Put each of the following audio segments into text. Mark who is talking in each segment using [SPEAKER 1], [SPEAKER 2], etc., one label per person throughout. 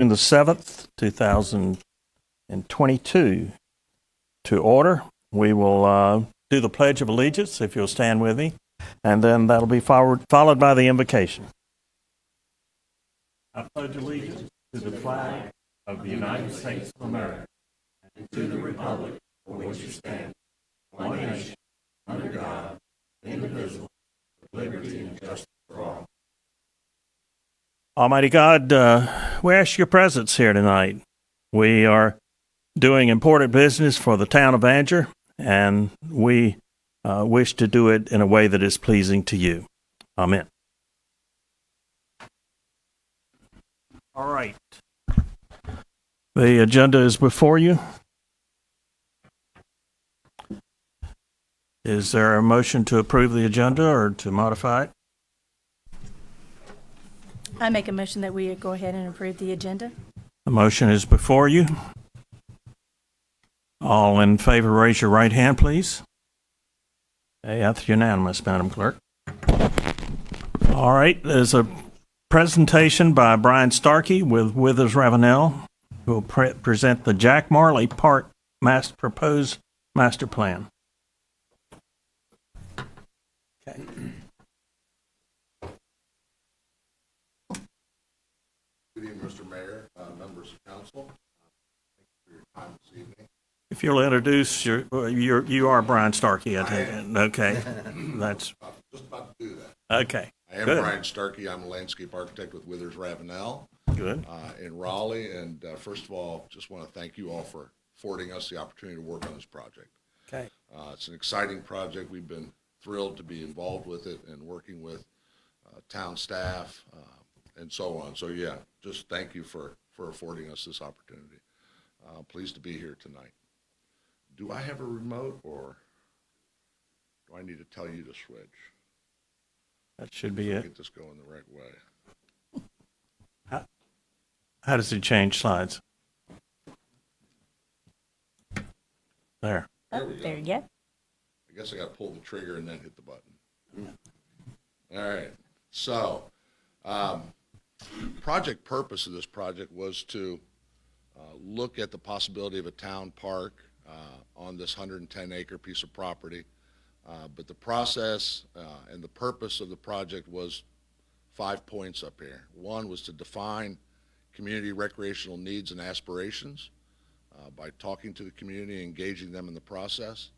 [SPEAKER 1] June the 7th, 2022 to order. We will do the Pledge of Allegiance, if you'll stand with me, and then that'll be followed by the invocation. I pledge allegiance to the flag of the United States of America and to the republic for which it stands, one nation, under God, indivisible, with liberty and justice for all. Almighty God, we ask your presence here tonight. We are doing important business for the town of Anger, and we wish to do it in a way that is pleasing to you. Amen. All right. The agenda is before you. Is there a motion to approve the agenda or to modify it?
[SPEAKER 2] I make a motion that we go ahead and approve the agenda.
[SPEAKER 1] The motion is before you. All in favor, raise your right hand, please. Okay, that's unanimous, Madam Clerk. All right, there's a presentation by Brian Starkey with Withers Ravenel, who will present the Jack Marley Park proposed master plan. Okay.
[SPEAKER 3] Good evening, Mr. Mayor, members of council. Thank you for your time this evening.
[SPEAKER 1] If you'll introduce you are Brian Starkey, I take it. Okay, that's
[SPEAKER 3] Just about to do that.
[SPEAKER 1] okay.
[SPEAKER 3] I am
[SPEAKER 1] Good.
[SPEAKER 3] Brian Starkey. I'm a landscape architect with Withers Ravenel
[SPEAKER 1] Good.
[SPEAKER 3] in Raleigh. And first of all, just want to thank you all for affording us the opportunity to work on this project.
[SPEAKER 1] Okay.
[SPEAKER 3] It's an exciting project. We've been thrilled to be involved with it and working with town staff and so on. So yeah, just thank you for affording us this opportunity. Pleased to be here tonight. Do I have a remote, or do I need to tell you to switch?
[SPEAKER 1] That should be
[SPEAKER 3] So
[SPEAKER 1] it.
[SPEAKER 3] get this going the right way.
[SPEAKER 1] How does it change slides? There.
[SPEAKER 2] Oh, there you go.
[SPEAKER 3] I guess I got to pull the trigger and then hit the button. All right. So, project purpose of this project was to look at the possibility of a town park on this 110-acre piece of property. But the process and the purpose of the project was 5 points up here. One was to define community recreational needs and aspirations by talking to the community, engaging them in the process,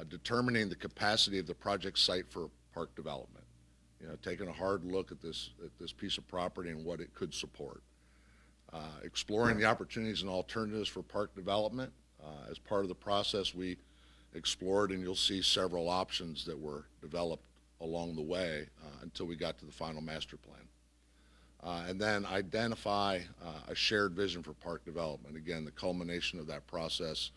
[SPEAKER 3] determining the capacity of the project site for park development. You know, taking a hard look at this piece of property and what it could support. Exploring the opportunities and alternatives for park development. As part of the process, we explored, and you'll see several options that were developed along the way until we got to the final master plan. And then identify a shared vision for park development. Again, the culmination of that process,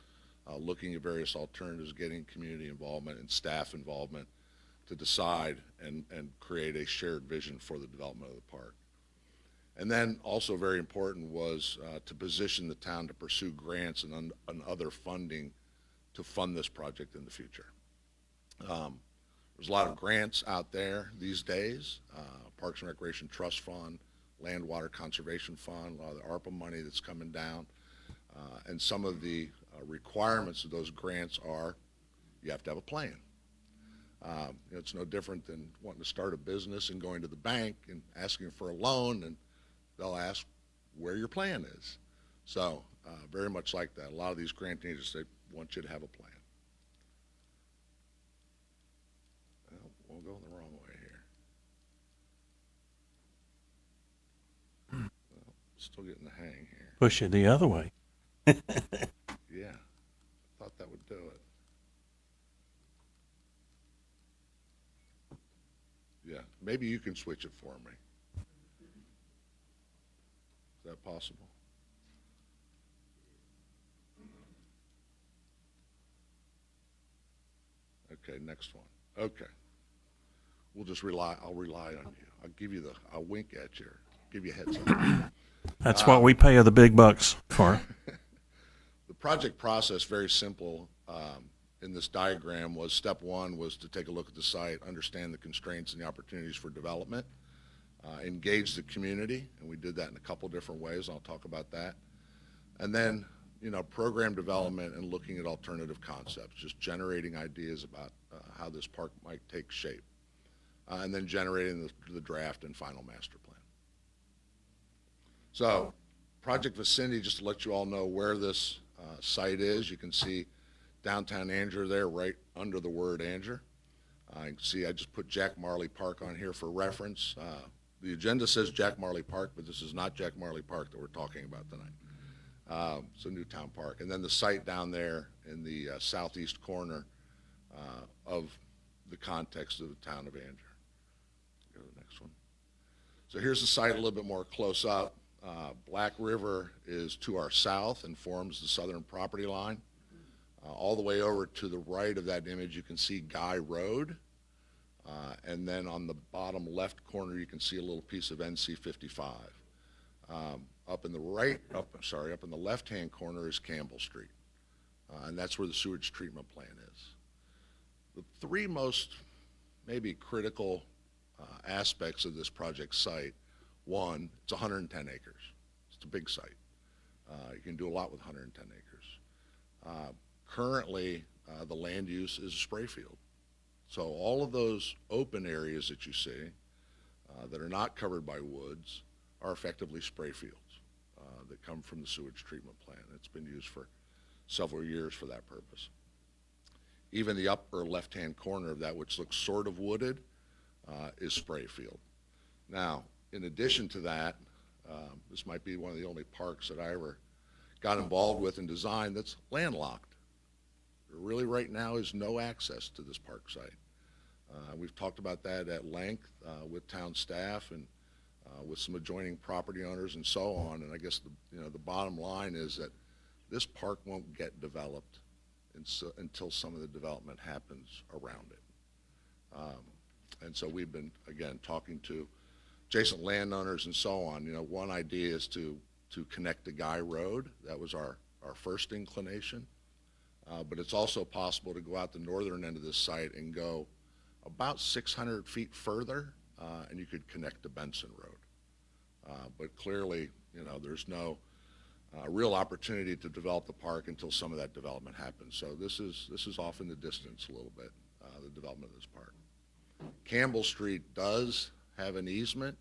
[SPEAKER 3] looking at various alternatives, getting community involvement and staff involvement to decide and create a shared vision for the development of the park. And then also very important was to position the town to pursue grants and other funding to fund this project in the future. There's a lot of grants out there these days, Parks and Recreation Trust Fund, Land Water Conservation Fund, a lot of the ARPA money that's coming down. And some of the requirements of those grants are you have to have a plan. It's no different than wanting to start a business and going to the bank and asking for a loan, and they'll ask where your plan is. So very much like that. A lot of these grant agencies, they want you to have a plan. Well, we'll go the wrong way here. Well, still getting the hang here.
[SPEAKER 1] Push it the other way.
[SPEAKER 3] Yeah, thought that would do it. Yeah, maybe you can switch it for me. Is that possible? Okay, next one. Okay. I'll rely on you. I'll wink at you, give you a heads up.
[SPEAKER 1] That's what we pay the big bucks for.
[SPEAKER 3] The project process, very simple. In this diagram was step one was to take a look at the site, understand the constraints and the opportunities for development. engage the community, and we did that in a couple different ways. I'll talk about that. And then, program development and looking at alternative concepts, just generating ideas about how this park might take shape, and then generating the draft and final master plan. So, Project Vicinity, just to let you all know where this site is, you can see downtown Angier there, right under the word Angier. You can see I just put Jack Marley Park on here for reference. The agenda says Jack Marley Park, but this is not Jack Marley Park that we're talking about tonight. It's a Newtown Park. And then the site down there in the southeast corner of the context of the town of Angier. Go to the next one. So here's the site a little bit more close up. Black River is to our south and forms the southern property line. All the way over to the right of that image, you can see Guy Road. And then on the bottom left corner, you can see a little piece of NC 55. Up in the left-hand corner is Campbell Street. And that's where the sewage treatment plant is. The three most maybe critical aspects of this project site: one, it's 110 acres. It's a big site. You can do a lot with 110 acres. Currently, the land use is a spray field. So all of those open areas that you see that are not covered by woods are effectively spray fields that come from the sewage treatment plant. It's been used for several years for that purpose. Even the upper left-hand corner of that, which looks sort of wooded, is spray field. Now, in addition to that, this might be one of the only parks that I ever got involved with and designed that's landlocked. There really right now is no access to this park site. We've talked about that at length with town staff and with some adjoining property owners and so on. And I guess the bottom line is that this park won't get developed until some of the development happens around it. And so we've been, again, talking to adjacent landowners and so on. One idea is to connect to Guy Road. That was our first inclination. But it's also possible to go out the northern end of this site and go about 600 feet further, and you could connect to Benson Road. But clearly, there's no real opportunity to develop the park until some of that development happens. So this is off in the distance a little bit, the development of this park. Campbell Street does have an easement,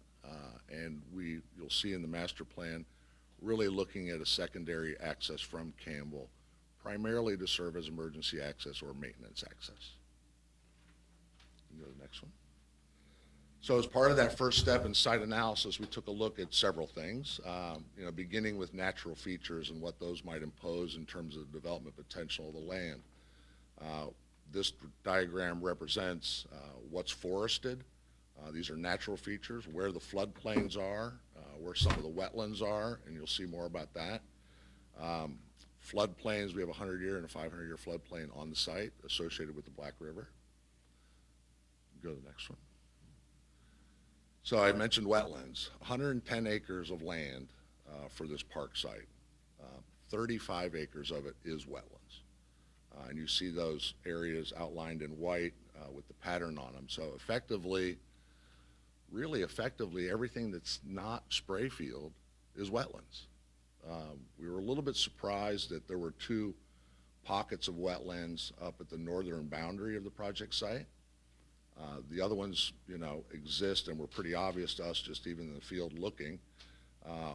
[SPEAKER 3] and you'll see in the master plan really looking at a secondary access from Campbell, primarily to serve as emergency access or maintenance access. You can go to the next one. So as part of that first step in site analysis, we took a look at several things, beginning with natural features and what those might impose in terms of the development potential of the land. This diagram represents what's forested. These are natural features, where the floodplains are, where some of the wetlands are, and you'll see more about that. Floodplains, we have a 100-year and a 500-year floodplain on the site associated with the Black River. Go to the next one. So I mentioned wetlands, 110 acres of land for this park site. 35 acres of it is wetlands. And you see those areas outlined in white with the pattern on them. So really effectively, everything that's not spray field is wetlands. We were a little bit surprised that there were two pockets of wetlands up at the northern boundary of the project site. The other ones, exist and were pretty obvious to us just even in the field looking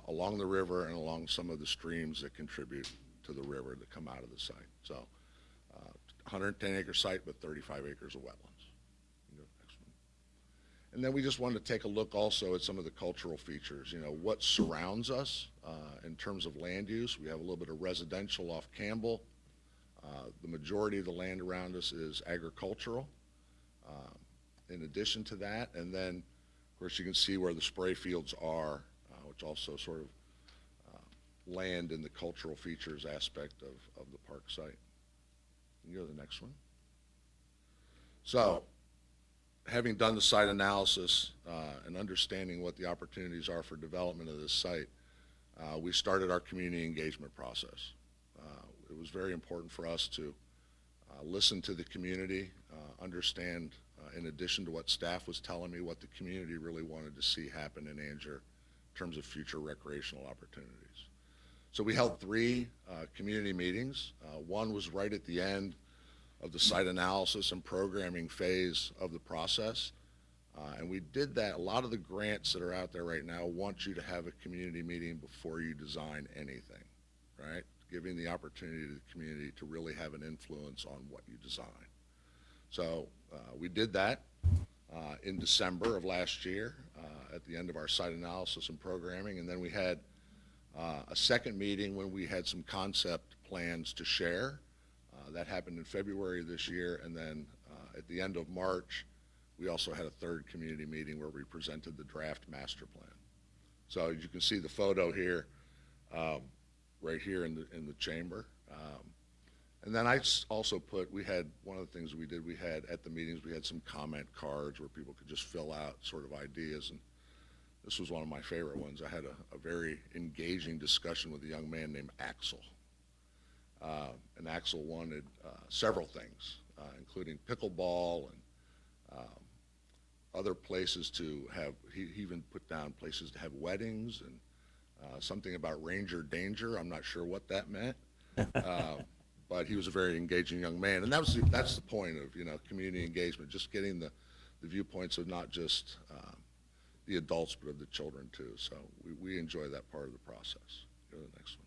[SPEAKER 3] along the river and along some of the streams that contribute to the river that come out of the site. So 110 acre site, but 35 acres of wetlands. And then we just wanted to take a look also at some of the cultural features, what surrounds us in terms of land use. We have a little bit of residential off Campbell. The majority of the land around us is agricultural. In addition to that, and then, of course, you can see where the spray fields are, which also sort of land in the cultural features aspect of the park site. You can go to the next one. So, having done the site analysis and understanding what the opportunities are for development of this site, we started our community engagement process. It was very important for us to listen to the community, understand, in addition to what staff was telling me, what the community really wanted to see happen in Angier in terms of future recreational opportunities. So we held 3 community meetings. One was right at the end of the site analysis and programming phase of the process. And we did that. A lot of the grants that are out there right now want you to have a community meeting before you design anything, right? Giving the opportunity to the community to really have an influence on what you design. So we did that in December of last year at the end of our site analysis and programming. And then we had a second meeting when we had some concept plans to share. That happened in February of this year. And then at the end of March, we also had a third community meeting where we presented the draft master plan. So as you can see the photo here, right here in the chamber. And then I also put, we had, one of the things we did, we had at the meetings, we had some comment cards where people could just fill out sort of ideas. And this was one of my favorite ones. I had a very engaging discussion with a young man named Axel. And Axel wanted several things, including pickleball and other places to have, he even put down places to have weddings and something about ranger danger. I'm not sure what that meant. But he was a very engaging young man. And that's the point of, community engagement, just getting the viewpoints of not just the adults, but of the children too. So we enjoy that part of the process. Go to the next one.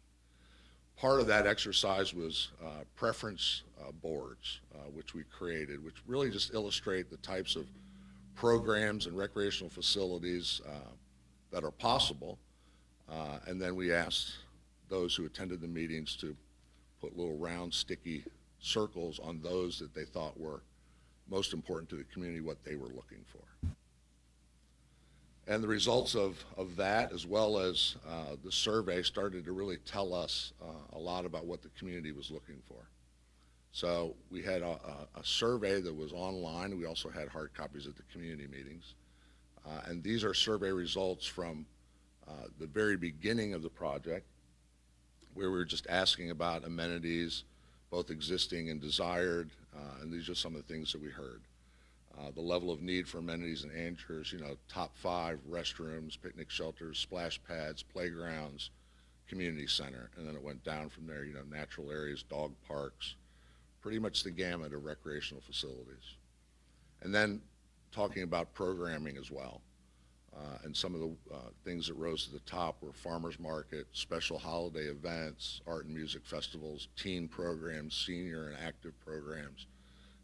[SPEAKER 3] Part of that exercise was preference boards, which we created, which really just illustrate the types of programs and recreational facilities that are possible. And then we asked those who attended the meetings to put little round sticky circles on those that they thought were most important to the community, what they were looking for. And the results of that, as well as the survey, started to really tell us a lot about what the community was looking for. So we had a survey that was online. We also had hard copies at the community meetings. And these are survey results from the very beginning of the project, where we were just asking about amenities, both existing and desired, and these are some of the things that we heard. The level of need for amenities in Angier's, top 5 restrooms, picnic shelters, splash pads, playgrounds, community center, and then it went down from there, natural areas, dog parks, pretty much the gamut of recreational facilities. And then talking about programming as well. And some of the things that rose to the top were farmers market, special holiday events, art and music festivals, teen programs, senior and active programs,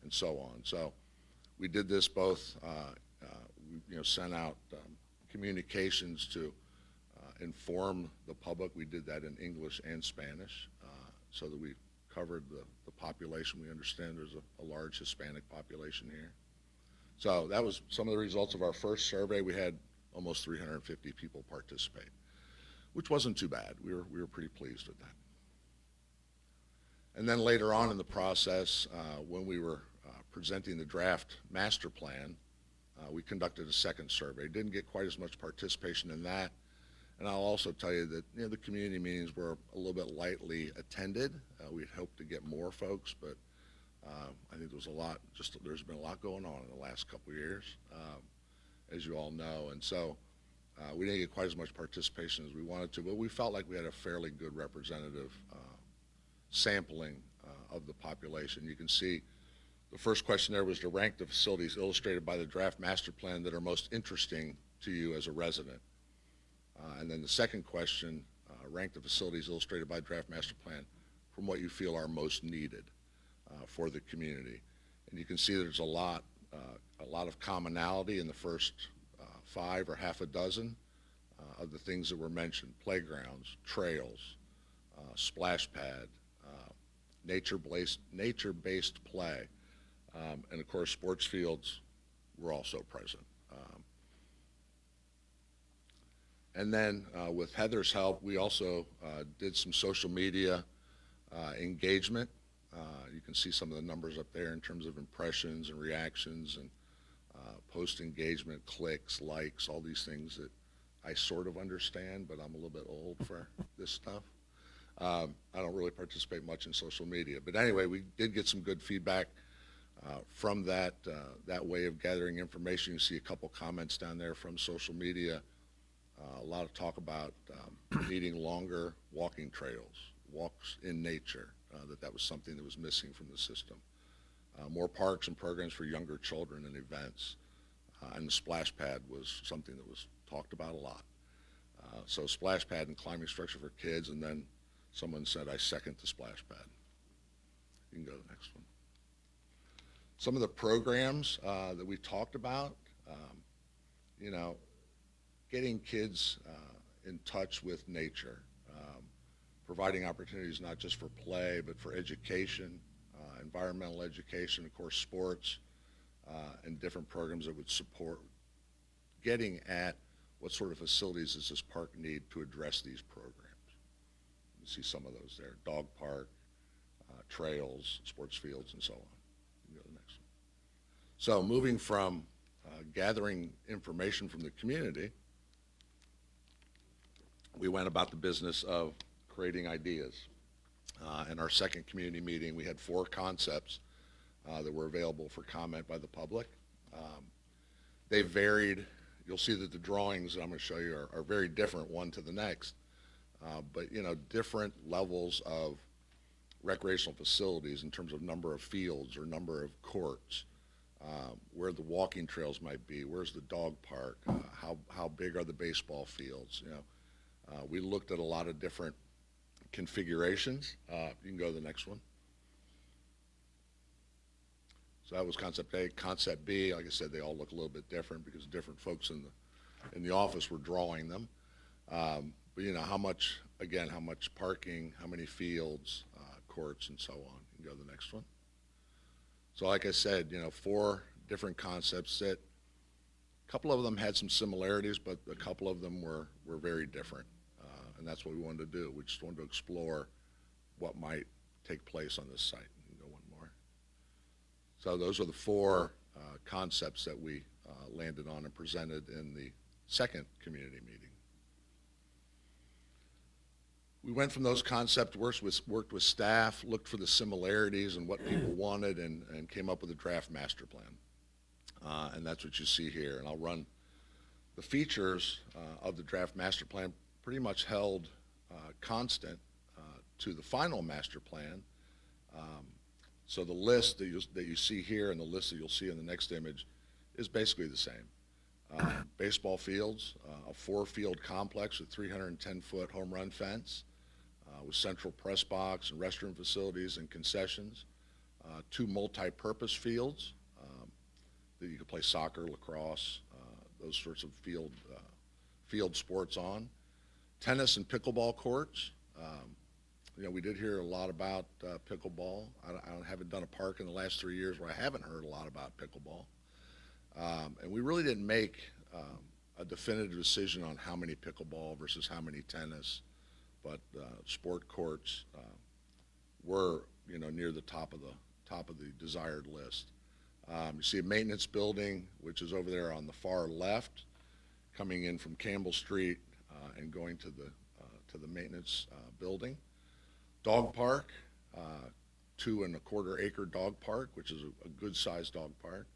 [SPEAKER 3] and so on. So we did this both, we sent out communications to inform the public. We did that in English and Spanish so that we covered the population. We understand there's a large Hispanic population here. So that was some of the results of our first survey. We had almost 350 people participate, which wasn't too bad. We were pretty pleased with that. And then later on in the process, when we were presenting the draft master plan, we conducted a second survey. Didn't get quite as much participation in that. And I'll also tell you that the community meetings were a little bit lightly attended. We'd hoped to get more folks, but I think there's been a lot going on in the last couple of years, as you all know. And so we didn't get quite as much participation as we wanted to, but we felt like we had a fairly good representative sampling of the population. You can see the first question there was to rank the facilities illustrated by the draft master plan that are most interesting to you as a resident. And then the second question, rank the facilities illustrated by the draft master plan from what you feel are most needed for the community. And you can see that there's a lot of commonality in the first 5 or half a dozen of the things that were mentioned: playgrounds, trails, splash pad, nature-based play, and of course sports fields were also present. And then with Heather's help, we also did some social media engagement. You can see some of the numbers up there in terms of impressions and reactions and post engagement, clicks, likes, all these things that I sort of understand, but I'm a little bit old for this stuff. I don't really participate much in social media. But anyway, we did get some good feedback from that way of gathering information. You see a couple comments down there from social media. A lot of talk about needing longer walking trails, walks in nature, that was something that was missing from the system. More parks and programs for younger children and events. And the splash pad was something that was talked about a lot. So splash pad and climbing structure for kids, and then someone said, I second the splash pad. You can go to the next one. Some of the programs that we talked about, you know, getting kids in touch with nature, providing opportunities not just for play, but for education, environmental education, of course, sports, and different programs that would support getting at what sort of facilities does this park need to address these programs. You see some of those there, dog park, trails, sports fields, and so on. You can go to the next one. So moving from gathering information from the community, we went about the business of creating ideas. In our second community meeting, we had 4 concepts that were available for comment by the public. They varied. You'll see that the drawings I'm going to show you are very different one to the next. But, you know, different levels of recreational facilities in terms of number of fields or number of courts, where the walking trails might be, where's the dog park, how big are the baseball fields, you know. We looked at a lot of different configurations. You can go to the next one. So that was concept A. Concept B, like I said, they all look a little bit different because different folks in the office were drawing them. But you know, how much parking, how many fields, courts, and so on. You can go to the next one. So like I said, you know, 4 different concepts that a couple of them had some similarities, but a couple of them were very different. And that's what we wanted to do. We just wanted to explore what might take place on this site. You can go one more. So those are the 4 concepts that we landed on and presented in the second community meeting. We went from those concepts, worked with staff, looked for the similarities and what people wanted, and came up with a draft master plan. And that's what you see here. And I'll run the features of the draft master plan pretty much held constant to the final master plan. So the list that you see here and the list that you'll see in the next image is basically the same. Baseball fields, a 4-field complex with 310-foot home run fence, with central press box and restroom facilities and concessions, 2 multi-purpose fields that you can play soccer, lacrosse, those sorts of field sports on, tennis and pickleball courts. You know, we did hear a lot about pickleball. I haven't done a park in the last 3 years where I haven't heard a lot about pickleball. And we really didn't make a definitive decision on how many pickleball versus how many tennis, but sport courts were, you know, near the top of the desired list. You see a maintenance building, which is over there on the far left, coming in from Campbell Street and going to the maintenance building. Dog park, 2.25 acre dog park, which is a good-sized dog park.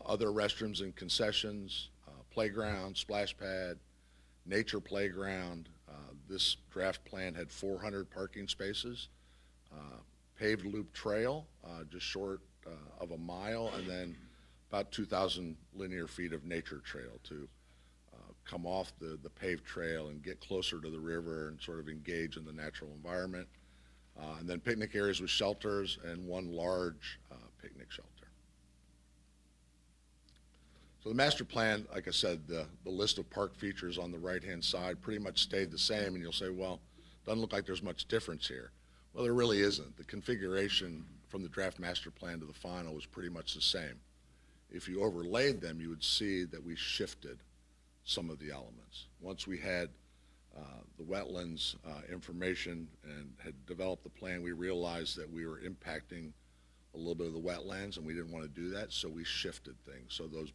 [SPEAKER 3] Other restrooms and concessions, playground, splash pad, nature playground. This draft plan had 400 parking spaces, paved loop trail, just short of a mile, and then about 2,000 linear feet of nature trail to come off the paved trail and get closer to the river and sort of engage in the natural environment. And then picnic areas with shelters and 1 large picnic shelter. So the master plan, like I said, the list of park features on the right-hand side pretty much stayed the same, and you'll say, well, doesn't look like there's much difference here. Well, there really isn't. The configuration from the draft master plan to the final was pretty much the same. If you overlaid them, you would see that we shifted some of the elements. Once we had the wetlands information and had developed the plan, we realized that we were impacting a little bit of the wetlands, and we didn't want to do that, so we shifted things. So those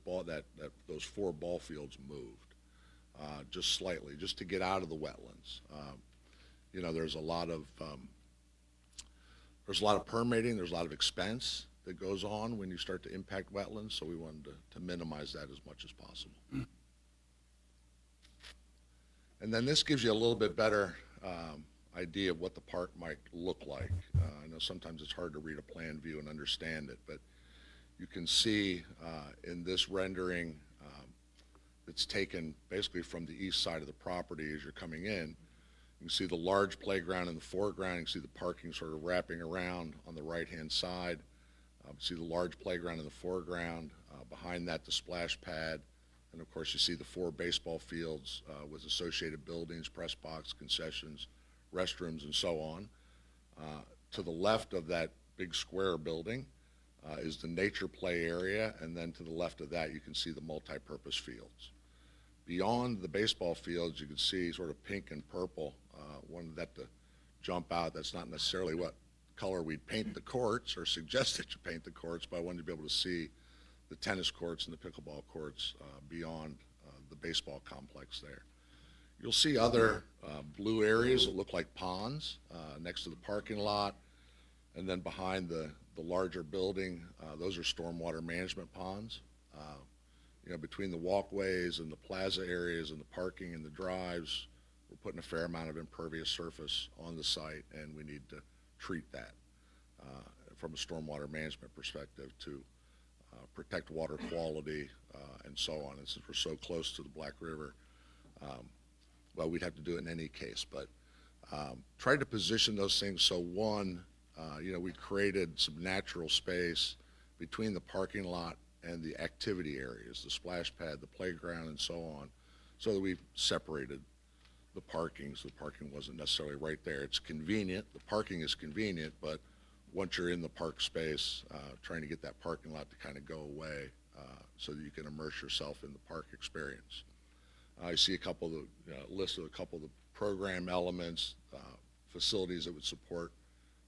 [SPEAKER 3] 4 ball fields moved just slightly, just to get out of the wetlands. there's a lot of permitting, there's a lot of expense that goes on when you start to impact wetlands, so we wanted to minimize that as much as possible. And then this gives you a little bit better idea of what the park might look like. I know sometimes it's hard to read a plan view and understand it, but you can see in this rendering that's taken basically from the east side of the property as you're coming in. You can see the large playground in the foreground. You can see the parking sort of wrapping around on the right-hand side. See the large playground in the foreground. Behind that, the splash pad. And of course, you see the 4 baseball fields with associated buildings, press box, concessions, restrooms, and so on. To the left of that big square building is the nature play area, and then to the left of that, you can see the multi-purpose fields. Beyond the baseball fields, you can see sort of pink and purple. Wanted that to jump out. That's not necessarily what color we'd paint the courts or suggest that you paint the courts, but I wanted to be able to see the tennis courts and the pickleball courts beyond the baseball complex there. You'll see other blue areas that look like ponds next to the parking lot, and then behind the larger building, those are stormwater management ponds. Between the walkways and the plaza areas and the parking and the drives, we're putting a fair amount of impervious surface on the site, and we need to treat that from a stormwater management perspective to protect water quality and so on. And since we're so close to the Black River, well, we'd have to do it in any case, but try to position those things so one, we created some natural space between the parking lot and the activity areas, the splash pad, the playground, and so on, so that we've separated the parking, so the parking wasn't necessarily right there. It's convenient, the parking is convenient, but once you're in the park space, trying to get that parking lot to kind of go away so that you can immerse yourself in the park experience. I see a couple of the list of a couple of the program elements, facilities that would support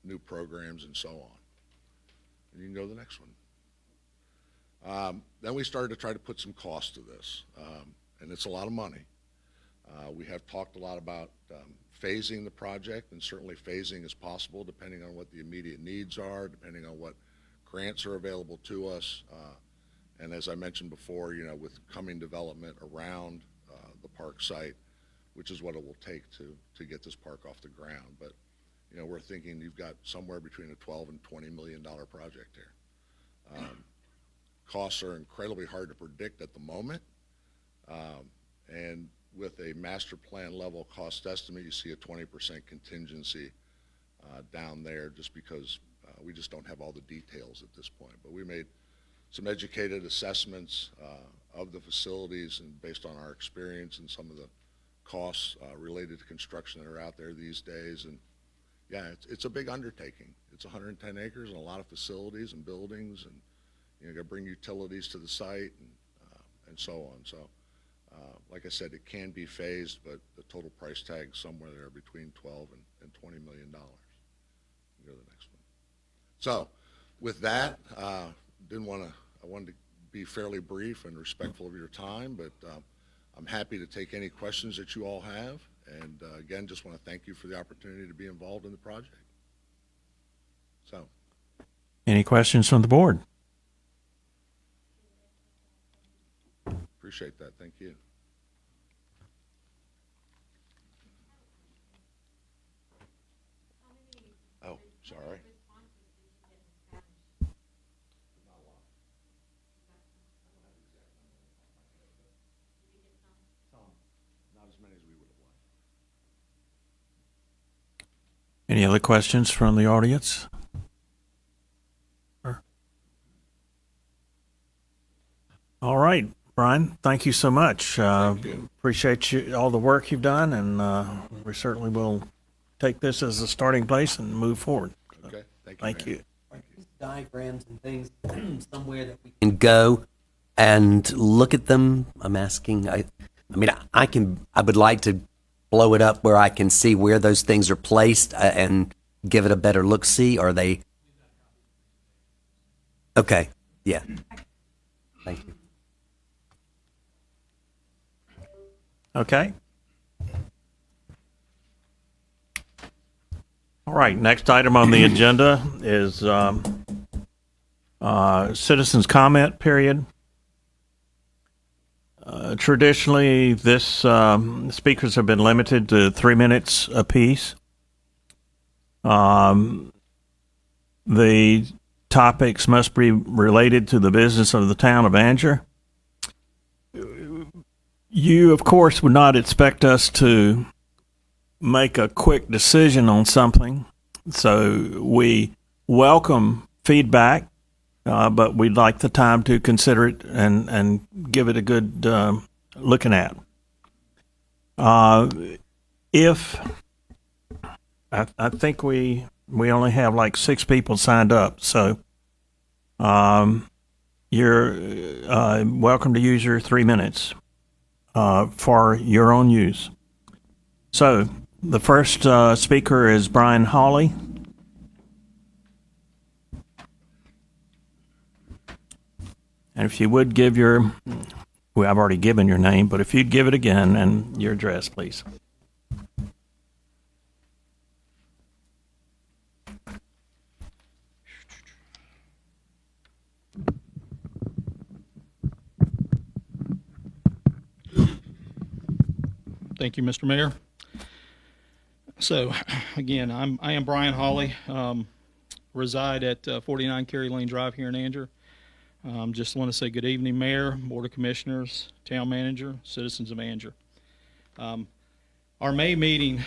[SPEAKER 3] new programs and so on. And you can go to the next one. Then we started to try to put some cost to this, and it's a lot of money. We have talked a lot about phasing the project, and certainly phasing is possible depending on what the immediate needs are, depending on what grants are available to us. And as I mentioned before, with coming development around the park site, which is what it will take to get this park off the ground. But, we're thinking you've got somewhere between a $12 and $20 million project here. Costs are incredibly hard to predict at the moment. And with a master plan level cost estimate, you see a 20% contingency down there just because we just don't have all the details at this point. But we made some educated assessments of the facilities, and based on our experience and some of the costs related to construction that are out there these days. And yeah, it's a big undertaking. It's 110 acres and a lot of facilities and buildings, and you got to bring utilities to the site and so on. So like I said, it can be phased, but the total price tag is somewhere there between $12 and $20 million. Go to the next one. So with that, I wanted to be fairly brief and respectful of your time, but I'm happy to take any questions that you all have. And again, just want to thank you for the opportunity to be involved in the project. So.
[SPEAKER 1] Any questions from the board?
[SPEAKER 3] Appreciate that. Thank you. Oh, sorry. Not as many as we would have liked.
[SPEAKER 1] Any other questions from the audience? All right, Brian, thank you so much.
[SPEAKER 3] Thank you.
[SPEAKER 1] Appreciate all the work you've done, and we certainly will take this as a starting place and move forward.
[SPEAKER 3] Okay. Thank you.
[SPEAKER 1] Thank
[SPEAKER 3] Mayor.
[SPEAKER 1] you.
[SPEAKER 4] Diagrams and things somewhere that we can go and look at them. I'm asking. I would like to blow it up where I can see where those things are placed and give it a better look. See, are they? Okay. Yeah. Thank you.
[SPEAKER 1] All right, next item on the agenda is citizens' comment period. Traditionally, this speakers have been limited to 3 minutes apiece. The topics must be related to the business of the town of Anger. You, of course, would not expect us to make a quick decision on something, so we welcome feedback, but we'd like the time to consider it and give it a good looking at. If I think we only have like 6 people signed up, so you're welcome to use your 3 minutes for your own use. So the first speaker is Brian Hawley. And if you would give your, well, I've already given your name, but if you'd give it again and your address, please.
[SPEAKER 5] Thank you, Mr. Mayor. So, again, I am Brian Hawley, reside at 49 Cary Lane Drive here in Anger. Just want to say good evening, Mayor, Board of Commissioners, Town Manager, citizens of Anger. Our May meeting,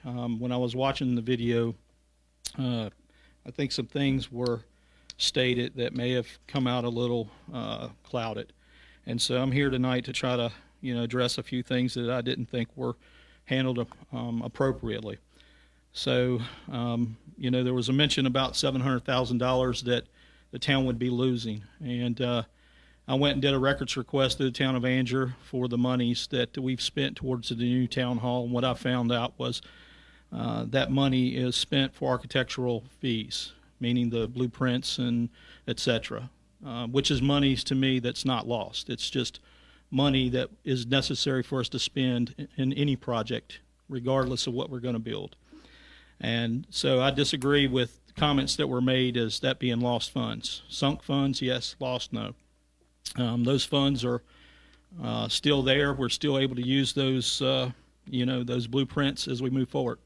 [SPEAKER 5] when I was watching the video, I think some things were stated that may have come out a little clouded. And so I'm here tonight to try to address a few things that I didn't think were handled appropriately. So, there was a mention about $700,000 that the town would be losing. And I went and did a records request to the town of Anger for the monies that we've spent towards the new town hall. And what I found out was that money is spent for architectural fees, meaning the blueprints and et cetera, which is monies to me that's not lost. It's just money that is necessary for us to spend in any project, regardless of what we're going to build. And so I disagree with comments that were made as that being lost funds. Sunk funds, yes. Lost, no. Those funds are still there. We're still able to use those, those blueprints as we move forward.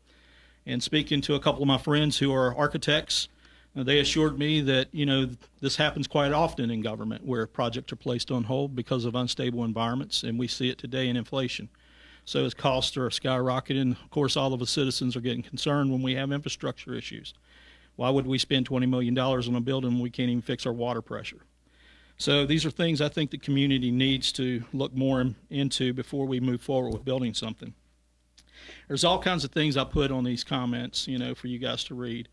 [SPEAKER 5] And speaking to a couple of my friends who are architects, they assured me that, this happens quite often in government where projects are placed on hold because of unstable environments, and we see it today in inflation. So as costs are skyrocketing, of course, all of us citizens are getting concerned when we have infrastructure issues. Why would we spend $20 million on a building when we can't even fix our water pressure? So these are things I think the community needs to look more into before we move forward with building something. There's all kinds of things I put on these comments, for you guys to read.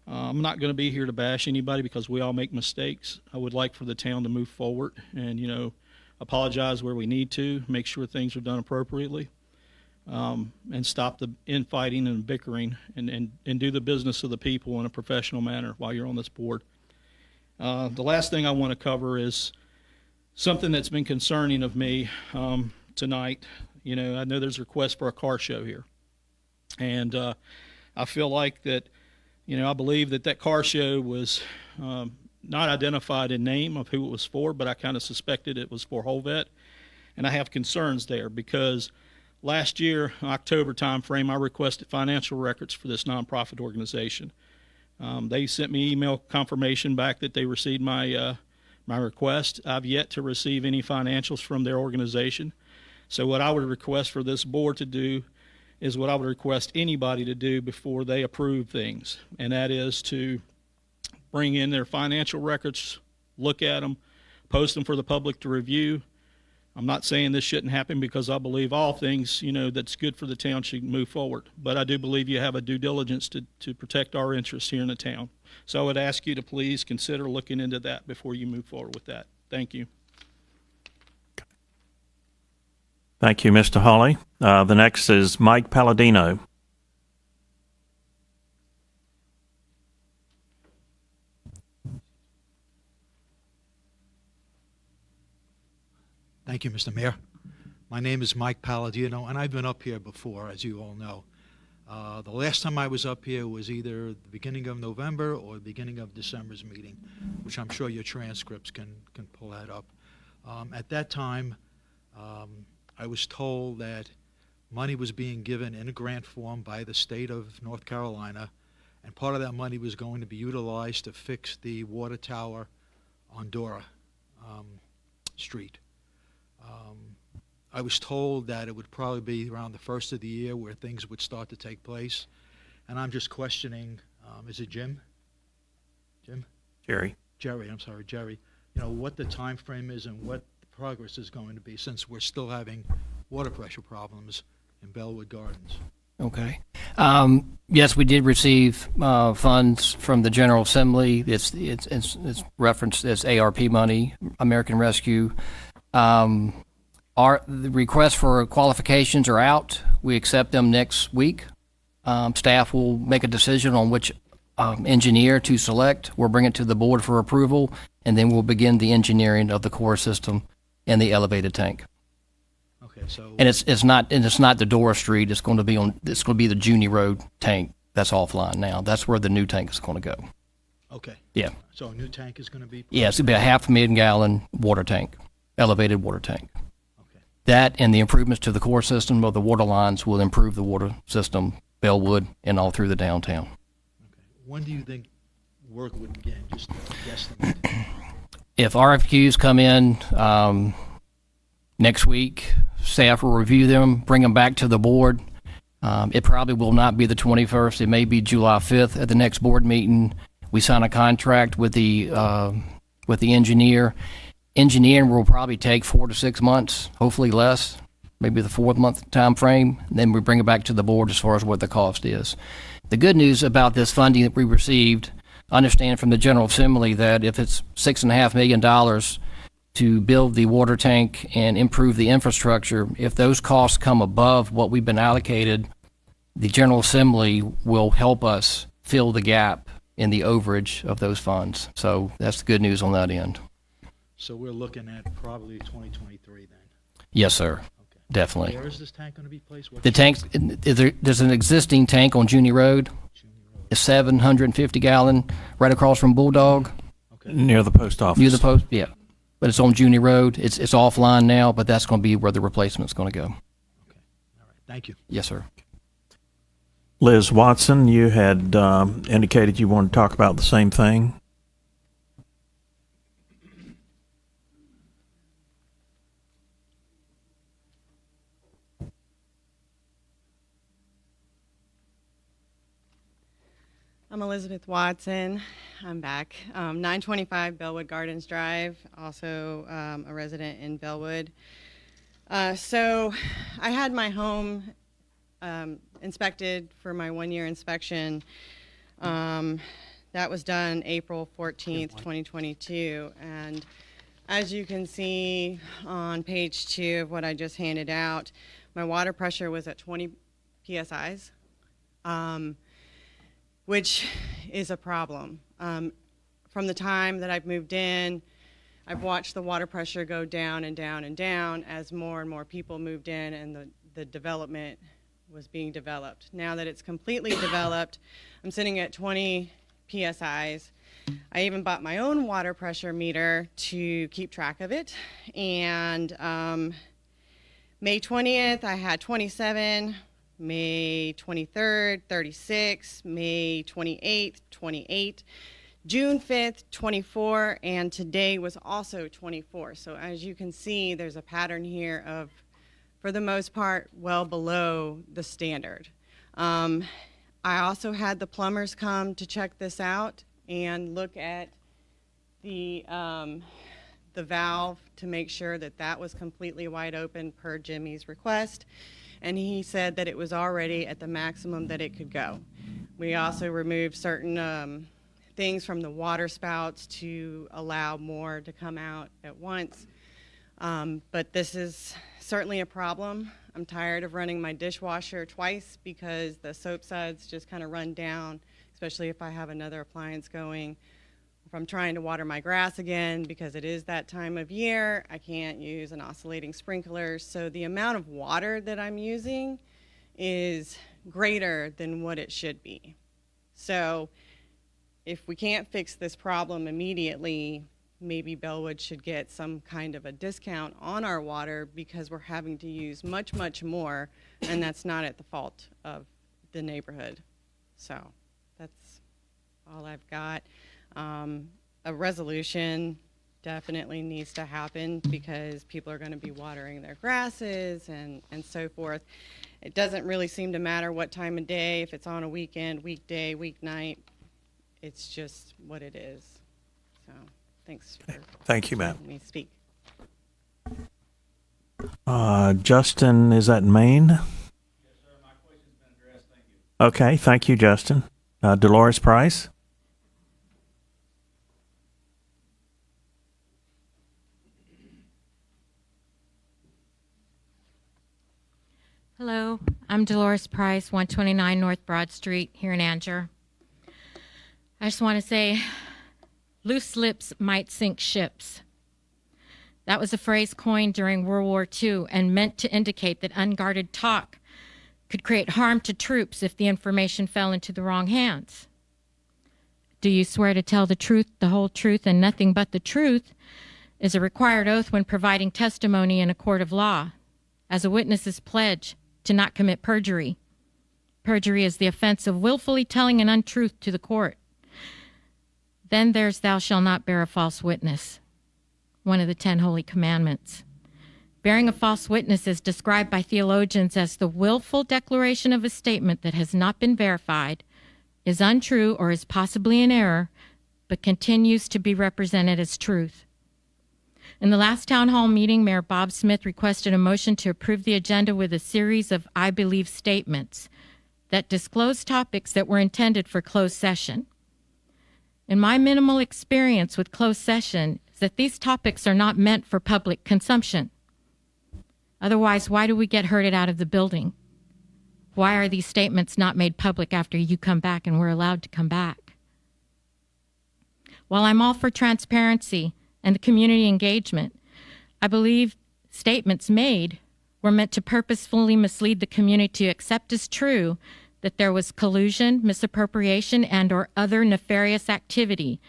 [SPEAKER 5] I'm not going to be here to bash anybody because we all make mistakes. I would like for the town to move forward and, apologize where we need to, make sure things are done appropriately, and stop the infighting and bickering and do the business of the people in a professional manner while you're on this board. The last thing I want to cover is something that's been concerning of me tonight. I know there's a request for a car show here. And I feel like that, I believe that car show was not identified in name of who it was for, but I kind of suspected it was for Holvet. And I have concerns there because last year, October timeframe, I requested financial records for this nonprofit organization. They sent me email confirmation back that they received my request. I've yet to receive any financials from their organization. So what I would request for this board to do is what I would request anybody to do before they approve things, and that is to bring in their financial records, look at them, post them for the public to review. I'm not saying this shouldn't happen because I believe all things, that's good for the town should move forward. But I do believe you have a due diligence to protect our interests here in the town. So I would ask you to please consider looking into that before you move forward with that. Thank you.
[SPEAKER 1] Thank you, Mr. Hawley. The next is Mike Palladino.
[SPEAKER 6] Thank you, Mr. Mayor. My name is Mike Palladino, and I've been up here before, as you all know. The last time I was up here was either the beginning of November or the beginning of December's meeting, which I'm sure your transcripts can pull that up. At that time, I was told that money was being given in a grant form by the state of North Carolina, and part of that money was going to be utilized to fix the water tower on Dora Street. I was told that it would probably be around the first of the year where things would start to take place, and I'm just questioning, is it Jim? Jim?
[SPEAKER 1] Jerry.
[SPEAKER 6] Jerry, I'm sorry, Jerry. You know, what the time frame is and what the progress is going to be, since we're still having water pressure problems in Bellwood Gardens.
[SPEAKER 7] Okay. Yes, we did receive funds from the General Assembly. It's referenced as ARP money, American Rescue. The requests for qualifications are out. We accept them next week. Staff will make a decision on which engineer to select. We'll bring it to the board for approval, and then we'll begin the engineering of the core system and the elevated tank.
[SPEAKER 6] Okay, so
[SPEAKER 7] And it's not the Dora Street. It's going to be the Junie Road tank that's offline now. That's where the new tank is going to go.
[SPEAKER 6] okay,
[SPEAKER 7] Yeah.
[SPEAKER 6] so a new tank is going to be.
[SPEAKER 7] Yeah, it's going to be a 500,000 gallon water tank, elevated water tank.
[SPEAKER 6] Okay.
[SPEAKER 7] That and the improvements to the core system of the water lines will improve the water system, Bellwood, and all through the downtown.
[SPEAKER 6] Okay. When do you think work would begin? Just a guesstimate.
[SPEAKER 7] If RFQs come in next week, staff will review them, bring them back to the board. It probably will not be the 21st. It may be July 5th at the next board meeting. We sign a contract with the engineer. Engineering will probably take 4 to 6 months, hopefully less, maybe the 4th month time frame. Then we bring it back to the board as far as what the cost is. The good news about this funding that we received, understand from the General Assembly that if it's $6.5 million to build the water tank and improve the infrastructure, if those costs come above what we've been allocated, the General Assembly will help us fill the gap in the overage of those funds. So that's the good news on that end.
[SPEAKER 6] So we're looking at probably 2023 then.
[SPEAKER 7] Yes, sir.
[SPEAKER 6] Okay.
[SPEAKER 7] Definitely.
[SPEAKER 6] Where is this tank going to be placed? What
[SPEAKER 7] The tanks, there's an existing tank on Junie Road, a 750 gallon, right across from Bulldog,
[SPEAKER 6] Okay.
[SPEAKER 1] Near the post office.
[SPEAKER 7] near the post. Yeah, but it's on Junie Road. It's offline now, but that's going to be where the replacement's going to go.
[SPEAKER 6] Okay. All right. Thank you.
[SPEAKER 7] Yes, sir.
[SPEAKER 1] Liz Watson, you had indicated you wanted to talk about the same thing.
[SPEAKER 8] I'm Elizabeth Watson. I'm back. 925 Bellwood Gardens Drive, also a resident in Bellwood. So I had my home inspected for my one-year inspection. That was done April 14th, 2022. And as you can see on page 2 of what I just handed out, my water pressure was at 20 PSIs. Which is a problem. From the time that I've moved in, I've watched the water pressure go down and down and down as more and more people moved in and the development was being developed. Now that it's completely developed, I'm sitting at 20 PSIs. I even bought my own water pressure meter to keep track of it. And May 20th, I had 27. May 23rd, 36, May 28th, 28, June 5th, 24, and today was also 24. So as you can see, there's a pattern here of, for the most part, well below the standard. I also had the plumbers come to check this out and look at the valve to make sure that that was completely wide open per Jimmy's request. And he said that it was already at the maximum that it could go. We also removed certain things from the water spouts to allow more to come out at once. But this is certainly a problem. I'm tired of running my dishwasher twice because the soap suds just kind of run down, especially if I have another appliance going. If I'm trying to water my grass again, because it is that time of year, I can't use an oscillating sprinkler. So the amount of water that I'm using is greater than what it should be. So if we can't fix this problem immediately, maybe Bellwood should get some kind of a discount on our water because we're having to use much, much more, and that's not at the fault of the neighborhood. So that's all I've got. A resolution definitely needs to happen because people are going to be watering their grasses and so forth. It doesn't really seem to matter what time of day, if it's on a weekend, weekday, weeknight. It's just what it is. So thanks for
[SPEAKER 1] Thank you, ma'am.
[SPEAKER 8] letting me speak.
[SPEAKER 1] Justin, is that in Maine? Yes, sir. My question's been addressed. Thank you. Okay, thank you, Justin. Dolores Price?
[SPEAKER 9] Hello, I'm Dolores Price, 129 North Broad Street here in Angier. I just want to say, loose lips might sink ships. That was a phrase coined during World War II and meant to indicate that unguarded talk could create harm to troops if the information fell into the wrong hands. Do you swear to tell the truth, the whole truth, and nothing but the truth is a required oath when providing testimony in a court of law, as a witness's pledge to not commit perjury. Perjury is the offense of willfully telling an untruth to the court. Then there's thou shalt not bear a false witness, one of the 10 holy commandments. Bearing a false witness is described by theologians as the willful declaration of a statement that has not been verified, is untrue, or is possibly in error, but continues to be represented as truth. In the last town hall meeting, Mayor Bob Smith requested a motion to approve the agenda with a series of I believe statements that disclose topics that were intended for closed session. In my minimal experience with closed session is that these topics are not meant for public consumption. Otherwise, why do we get herded out of the building? Why are these statements not made public after you come back and we're allowed to come back? While I'm all for transparency and the community engagement, I believe statements made were meant to purposefully mislead the community to accept as true that there was collusion, misappropriation, and or other nefarious activity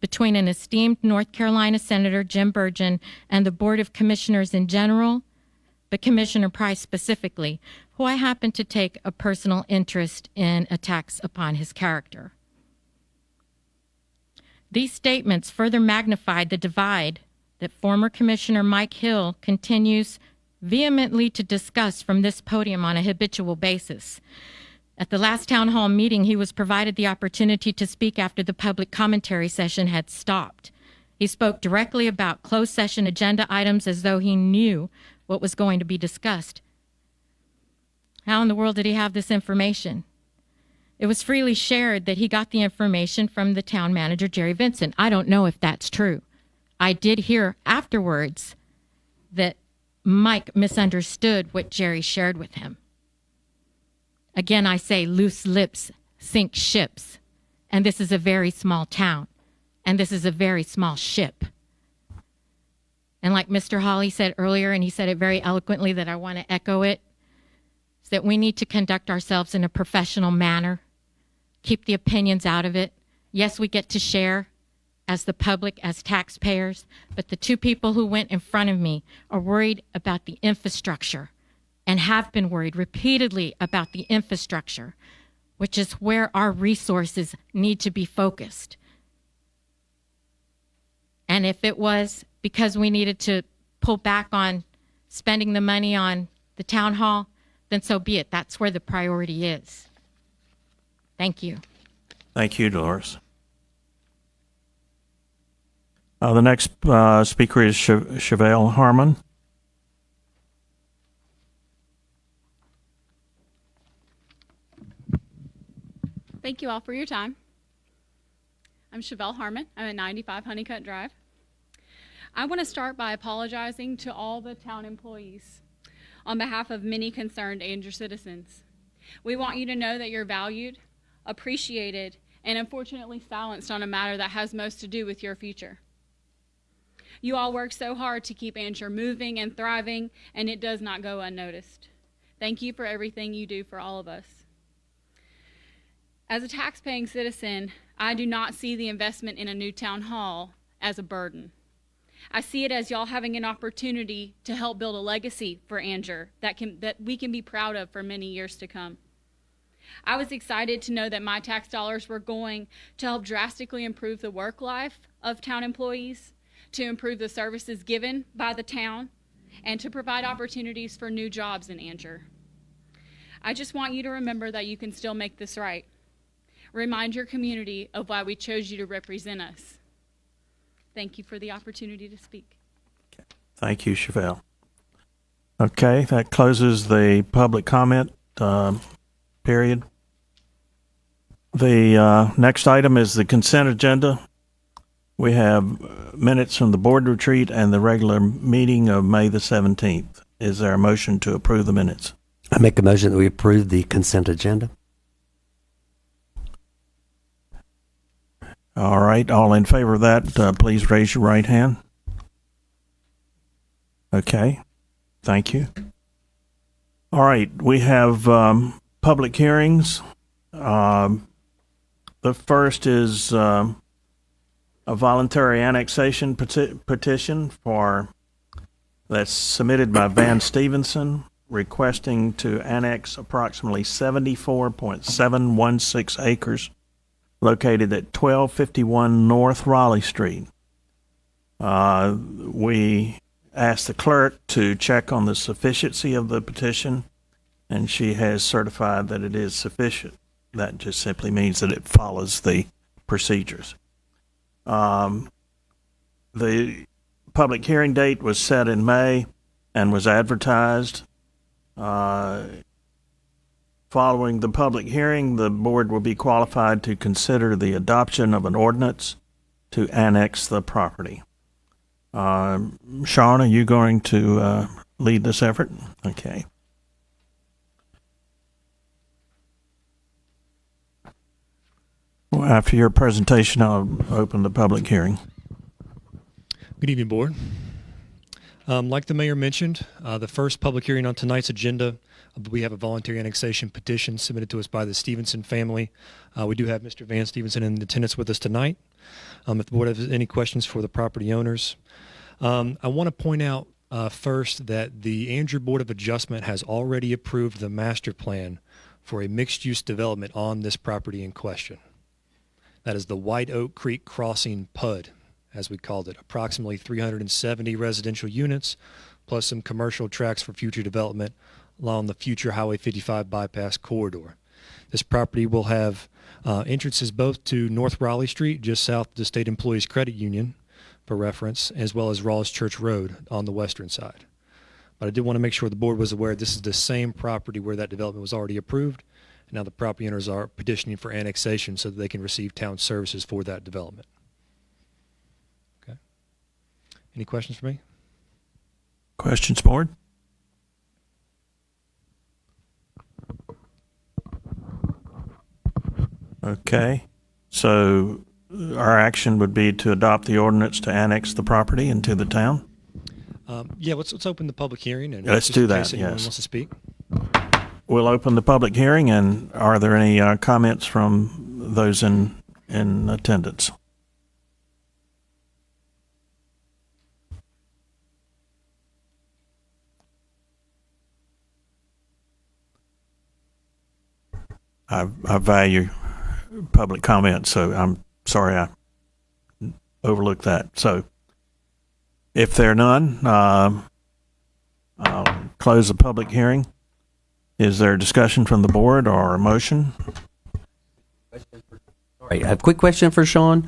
[SPEAKER 9] between an esteemed North Carolina Senator, Jim Burgeon, and the Board of Commissioners in general, but Commissioner Price specifically, who I happen to take a personal interest in attacks upon his character. These statements further magnified the divide that former Commissioner Mike Hill continues vehemently to discuss from this podium on a habitual basis. At the last town hall meeting, he was provided the opportunity to speak after the public commentary session had stopped. He spoke directly about closed session agenda items as though he knew what was going to be discussed. How in the world did he have this information? It was freely shared that he got the information from the town manager, Jerry Vincent. I don't know if that's true. I did hear afterwards that Mike misunderstood what Jerry shared with him. Again, I say loose lips sink ships. And this is a very small town. And this is a very small ship. And like Mr. Hawley said earlier, and he said it very eloquently that I want to echo it, is that we need to conduct ourselves in a professional manner. Keep the opinions out of it. Yes, we get to share as the public, as taxpayers, but the two people who went in front of me are worried about the infrastructure and have been worried repeatedly about the infrastructure, which is where our resources need to be focused. And if it was because we needed to pull back on spending the money on the town hall, then so be it. That's where the priority is. Thank you.
[SPEAKER 1] Thank you, Dolores. The next speaker is Chevelle Harmon.
[SPEAKER 10] Thank you all for your time. I'm Chevelle Harmon. I'm at 95 Honeycutt Drive. I want to start by apologizing to all the town employees on behalf of many concerned Angier citizens. We want you to know that you're valued, appreciated, and unfortunately silenced on a matter that has most to do with your future. You all work so hard to keep Angier moving and thriving, and it does not go unnoticed. Thank you for everything you do for all of us. As a tax-paying citizen, I do not see the investment in a new town hall as a burden. I see it as y'all having an opportunity to help build a legacy for Anger that we can be proud of for many years to come. I was excited to know that my tax dollars were going to help drastically improve the work life of town employees, to improve the services given by the town, and to provide opportunities for new jobs in Anger. I just want you to remember that you can still make this right. Remind your community of why we chose you to represent us. Thank you for the opportunity to speak.
[SPEAKER 1] Thank you, Chevelle. Okay, that closes the public comment period. The next item is the consent agenda. We have minutes from the board retreat and the regular meeting of May the 17th. Is there a motion to approve the minutes?
[SPEAKER 4] I make a motion that we approve the consent agenda.
[SPEAKER 1] All right, all in favor of that, please raise your right hand. Okay, thank you. All right, we have public hearings. The first is a voluntary annexation petition that's submitted by Van Stevenson, requesting to annex approximately 74.716 acres located at 1251 North Raleigh Street. We asked the clerk to check on the sufficiency of the petition, and she has certified that it is sufficient. That just simply means that it follows the procedures. The public hearing date was set in May and was advertised. Following the public hearing, the board will be qualified to consider the adoption of an ordinance to annex the property. Sean, are you going to lead this effort? Okay. Well, after your presentation, I'll open the public hearing.
[SPEAKER 11] Good evening, Board. Like the mayor mentioned, the first public hearing on tonight's agenda, we have a voluntary annexation petition submitted to us by the Stevenson family. We do have Mr. Van Stevenson in attendance with us tonight. If the board has any questions for the property owners, I want to point out first that the Andrew Board of Adjustment has already approved the master plan for a mixed-use development on this property in question. That is the White Oak Creek Crossing PUD, as we called it, approximately 370 residential units, plus some commercial tracts for future development along the future Highway 55 bypass corridor. This property will have entrances both to North Raleigh Street, just south of the State Employees Credit Union, for reference, as well as Rawls Church Road on the western side. But I did want to make sure the board was aware this is the same property where that development was already approved. And now the property owners are petitioning for annexation so that they can receive town services for that development. Okay. Any questions for me?
[SPEAKER 1] Questions, board? Okay. So our action would be to adopt the ordinance to annex the property into the town?
[SPEAKER 11] Yeah, let's open the public hearing. And
[SPEAKER 1] Let's
[SPEAKER 11] just
[SPEAKER 1] do
[SPEAKER 11] in
[SPEAKER 1] that,
[SPEAKER 11] case anyone
[SPEAKER 1] yes.
[SPEAKER 11] wants to speak.
[SPEAKER 1] We'll open the public hearing, and are there any comments from those in attendance? I value public comment, so I'm sorry I overlooked that. So if there are none, I'll close the public hearing. Is there a discussion from the board or a motion?
[SPEAKER 4] All right, I have a quick question for Sean.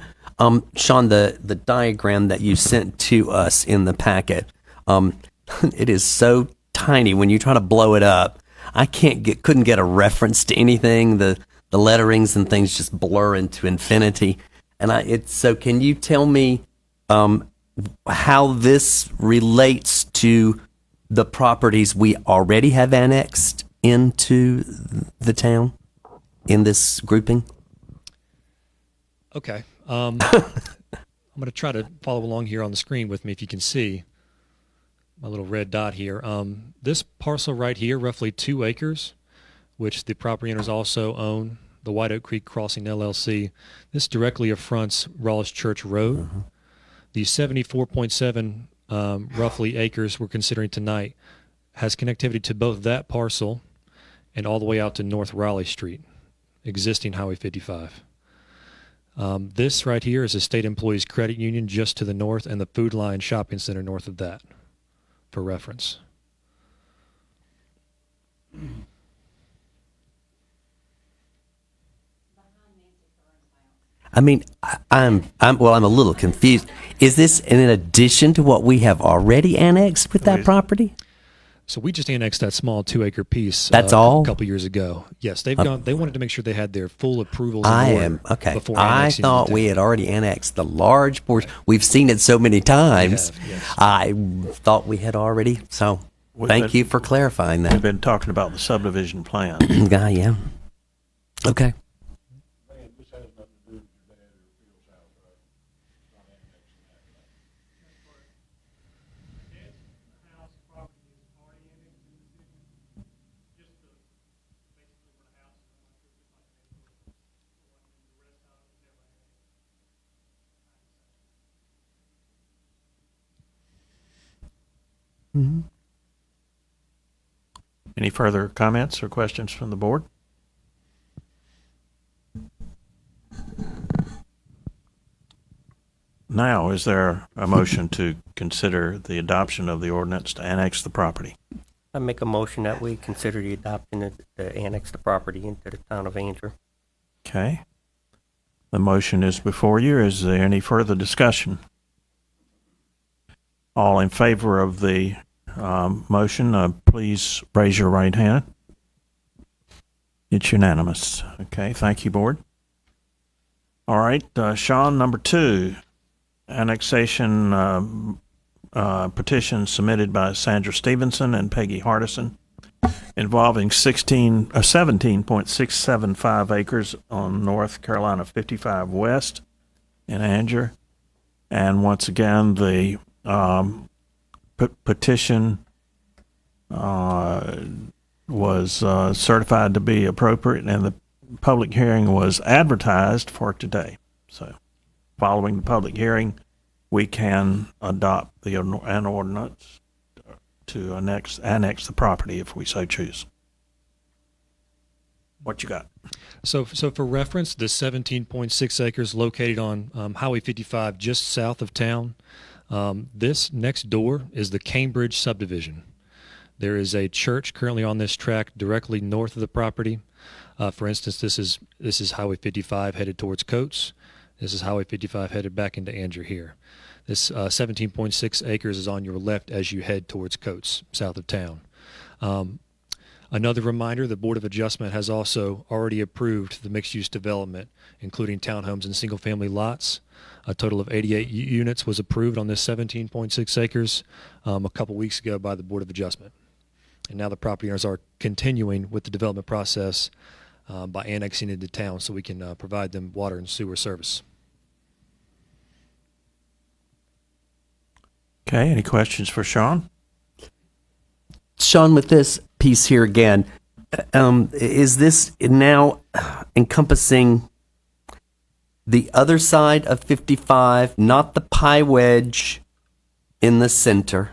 [SPEAKER 4] Sean, the diagram that you sent to us in the packet, it is so tiny when you try to blow it up. I couldn't get a reference to anything. The letterings and things just blur into infinity. And so can you tell me how this relates to the properties we already have annexed into the town in this grouping?
[SPEAKER 11] Okay. I'm going to try to follow along here on the screen with me if you can see my little red dot here. This parcel right here, roughly 2 acres, which the property owners also own the White Oak Creek Crossing LLC. This directly affronts Rawls Church Road. The 74.7 roughly acres we're considering tonight has connectivity to both that parcel and all the way out to North Raleigh Street, existing Highway 55. This right here is a state employees credit union just to the north, and the Food Lion Shopping Center north of that, for reference.
[SPEAKER 4] I mean, I'm a little confused. Is this in addition to what we have already annexed with that property?
[SPEAKER 11] So we just annexed that small 2-acre piece.
[SPEAKER 4] That's all?
[SPEAKER 11] A couple years ago. Yes, they've gone. They wanted to make sure they had their full approvals.
[SPEAKER 4] Okay.
[SPEAKER 11] Before
[SPEAKER 4] I
[SPEAKER 11] annexing
[SPEAKER 4] thought
[SPEAKER 11] the
[SPEAKER 4] we
[SPEAKER 11] town.
[SPEAKER 4] had already annexed the large portion. We've seen it so many times.
[SPEAKER 11] yes.
[SPEAKER 4] I thought we had already. So thank you for clarifying
[SPEAKER 1] We've
[SPEAKER 4] that.
[SPEAKER 1] been talking about the subdivision plan.
[SPEAKER 4] Guy, yeah. Okay.
[SPEAKER 1] Any further comments or questions from the board? Now, is there a motion to consider the adoption of the ordinance to annex the property?
[SPEAKER 12] I make a motion that we consider the adoption to annex the property into the town of Andrew.
[SPEAKER 1] Okay. The motion is before you. Is there any further discussion? All in favor of the motion, please raise your right hand. It's unanimous. Okay, thank you, board. All right, Sean, number 2, annexation petition submitted by Sandra Stevenson and Peggy Hardison involving 17.675 acres on North Carolina 55 West in Anger. And once again, the petition was certified to be appropriate, and the public hearing was advertised for today. So following the public hearing, we can adopt an ordinance to annex the property if we so choose. What you got?
[SPEAKER 11] So for reference, the 17.6 acres located on Highway 55 just south of town, this next door is the Cambridge subdivision. There is a church currently on this tract directly north of the property. For instance, this is Highway 55 headed towards Coates. This is Highway 55 headed back into Anger here. This 17.6 acres is on your left as you head towards Coates, south of town. Another reminder, the Board of Adjustment has also already approved the mixed-use development, including townhomes and single-family lots. A total of 88 units was approved on this 17.6 acres a couple weeks ago by the Board of Adjustment. And now the property owners are continuing with the development process by annexing into town so we can provide them water and sewer service.
[SPEAKER 1] Okay, any questions for Sean?
[SPEAKER 4] Sean, with this piece here again, is this now encompassing the other side of 55, not the pie wedge in the center?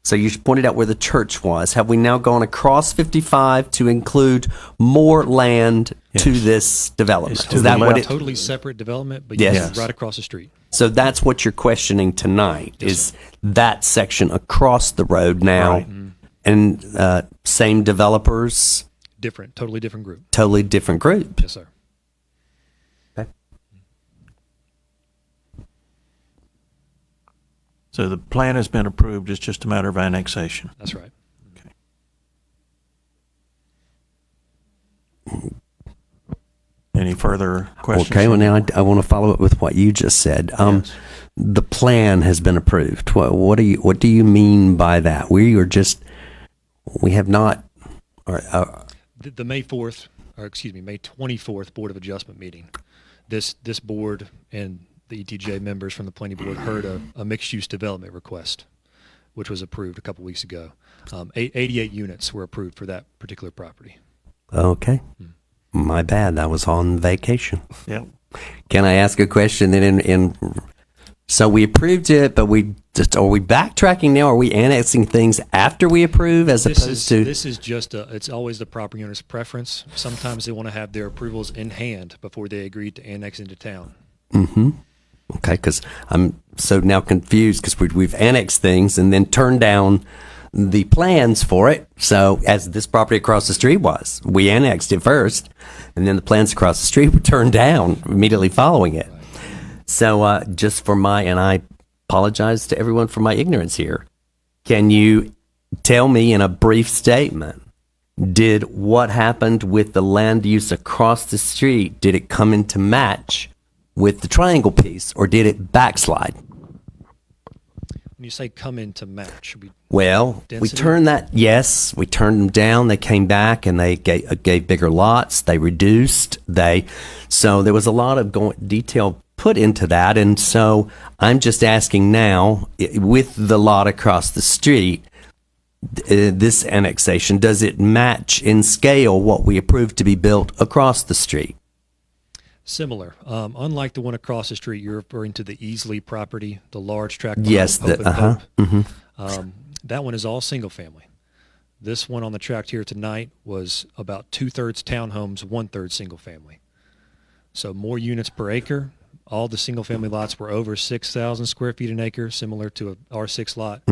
[SPEAKER 4] So you pointed out where the church was. Have we now gone across 55 to include more land to this development?
[SPEAKER 1] It's to
[SPEAKER 4] Is
[SPEAKER 1] the
[SPEAKER 4] that what
[SPEAKER 1] left.
[SPEAKER 4] it?
[SPEAKER 11] Totally separate development, but
[SPEAKER 4] Yes.
[SPEAKER 11] yes, right across the street.
[SPEAKER 4] So that's what you're questioning tonight, is that section across the road now,
[SPEAKER 1] Right.
[SPEAKER 4] and same developers,
[SPEAKER 11] Different, totally different group.
[SPEAKER 4] totally different group.
[SPEAKER 11] Yes, sir.
[SPEAKER 4] Okay.
[SPEAKER 1] So the plan has been approved. It's just a matter of annexation.
[SPEAKER 11] That's right.
[SPEAKER 1] Any further questions?
[SPEAKER 4] Okay, well now I want to follow up with what you just said.
[SPEAKER 1] Yes.
[SPEAKER 4] The plan has been approved. What do you mean by that? We have not.
[SPEAKER 11] The May 4th, or excuse me, May 24th Board of Adjustment meeting. This board and the ETJ members from the planning board heard a mixed-use development request, which was approved a couple weeks ago. 88 units were approved for that particular property.
[SPEAKER 4] Okay. My bad. I was on vacation.
[SPEAKER 1] Yep.
[SPEAKER 4] Can I ask a question? Then, so we approved it, but are we backtracking now? Are we annexing things after we approve, as opposed to?
[SPEAKER 11] This is just it's always the property owner's preference. Sometimes they want to have their approvals in hand before they agree to annex into town.
[SPEAKER 4] Mm-hmm. Okay, because I'm so now confused because we've annexed things and then turned down the plans for it. So as this property across the street was, we annexed it first, and then the plans across the street were turned down immediately following it. So just for and I apologize to everyone for my ignorance here. Can you tell me in a brief statement, did what happened with the land use across the street, did it come into match with the triangle piece, or did it backslide?
[SPEAKER 11] When you say come into match,
[SPEAKER 4] we
[SPEAKER 11] density?
[SPEAKER 4] turned we turned them down. They came back and they gave bigger lots. They reduced. So there was a lot of detail put into that. And so I'm just asking now, with the lot across the street, this annexation, does it match in scale what we approved to be built across the street?
[SPEAKER 11] Similar. Unlike the one across the street, you're referring to the Easley property, the large tract.
[SPEAKER 4] Yes.
[SPEAKER 11] That one is all single family. This one on the tract here tonight was about 2/3 townhomes, 1/3 single family. So more units per acre. All the single family lots were over 6,000 square feet an acre, similar to a R6 lot.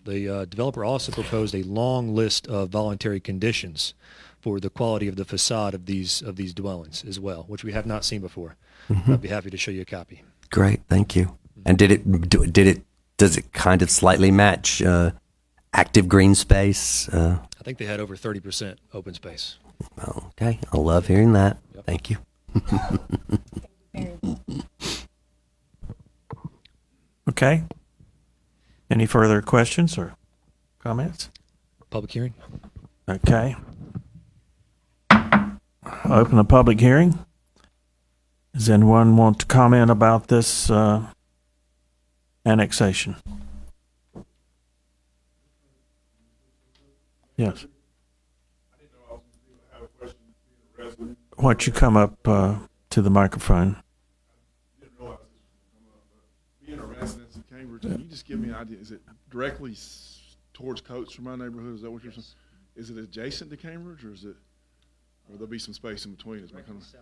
[SPEAKER 11] The developer also proposed a long list of voluntary conditions for the quality of the facade of these dwellings as well, which we have not seen before. I'd be happy to show you a copy.
[SPEAKER 4] Great, thank you. And does it kind of slightly match active green space?
[SPEAKER 11] I think they had over 30% open space.
[SPEAKER 4] Okay, I love hearing that. Yep. Thank you.
[SPEAKER 1] Okay. Any further questions or comments?
[SPEAKER 11] Public hearing.
[SPEAKER 1] Okay. Open the public hearing. Does anyone want to comment about this annexation? Yes. Why don't you come up to the microphone?
[SPEAKER 13] Being a resident of Cambridge, can you just give me an idea? Is it directly towards Coates from my neighborhood? Is that what you're saying? Is it adjacent to Cambridge, or there'll be some space in between?
[SPEAKER 11] South,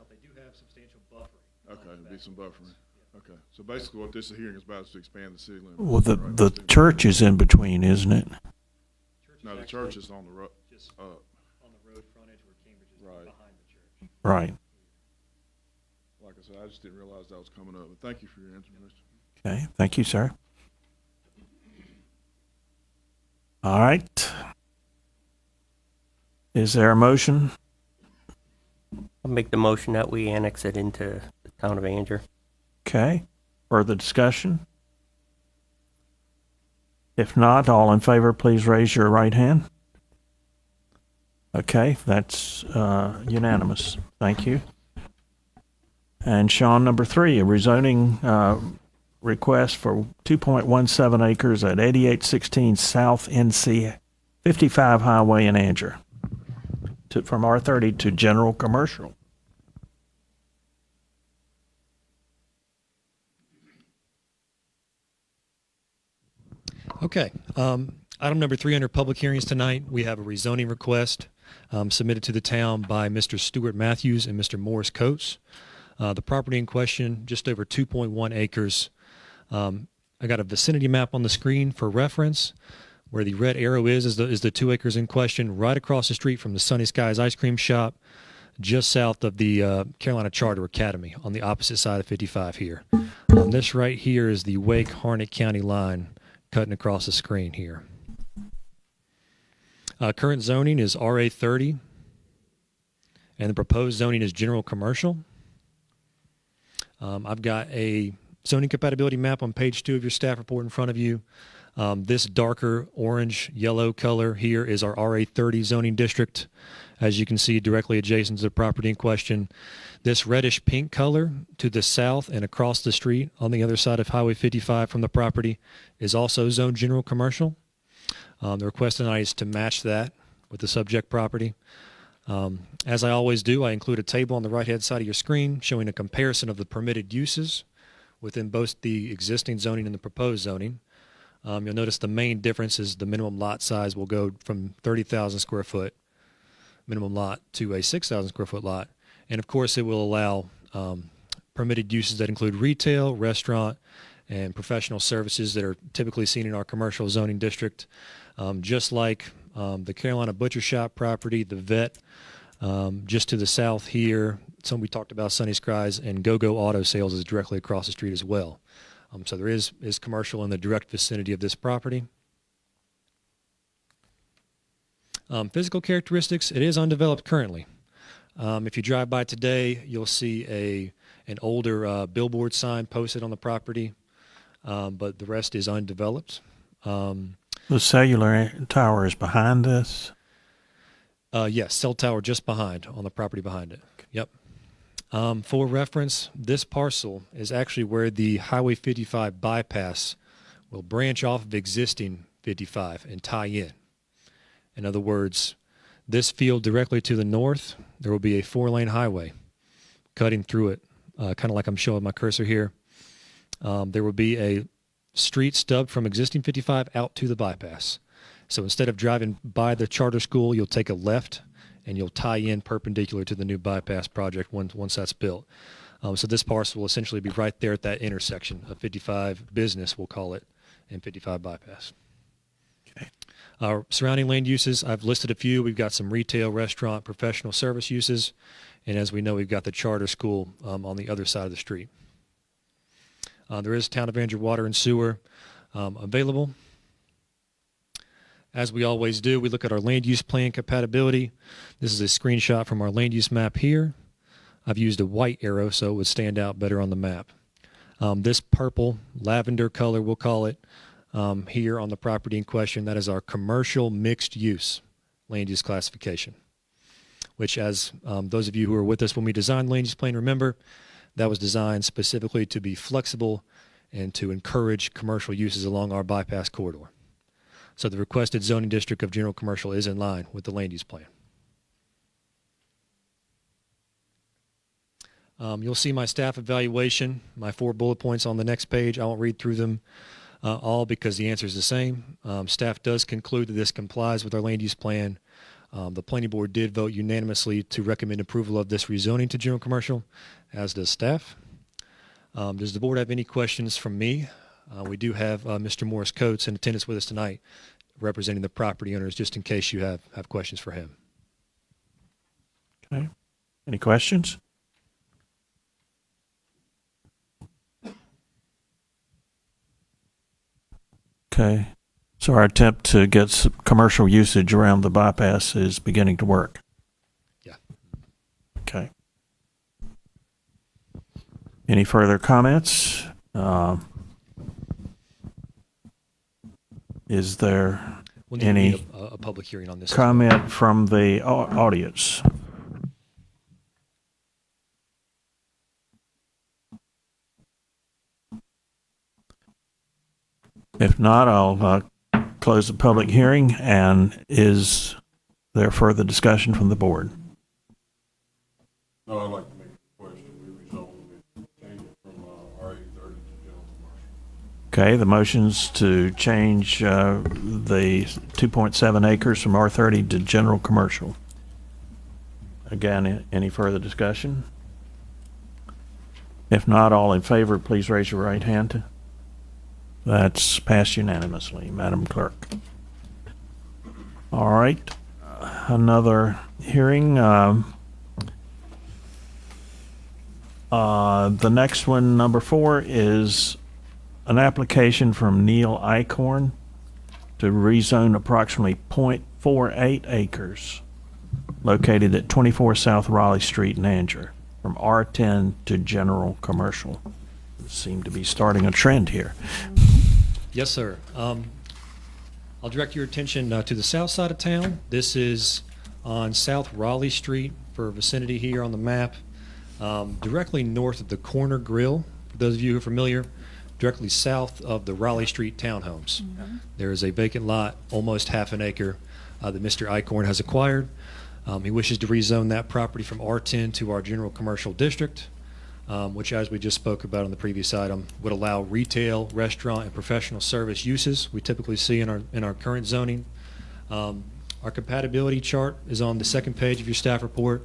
[SPEAKER 11] they do have substantial buffering.
[SPEAKER 13] Okay, there'll be some buffering. Okay, so basically what this hearing is about is to expand the city limits.
[SPEAKER 1] Well, the church is in between, isn't it?
[SPEAKER 13] No, the church is on the road.
[SPEAKER 11] On the road frontage where Cambridge is behind the church.
[SPEAKER 1] Right.
[SPEAKER 13] Like I said, I just didn't realize that was coming up. But thank you for your information.
[SPEAKER 1] Okay, thank you, sir. All right. Is there a motion?
[SPEAKER 12] I'll make the motion that we annex it into the town of Anger.
[SPEAKER 1] Okay. Further discussion? If not, all in favor, please raise your right hand. Okay, that's unanimous. Thank you. And Sean, number 3, a rezoning request for 2.17 acres at 8816 South NC 55 Highway in Anger from R30 to general commercial.
[SPEAKER 11] Okay. Item number 3 under public hearings tonight, we have a rezoning request submitted to the town by Mr. Stuart Matthews and Mr. Morris Coates. The property in question, just over 2.1 acres. I got a vicinity map on the screen for reference. Where the red arrow is the 2 acres in question, right across the street from the Sunny Skies ice cream shop, just south of the Carolina Charter Academy on the opposite side of 55 here. This right here is the Wake-Harnett County line cutting across the screen here. Current zoning is RA 30, and the proposed zoning is general commercial. I've got a zoning compatibility map on page 2 of your staff report in front of you. This darker orange yellow color here is our RA 30 zoning district, as you can see directly adjacent to the property in question. This reddish pink color to the south and across the street on the other side of Highway 55 from the property is also zoned general commercial. The request tonight is to match that with the subject property. As I always do, I include a table on the right-hand side of your screen showing a comparison of the permitted uses within both the existing zoning and the proposed zoning. You'll notice the main difference is the minimum lot size will go from 30,000 square foot minimum lot to a 6,000 square foot lot. And of course, it will allow permitted uses that include retail, restaurant, and professional services that are typically seen in our commercial zoning district. Just like the Carolina Butcher Shop property, the Vet, just to the south here, some we talked about, Sunny Skies, and Go-Go Auto Sales is directly across the street as well. So there is commercial in the direct vicinity of this property. Physical characteristics, it is undeveloped currently. If you drive by today, you'll see an older billboard sign posted on the property, but the rest is undeveloped.
[SPEAKER 1] The cellular tower is behind this?
[SPEAKER 11] Yes, cell tower just behind, on the property behind it. Yep. For reference, this parcel is actually where the Highway 55 bypass will branch off of existing 55 and tie in. In other words, this field directly to the north, there will be a 4-lane highway cutting through it, kind of like I'm showing my cursor here. There will be a street stub from existing 55 out to the bypass. So instead of driving by the charter school, you'll take a left and you'll tie in perpendicular to the new bypass project once that's built. So this parcel will essentially be right there at that intersection of 55 business, we'll call it, and 55 bypass.
[SPEAKER 1] Okay.
[SPEAKER 11] Our surrounding land uses, I've listed a few. We've got some retail, restaurant, professional service uses, and as we know, we've got the charter school on the other side of the street. There is Town of Andrew water and sewer available. As we always do, we look at our land use plan compatibility. This is a screenshot from our land use map here. I've used a white arrow so it would stand out better on the map. This purple, lavender color, we'll call it, here on the property in question, that is our commercial mixed use land use classification, which as those of you who were with us when we designed the land use plan remember, that was designed specifically to be flexible and to encourage commercial uses along our bypass corridor. So the requested zoning district of general commercial is in line with the land use plan. You'll see my staff evaluation, my 4 bullet points on the next page. I won't read through them all because the answer is the same. Staff does conclude that this complies with our land use plan. The planning board did vote unanimously to recommend approval of this rezoning to general commercial, as does staff. Does the board have any questions from me? We do have Mr. Morris Coates in attendance with us tonight, representing the property owners, just in case you have questions for him.
[SPEAKER 1] Okay. Any questions? Okay. So our attempt to get some commercial usage around the bypass is beginning to work.
[SPEAKER 11] Yeah.
[SPEAKER 1] Okay. Any further comments? Is there
[SPEAKER 11] We'll need
[SPEAKER 1] any
[SPEAKER 11] to need a public hearing on this.
[SPEAKER 1] comment from the audience? If not, I'll close the public hearing. And is there further discussion from the board?
[SPEAKER 13] No, I'd like to make a question. We rezoned it, change it from RA 30 to general commercial.
[SPEAKER 1] Okay, the motion's to change the 2.7 acres from R30 to general commercial. Again, any further discussion? If not, all in favor, please raise your right hand. That's passed unanimously, Madam Clerk. All right, another hearing. The next one, number 4, is an application from Neil Eichhorn to rezone approximately 0.48 acres located at 24 South Raleigh Street in Angier from R10 to general commercial. Seem to be starting a trend here.
[SPEAKER 11] Yes, sir. I'll direct your attention to the south side of town. This is on South Raleigh Street for vicinity here on the map. Directly north of the Corner Grill, for those of you who are familiar, directly south of the Raleigh Street townhomes. There is a vacant lot, almost half an acre, that Mr. Eichhorn has acquired. He wishes to rezone that property from R10 to our general commercial district, which, as we just spoke about on the previous item, would allow retail, restaurant, and professional service uses we typically see in our current zoning. Our compatibility chart is on the second page of your staff report.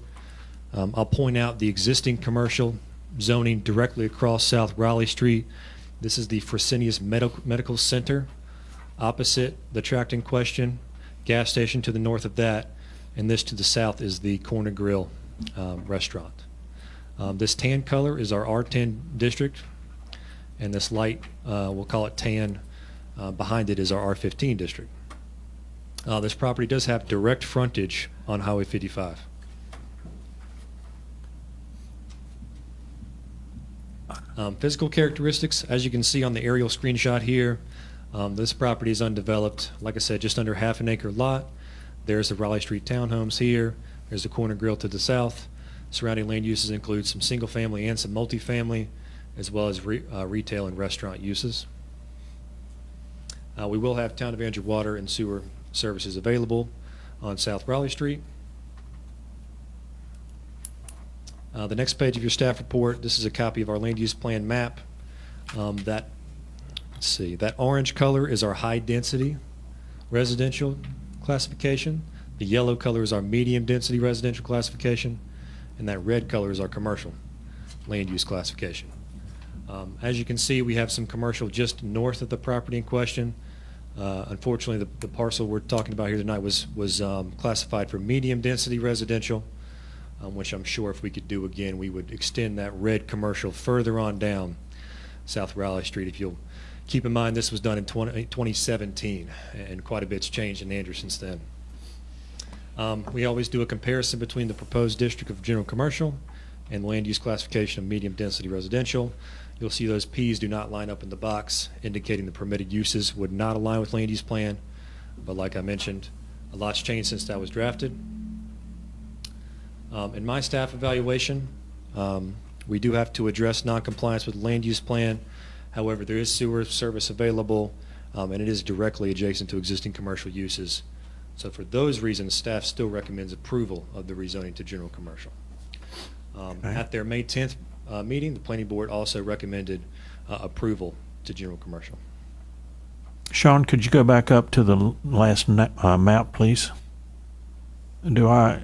[SPEAKER 11] I'll point out the existing commercial zoning directly across South Raleigh Street. This is the Fresenius Medical Center, opposite the tract in question, gas station to the north of that, and this to the south is the Corner Grill restaurant. This tan color is our R10 district, and this light, we'll call it tan, behind it is our R15 district. This property does have direct frontage on Highway 55. Physical characteristics, as you can see on the aerial screenshot here, this property is undeveloped. Like I said, just under half an acre lot. There's the Raleigh Street townhomes here. There's the Corner Grill to the south. Surrounding land uses include some single family and some multifamily, as well as retail and restaurant uses. We will have Town of Andrew water and sewer services available on South Raleigh Street. The next page of your staff report, this is a copy of our land use plan map. That orange color is our high density residential classification. The yellow color is our medium density residential classification, and that red color is our commercial land use classification. As you can see, we have some commercial just north of the property in question. Unfortunately, the parcel we're talking about here tonight was classified for medium density residential, which I'm sure if we could do again, we would extend that red commercial further on down South Raleigh Street. If you'll keep in mind, this was done in 2017, and quite a bit's changed in Andrew since then. We always do a comparison between the proposed district of general commercial and land use classification of medium density residential. You'll see those P's do not line up in the box, indicating the permitted uses would not align with land use plan. But like I mentioned, a lot's changed since that was drafted. In my staff evaluation, we do have to address noncompliance with the land use plan. However, there is sewer service available, and it is directly adjacent to existing commercial uses. So for those reasons, staff still recommends approval of the rezoning to general commercial. At their May 10th meeting, the planning board also recommended approval to general commercial.
[SPEAKER 1] Sean, could you go back up to the last map, please? Do I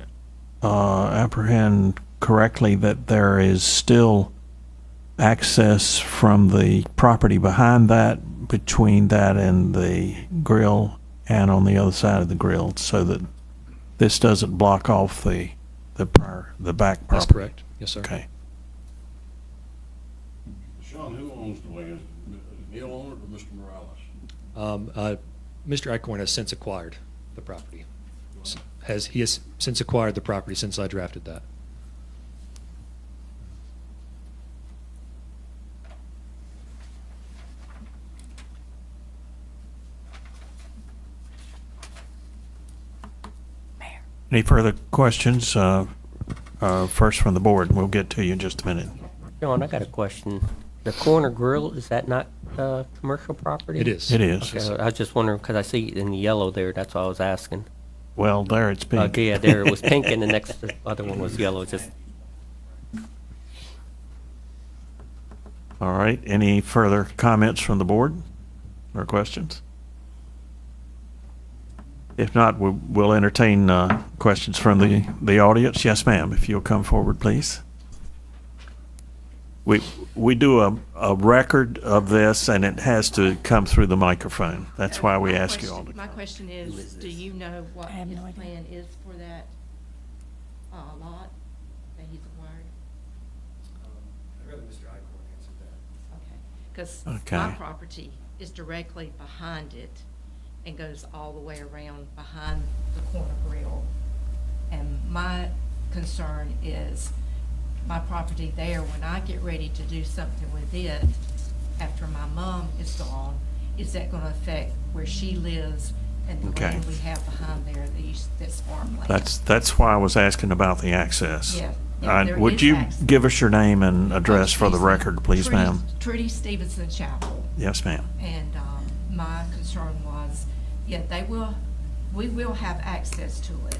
[SPEAKER 1] apprehend correctly that there is still access from the property behind that, between that and the grill, and on the other side of the grill, so that this doesn't block off the back property?
[SPEAKER 11] That's correct. Yes, sir.
[SPEAKER 1] Okay.
[SPEAKER 14] Sean, who owns the land? Neil owner or Mr. Morales?
[SPEAKER 11] Mr. Eichhorn has since acquired the property. He has since acquired the property since I drafted that.
[SPEAKER 1] Any further questions? First from the board, and we'll get to you in just a minute.
[SPEAKER 12] John, I got a question. The Corner Grill, is that not commercial property?
[SPEAKER 11] It is.
[SPEAKER 1] It is.
[SPEAKER 12] Okay, I was just wondering, because I see it in yellow there, that's why I was asking.
[SPEAKER 1] Well, there it's pink.
[SPEAKER 12] Okay, yeah, there it was pink, and the next the other one was yellow. Just
[SPEAKER 1] All right. Any further comments from the board or questions? If not, we'll entertain questions from the audience. Yes, ma'am. If you'll come forward, please. We do a record of this, and it has to come through the microphone. That's why we ask you all to.
[SPEAKER 15] My question is, do you know what
[SPEAKER 2] I have
[SPEAKER 15] his
[SPEAKER 2] no idea.
[SPEAKER 15] plan is for that lot that he's acquired?
[SPEAKER 11] I'd rather Mr. Eichhorn answer that.
[SPEAKER 15] Okay, because
[SPEAKER 1] Okay.
[SPEAKER 15] my property is directly behind it and goes all the way around behind the Corner Grill. And my concern is my property there, when I get ready to do something with it, after my mom is gone, is that gonna affect where she lives and the
[SPEAKER 1] Okay.
[SPEAKER 15] land we have behind there, that's farmland?
[SPEAKER 1] That's why I was asking about the access.
[SPEAKER 15] Yeah, yeah, there
[SPEAKER 1] Would
[SPEAKER 15] is
[SPEAKER 1] you
[SPEAKER 15] access.
[SPEAKER 1] give us your name and address for the
[SPEAKER 15] Trudy
[SPEAKER 1] record, please,
[SPEAKER 15] Trudy-
[SPEAKER 1] ma'am?
[SPEAKER 15] Trudy Stevenson Chapel.
[SPEAKER 1] Yes, ma'am.
[SPEAKER 15] And my concern was, yeah, we will have access to it.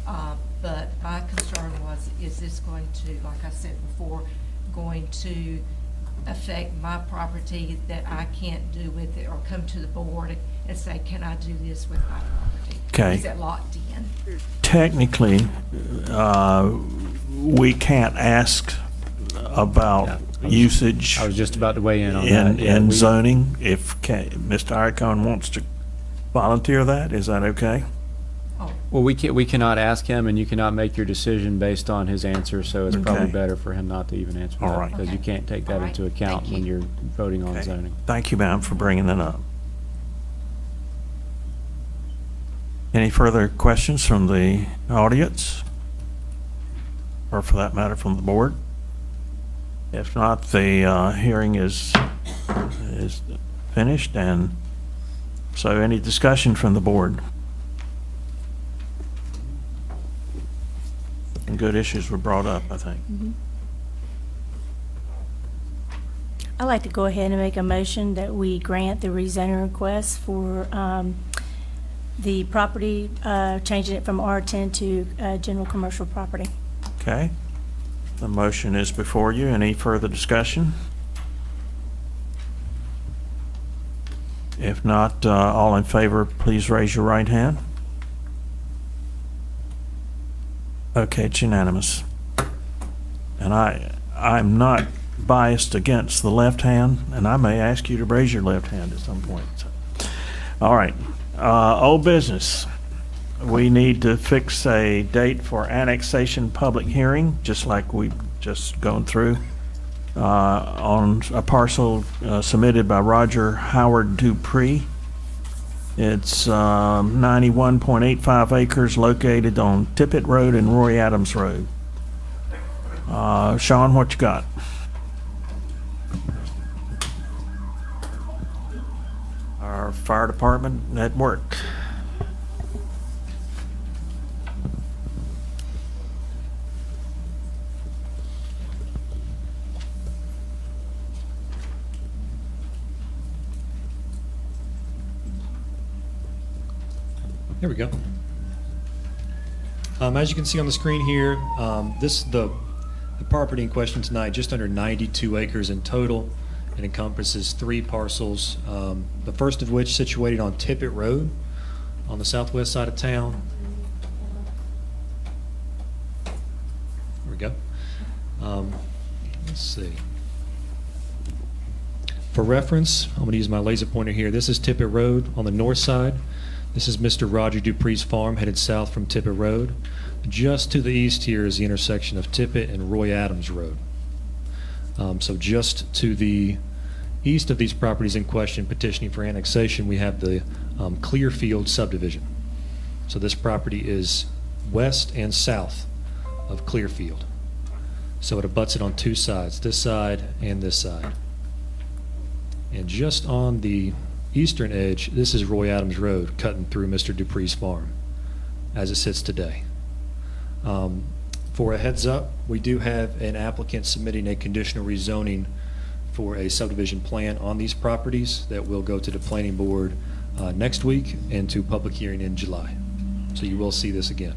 [SPEAKER 15] But my concern was, is this going to, like I said before, going to affect my property that I can't do with it, or come to the board and say, can I do this with my property?
[SPEAKER 1] Okay.
[SPEAKER 15] Is it locked in?
[SPEAKER 1] Technically, we can't ask about usage
[SPEAKER 16] I was just about to weigh in on that. Yeah,
[SPEAKER 1] in
[SPEAKER 16] we-
[SPEAKER 1] zoning. If Mr. Icahn wants to volunteer that, is that okay?
[SPEAKER 16] Well, we cannot ask him, and you cannot make your decision based on his answer, so it's probably
[SPEAKER 1] Okay.
[SPEAKER 16] better for him not to even answer
[SPEAKER 1] All
[SPEAKER 16] that.
[SPEAKER 1] right.
[SPEAKER 16] Because you can't take that
[SPEAKER 15] All right.
[SPEAKER 16] into account
[SPEAKER 15] Thank
[SPEAKER 16] when
[SPEAKER 15] you.
[SPEAKER 16] you're voting on
[SPEAKER 1] Okay.
[SPEAKER 16] zoning.
[SPEAKER 1] Thank you, ma'am, for bringing that up. Any further questions from the audience? Or for that matter, from the board? If not, the hearing is finished, and so any discussion from the board? And good issues were brought up, I think.
[SPEAKER 2] I'd like to go ahead and make a motion that we grant the rezoning request for the property, changing it from R10 to general commercial property.
[SPEAKER 1] Okay. The motion is before you. Any further discussion? If not, all in favor, please raise your right hand. Okay, it's unanimous. And I'm not biased against the left hand, and I may ask you to raise your left hand at some point. So. All right. Old business. We need to fix a date for annexation public hearing, just like we've just gone through, on a parcel submitted by Roger Howard Dupree. It's 91.85 acres located on Tippett Road and Roy Adams Road. Sean, what you got? Our fire department at work.
[SPEAKER 11] There we go. As you can see on the screen here, the property in question tonight, just under 92 acres in total. It encompasses 3 parcels, the first of which situated on Tippett Road on the southwest side of town. There we go. Let's see. For reference, I'm going to use my laser pointer here. This is Tippett Road on the north side. This is Mr. Roger Dupree's farm headed south from Tippett Road. Just to the east here is the intersection of Tippett and Roy Adams Road. So just to the east of these properties in question petitioning for annexation, we have the Clearfield subdivision. So this property is west and south of Clearfield. So it abuts it on 2 sides, this side and this side. And just on the eastern edge, this is Roy Adams Road cutting through Mr. Dupree's farm as it sits today. For a heads up, we do have an applicant submitting a conditional rezoning for a subdivision plan on these properties that will go to the planning board next week and to public hearing in July. So you will see this again.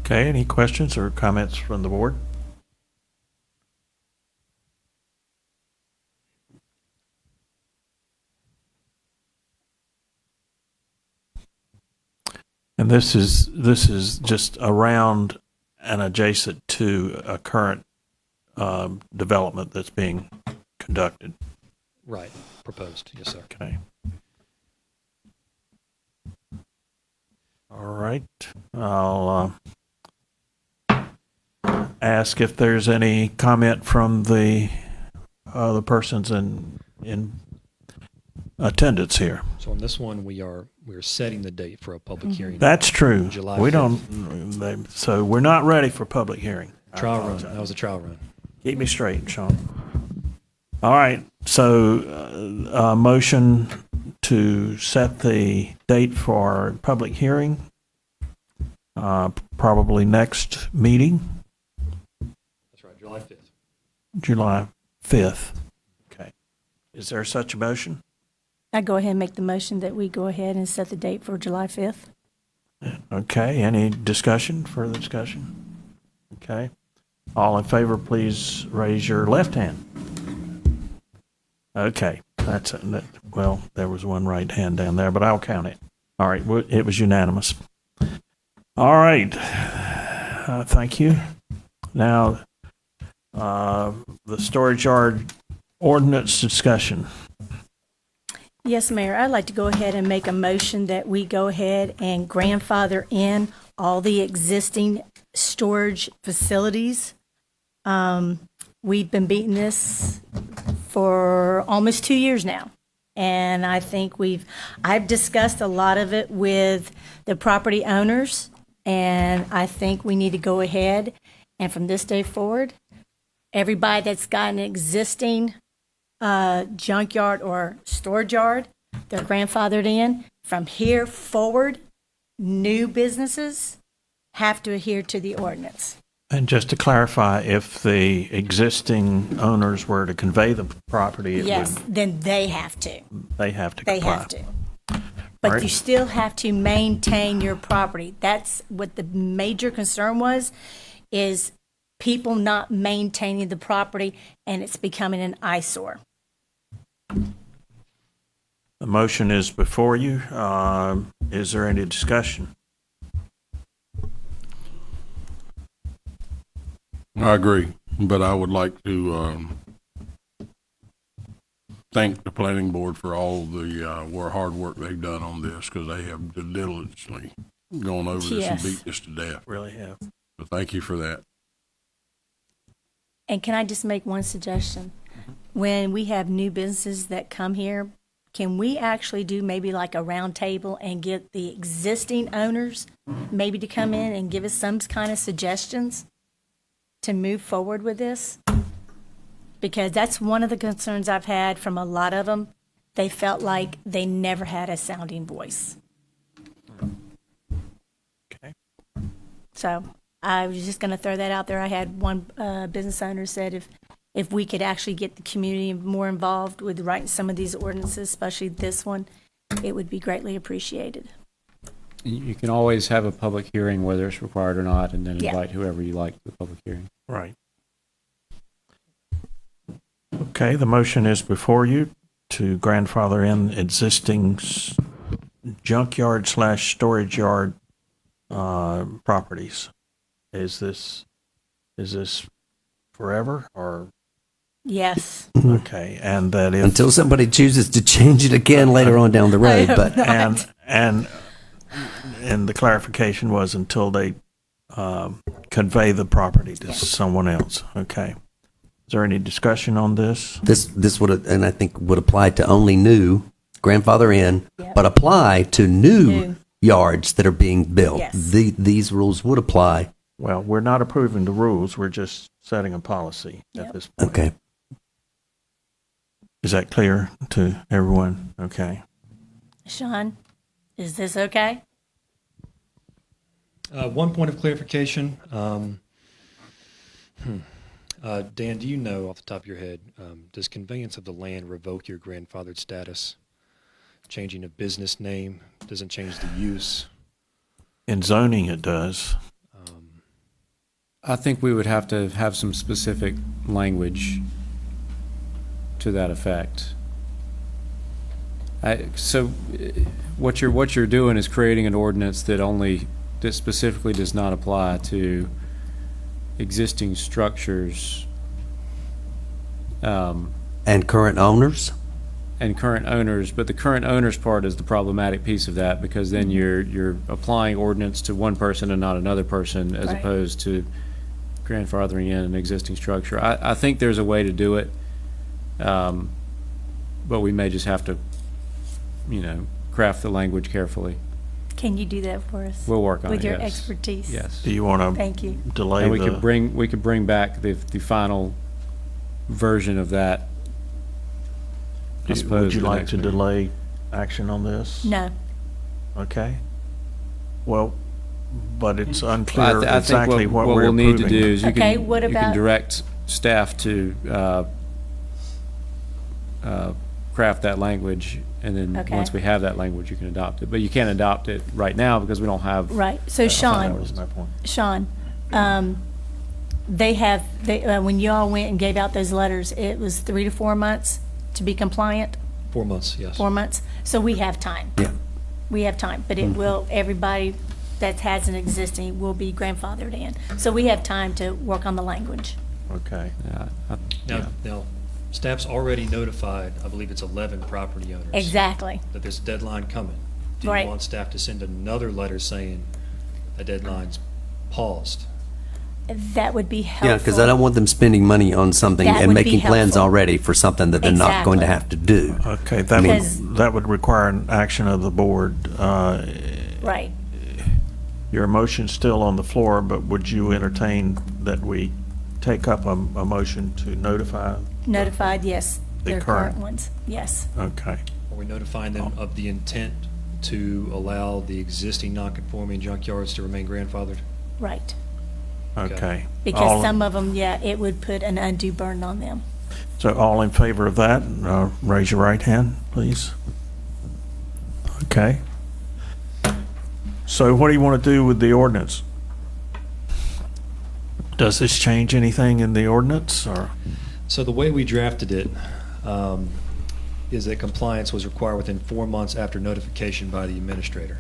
[SPEAKER 1] Okay, any questions or comments from the board? And this is just around and adjacent to a current development that's being conducted.
[SPEAKER 11] Right, proposed, yes, sir.
[SPEAKER 1] Okay. All right. I'll ask if there's any comment from the persons in attendance here.
[SPEAKER 11] So on this one, we're setting the date for a public hearing.
[SPEAKER 1] That's true.
[SPEAKER 11] July
[SPEAKER 1] We
[SPEAKER 11] 5th.
[SPEAKER 1] don't. So we're not ready for public hearing. I
[SPEAKER 11] Trial run.
[SPEAKER 1] apologize.
[SPEAKER 11] That was a trial run.
[SPEAKER 1] Keep me straight, Sean. All right. So, motion to set the date for public hearing, probably next meeting,
[SPEAKER 11] That's right, July 5th.
[SPEAKER 1] July 5th. Okay. Is there such a motion?
[SPEAKER 2] I go ahead and make the motion that we go ahead and set the date for July 5th.
[SPEAKER 1] Okay, any discussion, further discussion? Okay. All in favor, please raise your left hand. Okay, well, there was one right hand down there, but I'll count it. All right, it was unanimous. All right, thank you. Now, the storage yard ordinance discussion.
[SPEAKER 2] Yes, Mayor, I'd like to go ahead and make a motion that we go ahead and grandfather in all the existing storage facilities. We've been beating this for almost 2 years now. And I think I've discussed a lot of it with the property owners, and I think we need to go ahead and from this day forward, everybody that's got an existing junkyard or storage yard, they're grandfathered in. From here forward, new businesses have to adhere to the ordinance.
[SPEAKER 1] And just to clarify, if the existing owners were to convey the property,
[SPEAKER 2] Yes, then they have to.
[SPEAKER 1] They have to
[SPEAKER 2] They
[SPEAKER 1] comply.
[SPEAKER 2] have to. But
[SPEAKER 1] Right.
[SPEAKER 2] you still have to maintain your property. That's what the major concern was, is people not maintaining the property and it's becoming an eyesore.
[SPEAKER 1] The motion is before you. Is there any discussion?
[SPEAKER 14] I agree, but I would like to thank the planning board for all the hard work they've done on this, because they have diligently gone over this and
[SPEAKER 2] Yes.
[SPEAKER 14] beat this to death.
[SPEAKER 1] Really have.
[SPEAKER 14] So thank you for that.
[SPEAKER 2] And can I just make one suggestion? When we have new businesses that come here, can we actually do maybe like a round table and get the existing owners maybe to come in and give us some kind of suggestions to move forward with this? Because that's one of the concerns I've had from a lot of them. They felt like they never had a sounding voice.
[SPEAKER 1] Okay.
[SPEAKER 2] So I was just going to throw that out there. I had one business owner said if we could actually get the community more involved with writing some of these ordinances, especially this one, it would be greatly appreciated.
[SPEAKER 16] You can always have a public hearing, whether it's required or not, and then
[SPEAKER 2] Yeah.
[SPEAKER 16] invite whoever you like to the public hearing.
[SPEAKER 1] Right. Okay, the motion is before you to grandfather in existing junkyard / storage yard properties. Is this forever or?
[SPEAKER 2] Yes.
[SPEAKER 1] Okay, and that if
[SPEAKER 4] Until somebody chooses to change it again later on down the road, but
[SPEAKER 1] and the clarification was until they convey the property to someone else. Okay. Is there any discussion on this?
[SPEAKER 4] this would, and I think would apply to only new, grandfather in,
[SPEAKER 2] Yep.
[SPEAKER 4] but apply to new
[SPEAKER 2] New.
[SPEAKER 4] yards that are being built.
[SPEAKER 2] Yes.
[SPEAKER 4] These rules would apply.
[SPEAKER 1] Well, we're not approving the rules. We're just setting a policy at
[SPEAKER 2] Yep.
[SPEAKER 1] this point.
[SPEAKER 4] Okay.
[SPEAKER 1] Is that clear to everyone? Okay.
[SPEAKER 2] Sean, is this okay?
[SPEAKER 11] One point of clarification. Dan, do you know off the top of your head, does conveyance of the land revoke your grandfathered status? Changing a business name doesn't change the use.
[SPEAKER 1] In zoning, it does.
[SPEAKER 16] I think we would have to have some specific language to that effect. So what you're doing is creating an ordinance that specifically does not apply to existing structures
[SPEAKER 4] And current owners?
[SPEAKER 16] and current owners, but the current owners part is the problematic piece of that, because then you're applying ordinance to one person and not another person, as
[SPEAKER 2] Right.
[SPEAKER 16] opposed to grandfathering in an existing structure. I think there's a way to do it, but we may just have to, craft the language carefully.
[SPEAKER 2] Can you do that for us?
[SPEAKER 16] We'll work on it,
[SPEAKER 2] With your
[SPEAKER 16] yes.
[SPEAKER 2] expertise?
[SPEAKER 16] Yes.
[SPEAKER 1] Do you want to
[SPEAKER 2] Thank you.
[SPEAKER 1] delay
[SPEAKER 16] And we
[SPEAKER 1] the?
[SPEAKER 16] could bring back the final version of that. I suppose
[SPEAKER 1] Would you
[SPEAKER 16] the
[SPEAKER 1] like
[SPEAKER 16] next
[SPEAKER 1] to
[SPEAKER 16] meeting.
[SPEAKER 1] delay action on this?
[SPEAKER 2] No.
[SPEAKER 1] Okay. Well, but it's
[SPEAKER 16] I
[SPEAKER 1] unclear
[SPEAKER 16] think
[SPEAKER 1] exactly what we're
[SPEAKER 16] we'll need
[SPEAKER 1] approving.
[SPEAKER 16] to do is you
[SPEAKER 2] Okay,
[SPEAKER 16] can,
[SPEAKER 2] what
[SPEAKER 16] you can
[SPEAKER 2] about-
[SPEAKER 16] direct staff to craft that language, and then
[SPEAKER 2] Okay.
[SPEAKER 16] once we have that language, you can adopt it. But you can't adopt it right now because we don't have.
[SPEAKER 2] Right. So
[SPEAKER 16] That
[SPEAKER 2] Sean,
[SPEAKER 16] was my point.
[SPEAKER 2] Sean, when you all went and gave out those letters, it was 3 to 4 months to be compliant?
[SPEAKER 11] 4 months, yes.
[SPEAKER 2] 4 months? So we have time.
[SPEAKER 4] Yeah.
[SPEAKER 2] We have time, but it will, everybody that has an existing will be grandfathered in. So we have time to work on the language.
[SPEAKER 1] Okay.
[SPEAKER 11] Now, staff's already notified, I believe it's 11 property owners.
[SPEAKER 2] Exactly.
[SPEAKER 11] That there's a deadline coming. Do
[SPEAKER 2] Right.
[SPEAKER 11] you want staff to send another letter saying the deadline's paused?
[SPEAKER 2] That would be helpful.
[SPEAKER 4] Yeah, because I don't want them spending money on something
[SPEAKER 2] That
[SPEAKER 4] and
[SPEAKER 2] would be
[SPEAKER 4] making plans
[SPEAKER 2] helpful.
[SPEAKER 4] already for something that they're not going to
[SPEAKER 2] Exactly.
[SPEAKER 4] have to do.
[SPEAKER 1] Okay,
[SPEAKER 2] Because-
[SPEAKER 1] that would require an action of the board.
[SPEAKER 2] Right.
[SPEAKER 1] Your motion's still on the floor, but would you entertain that we take up a motion to notify?
[SPEAKER 2] Notified, yes.
[SPEAKER 1] The
[SPEAKER 2] Their
[SPEAKER 1] current-
[SPEAKER 2] current ones, yes.
[SPEAKER 1] Okay.
[SPEAKER 11] Are we notifying them of the intent to allow the existing non-conforming junkyards to remain grandfathered?
[SPEAKER 2] Right.
[SPEAKER 1] Okay.
[SPEAKER 2] Because some of them, yeah, it would put an undue burden on them.
[SPEAKER 1] So all in favor of that, raise your right hand, please. Okay. So what do you want to do with the ordinance? Does this change anything in the ordinance, or?
[SPEAKER 11] So the way we drafted it is that compliance was required within 4 months after notification by the administrator.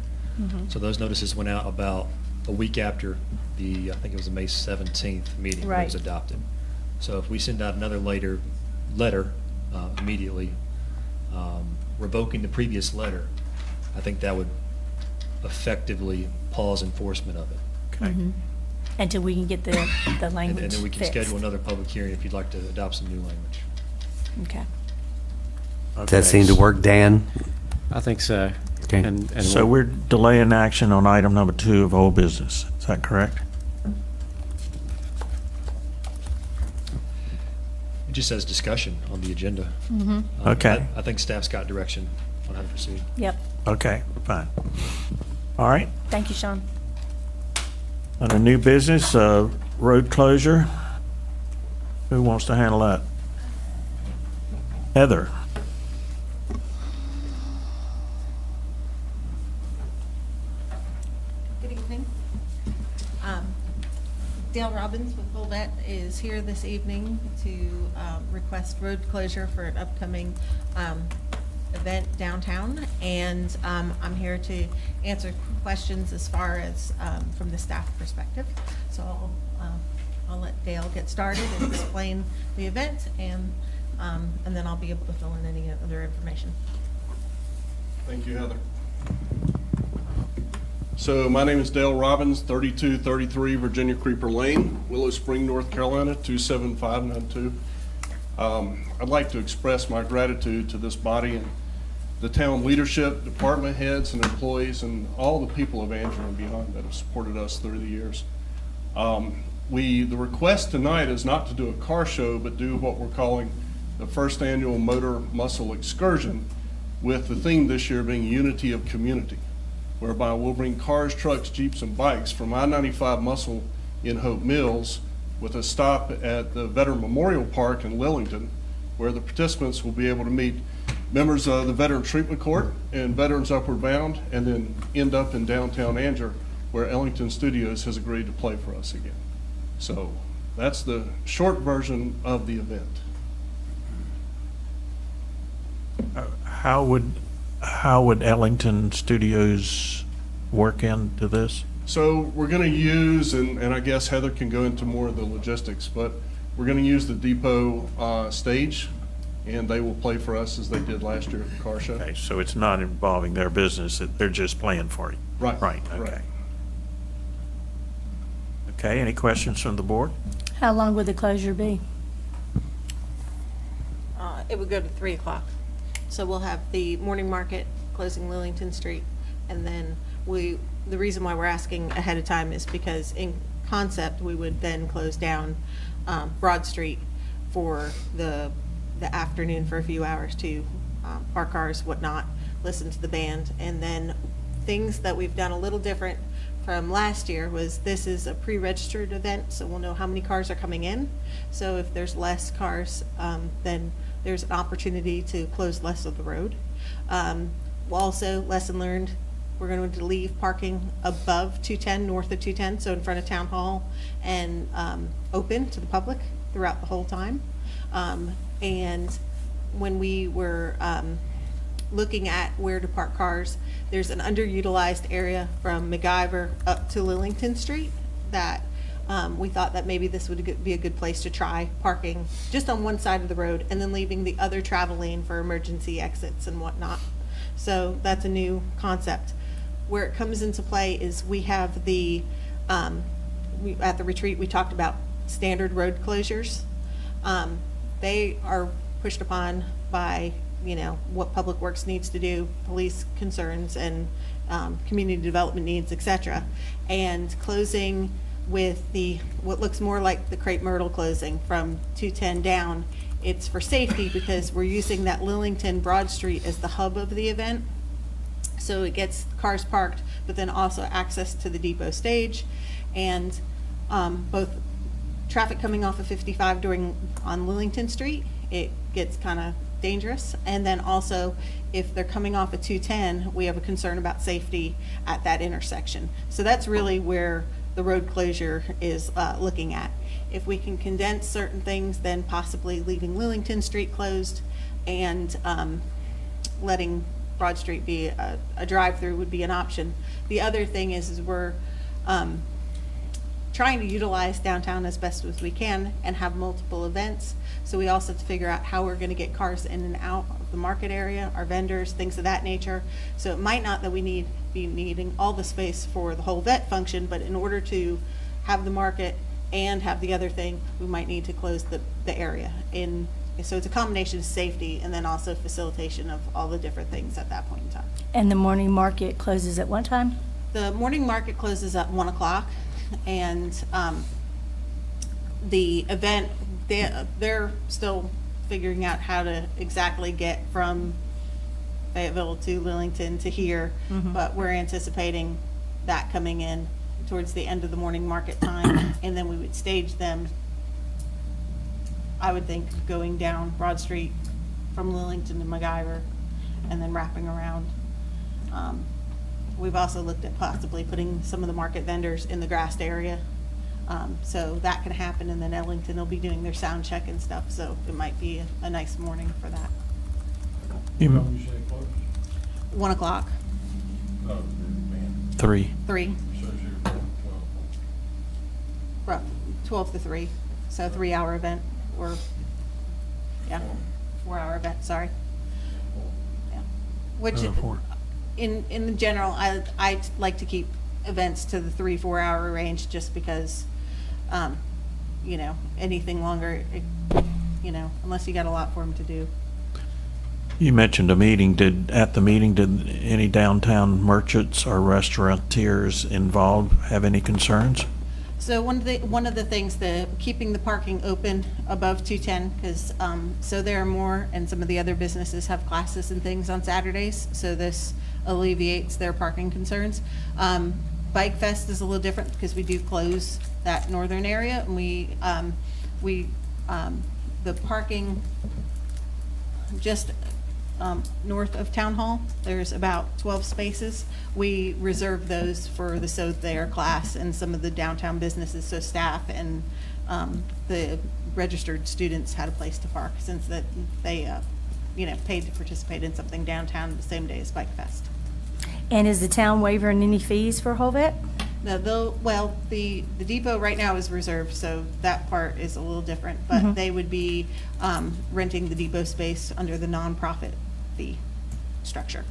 [SPEAKER 11] So those notices went out about a week after I think it was the May 17th meeting when it was
[SPEAKER 2] Right.
[SPEAKER 11] adopted. So if we send out another letter immediately revoking the previous letter, I think that would effectively pause enforcement of it.
[SPEAKER 1] Okay.
[SPEAKER 2] Until we can get the language
[SPEAKER 11] And then we can
[SPEAKER 2] fixed.
[SPEAKER 11] schedule another public hearing if you'd like to adopt some new language.
[SPEAKER 2] Okay.
[SPEAKER 4] Does that seem to work, Dan?
[SPEAKER 16] I think so.
[SPEAKER 4] Okay.
[SPEAKER 16] And
[SPEAKER 1] So we're delaying action on item number 2 of old business. Is that correct?
[SPEAKER 11] It just says discussion on the agenda.
[SPEAKER 1] Okay.
[SPEAKER 11] I think staff's got direction on how to proceed.
[SPEAKER 2] Yep.
[SPEAKER 1] Okay, fine. All right.
[SPEAKER 2] Thank you, Sean.
[SPEAKER 1] Under new business, road closure. Who wants to handle that? Heather.
[SPEAKER 17] Good evening. Dale Robbins with Volvet is here this evening to request road closure for an upcoming event downtown. And I'm here to answer questions as far as from the staff perspective. So I'll let Dale get started and explain the event, and then I'll be able to fill in any other information.
[SPEAKER 18] Thank you, Heather. So my name is Dale Robbins, 3233 Virginia Creeper Lane, Willow Spring, North Carolina, 27592. I'd like to express my gratitude to this body and the town leadership, department heads and employees, and all the people of Andrew and beyond that have supported us through the years. The request tonight is not to do a car show, but do what we're calling the first annual Motor Muscle Excursion, with the theme this year being Unity of Community, whereby we'll bring cars, trucks, Jeeps, and bikes from I-95 Muscle in Hope Mills with a stop at the Veteran Memorial Park in Lillington, where the participants will be able to meet members of the Veteran Treatment Court and Veterans Upward Bound, and then end up in downtown Anger, where Ellington Studios has agreed to play for us again. So that's the short version of the event.
[SPEAKER 1] How would Ellington Studios work into this?
[SPEAKER 18] So we're going to use, and I guess Heather can go into more of the logistics, but we're going to use the depot stage, and they will play for us as they did last year at the car show.
[SPEAKER 1] Okay, so it's not involving their business, they're just playing for you?
[SPEAKER 18] Right.
[SPEAKER 1] Right, okay.
[SPEAKER 18] Right.
[SPEAKER 1] Okay, any questions from the board?
[SPEAKER 2] How long would the closure be?
[SPEAKER 17] It would go to 3 o'clock. So we'll have the morning market closing Lillington Street, and then the reason why we're asking ahead of time is because in concept, we would then close down Broad Street for the afternoon for a few hours to park cars, whatnot, listen to the band, and then things that we've done a little different from last year was this is a pre-registered event, so we'll know how many cars are coming in. So if there's less cars, then there's an opportunity to close less of the road. Also, lesson learned, we're going to leave parking above 210, north of 210, so in front of Town Hall, and open to the public throughout the whole time. And when we were looking at where to park cars, there's an underutilized area from MacGyver up to Lillington Street that we thought that maybe this would be a good place to try parking just on one side of the road and then leaving the other travel lane for emergency exits and whatnot. So that's a new concept. Where it comes into play is we have the, at the retreat, we talked about standard road closures. They are pushed upon by, you know, what Public Works needs to do, police concerns, and community development needs, etc. And closing with the, what looks more like the Crepe Myrtle closing from 210 down, it's for safety because we're using that Lillington Broad Street as the hub of the event. So it gets cars parked, but then also access to the depot stage, and both traffic coming off of 55 on Lillington Street, it gets kind of dangerous, and then also if they're coming off of 210, we have a concern about safety at that intersection. So that's really where the road closure is looking at. If we can condense certain things, then possibly leaving Lillington Street closed and letting Broad Street be a drive-through would be an option. The other thing is we're trying to utilize downtown as best as we can and have multiple events. So we also have to figure out how we're going to get cars in and out of the market area, our vendors, things of that nature. So it might not that we be needing all the space for the whole vet function, but in order to have the market and have the other thing, we might need to close the area. So it's a combination of safety and then also facilitation of all the different things at that point in time.
[SPEAKER 2] And the morning market closes at what time?
[SPEAKER 17] The morning market closes at 1 o'clock, and the event, they're still figuring out how to exactly get from Fayetteville to Lillington to here, but we're anticipating that coming in towards the end of the morning market time, and then we would stage them, I would think, going down Broad Street from Lillington to MacGyver and then wrapping around. We've also looked at possibly putting some of the market vendors in the grassed area. So that can happen, and then Ellington will be doing their sound check and stuff, so it might be a nice morning for that. 1 o'clock.
[SPEAKER 1] 3.
[SPEAKER 17] 3. 12 to 3, so 3-hour event, or, yeah, 4-hour event, sorry. Yeah. Which, in the general, I like to keep events to the 3-4 hour range just because, you know, anything longer, you know, unless you got a lot for them to do.
[SPEAKER 1] You mentioned a meeting. At the meeting, did any downtown merchants or restaurateurs involved have any concerns?
[SPEAKER 17] So one of the things, keeping the parking open above 210, because so there are more, and some of the other businesses have classes and things on Saturdays, so this alleviates their parking concerns. Bike Fest is a little different because we do close that northern area, and the parking just north of Town Hall, there's about 12 spaces. We reserve those for the So There class and some of the downtown businesses, so staff and the registered students had a place to park, since that they you know, paid to participate in something downtown the same day as Bike Fest.
[SPEAKER 2] And is the town waiving any fees for Holvet?
[SPEAKER 17] No, well, the depot right now is reserved, so that part is a little different, but they would be renting the depot space under the nonprofit fee structure.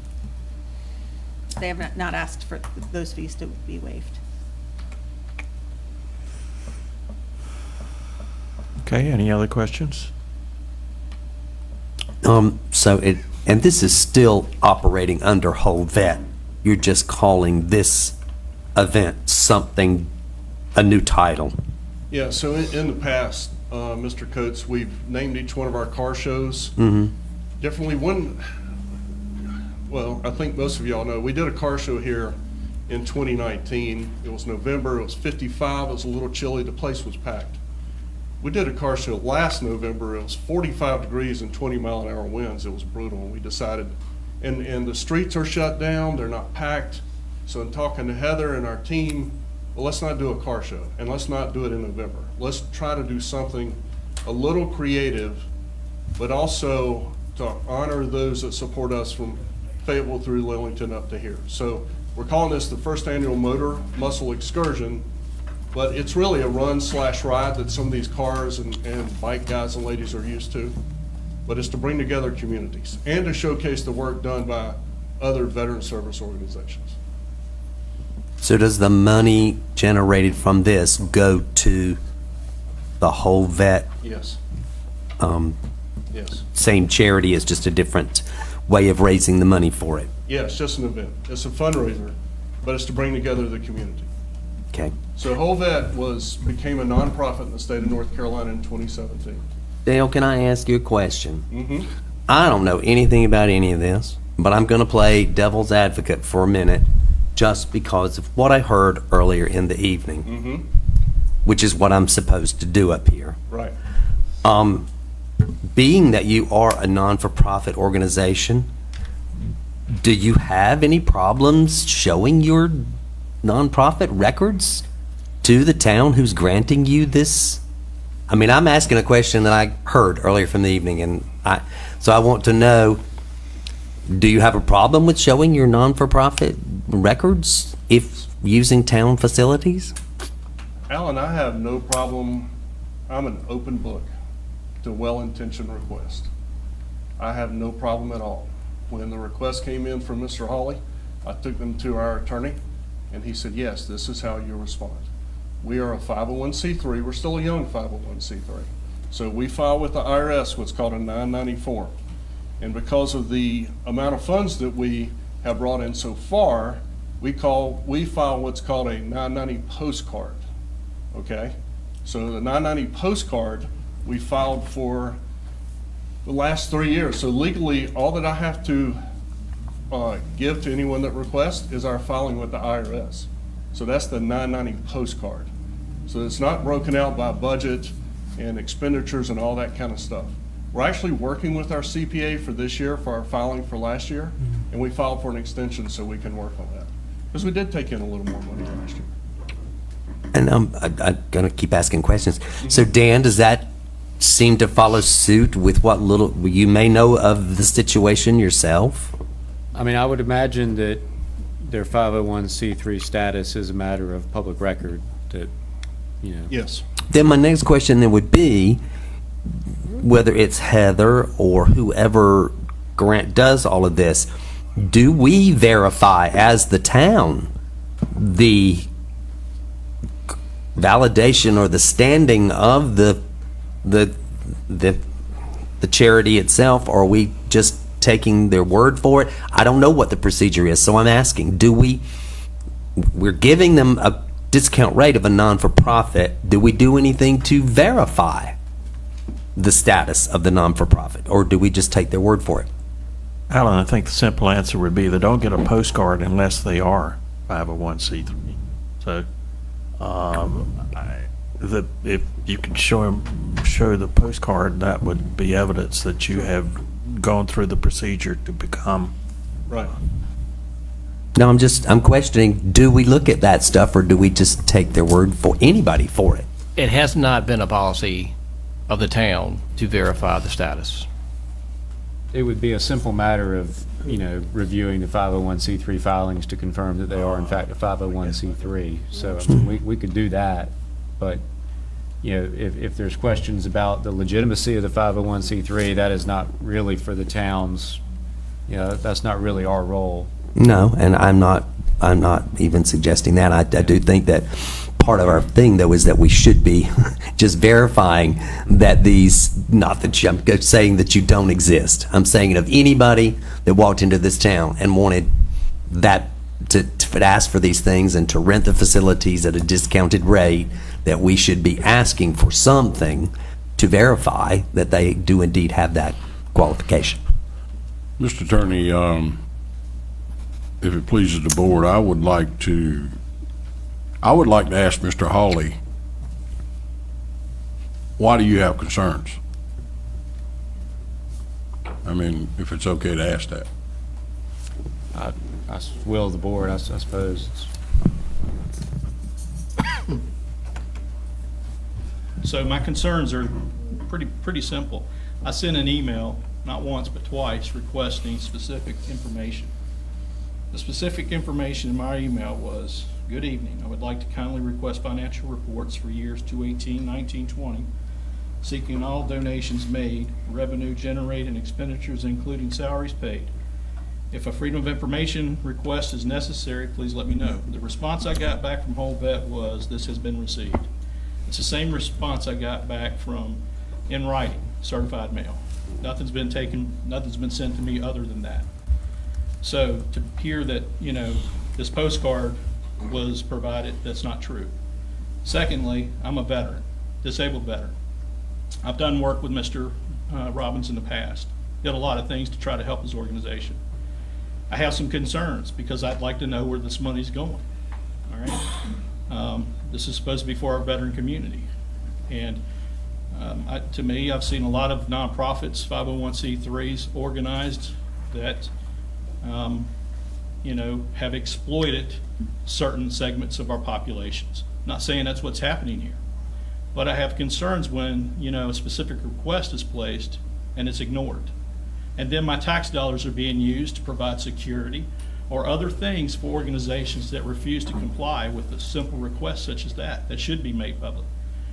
[SPEAKER 17] They have not asked for those fees to be waived.
[SPEAKER 1] Okay, any other questions?
[SPEAKER 4] And this is still operating under Holvet. You're just calling this event something, a new title.
[SPEAKER 18] Yeah, so in the past, Mr. Coates, we've named each one of our car shows differently. Well, I think most of y'all know, we did a car show here in 2019. It was November, it was 55, it was a little chilly, the place was packed. We did a car show last November, it was 45 degrees and 20-mile-an-hour winds. It was brutal, and we decided, and the streets are shut down, they're not packed. So in talking to Heather and our team, well, let's not do a car show, and let's not do it in November. Let's try to do something a little creative, but also to honor those that support us from Fayetteville through Lillington up to here. So we're calling this the first annual Motor Muscle Excursion, but it's really a run/ride that some of these cars and bike guys and ladies are used to. But it's to bring together communities and to showcase the work done by other veteran service organizations.
[SPEAKER 4] So does the money generated from this go to the whole vet?
[SPEAKER 18] Yes. Yes.
[SPEAKER 4] Same charity, is just a different way of raising the money for it.
[SPEAKER 18] Yeah, it's just an event. It's a fundraiser, but it's to bring together the community.
[SPEAKER 4] Okay.
[SPEAKER 18] So Whole Vet became a nonprofit in the state of North Carolina in 2017.
[SPEAKER 4] Dale, can I ask you a question?
[SPEAKER 18] Mm-hmm.
[SPEAKER 4] I don't know anything about any of this, but I'm going to play devil's advocate for a minute just because of what I heard earlier in the evening,
[SPEAKER 18] Mm-hmm.
[SPEAKER 4] which is what I'm supposed to do up here.
[SPEAKER 18] Right.
[SPEAKER 4] Being that you are a non-for-profit organization, do you have any problems showing your nonprofit records to the town who's granting you this? I mean, I'm asking a question that I heard earlier from the evening, and so I want to know, do you have a problem with showing your non-for-profit records if using town facilities?
[SPEAKER 18] Alan, I have no problem. I'm an open book to well-intentioned request. I have no problem at all. When the request came in from Mr. Hawley, I took them to our attorney, and he said, yes, this is how you respond. We are a 501c3. We're still a young 501c3. So we file with the IRS what's called a 990 form. And because of the amount of funds that we have brought in so far, we file what's called a 990 postcard. Okay? So the 990 postcard we filed for the last 3 years. So legally, all that I have to give to anyone that requests is our filing with the IRS. So that's the 990 postcard. So it's not broken out by budget and expenditures and all that kind of stuff. We're actually working with our CPA for this year for our filing for last year, and we filed for an extension so we can work on that. Because we did take in a little more money last year.
[SPEAKER 4] And I'm going to keep asking questions. So Dan, does that seem to follow suit with what little you may know of the situation yourself?
[SPEAKER 16] I mean, I would imagine that their 501c3 status is a matter of public record that, you know.
[SPEAKER 18] Yes.
[SPEAKER 4] Then my next question then would be, whether it's Heather or whoever does all of this, do we verify as the town the validation or the standing of the charity itself, or are we just taking their word for it? I don't know what the procedure is, so I'm asking, we're giving them a discount rate of a non-for-profit, do we do anything to verify the status of the non-for-profit, or do we just take their word for it?
[SPEAKER 1] Alan, I think the simple answer would be they don't get a postcard unless they are 501c3. So if you could show the postcard, that would be evidence that you have gone through the procedure to become.
[SPEAKER 18] Right.
[SPEAKER 4] No, I'm questioning, do we look at that stuff, or do we just take their word for anybody for it?
[SPEAKER 7] It has not been a policy of the town to verify the status.
[SPEAKER 16] It would be a simple matter of, reviewing the 501c3 filings to confirm that they are in fact a 501c3. So I mean, we could do that, but if there's questions about the legitimacy of the 501c3, that is not really for the towns. That's not really our role.
[SPEAKER 4] No, and I'm not even suggesting that. I do think that part of our thing, though, is that we should be just verifying that not that I'm saying that you don't exist. I'm saying it of anybody that walked into this town and wanted that to ask for these things and to rent the facilities at a discounted rate, that we should be asking for something to verify that they do indeed have that qualification.
[SPEAKER 14] Mr. Attorney, if it pleases the board, I would like to ask Mr. Hawley, why do you have concerns? I mean, if it's okay to ask that.
[SPEAKER 16] Will of the board, I suppose.
[SPEAKER 5] So my concerns are pretty simple. I sent an email, not once but twice, requesting specific information. The specific information in my email was, good evening, I would like to kindly request financial reports for years 2018, 19, 20, seeking all donations made, revenue generated, and expenditures including salaries paid. If a Freedom of Information request is necessary, please let me know. The response I got back from Whole Vet was, this has been received. It's the same response I got back from, in writing, certified mail. Nothing's been sent to me other than that. So to hear that, this postcard was provided, that's not true. Secondly, I'm a veteran, disabled veteran. I've done work with Mr. Robbins in the past, did a lot of things to try to help his organization. I have some concerns because I'd like to know where this money's going, all right? This is supposed to be for our veteran community. And to me, I've seen a lot of nonprofits, 501c3s organized that, have exploited certain segments of our populations. Not saying that's what's happening here, but I have concerns when, a specific request is placed and it's ignored. And then my tax dollars are being used to provide security or other things for organizations that refuse to comply with a simple request such as that should be made public.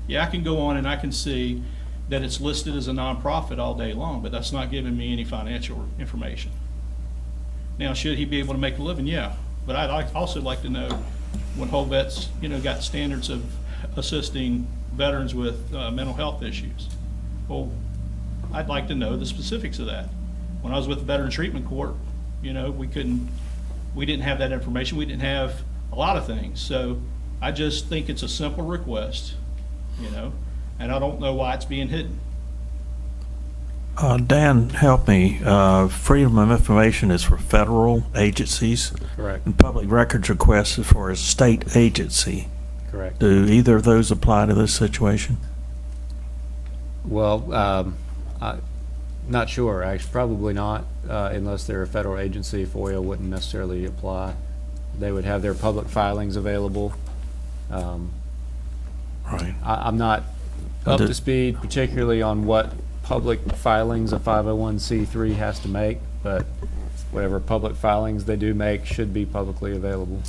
[SPEAKER 5] Yeah, I can go on and I can see that it's listed as a nonprofit all day long, but that's not giving me any financial information. Now, should he be able to make a living? Yeah, but I'd also like to know when Whole Vet's, got standards of assisting veterans with mental health issues. Well, I'd like to know the specifics of that. When I was with the Veteran Treatment Court, we didn't have that information. We didn't have a lot of things. So I just think it's a simple request, and I don't know why it's being hidden.
[SPEAKER 1] Dan, help me. Freedom of information is for federal agencies.
[SPEAKER 16] Correct.
[SPEAKER 1] And public records request is for a state agency.
[SPEAKER 16] Correct.
[SPEAKER 1] Do either of those apply to this situation?
[SPEAKER 16] Well, I'm not sure. Actually, probably not, unless they're a federal agency. FOIA wouldn't necessarily apply. They would have their public filings available.
[SPEAKER 1] Right.
[SPEAKER 16] I'm not up to speed, particularly on what public filings a 501c3 has to make, but whatever public filings they do make should be publicly available.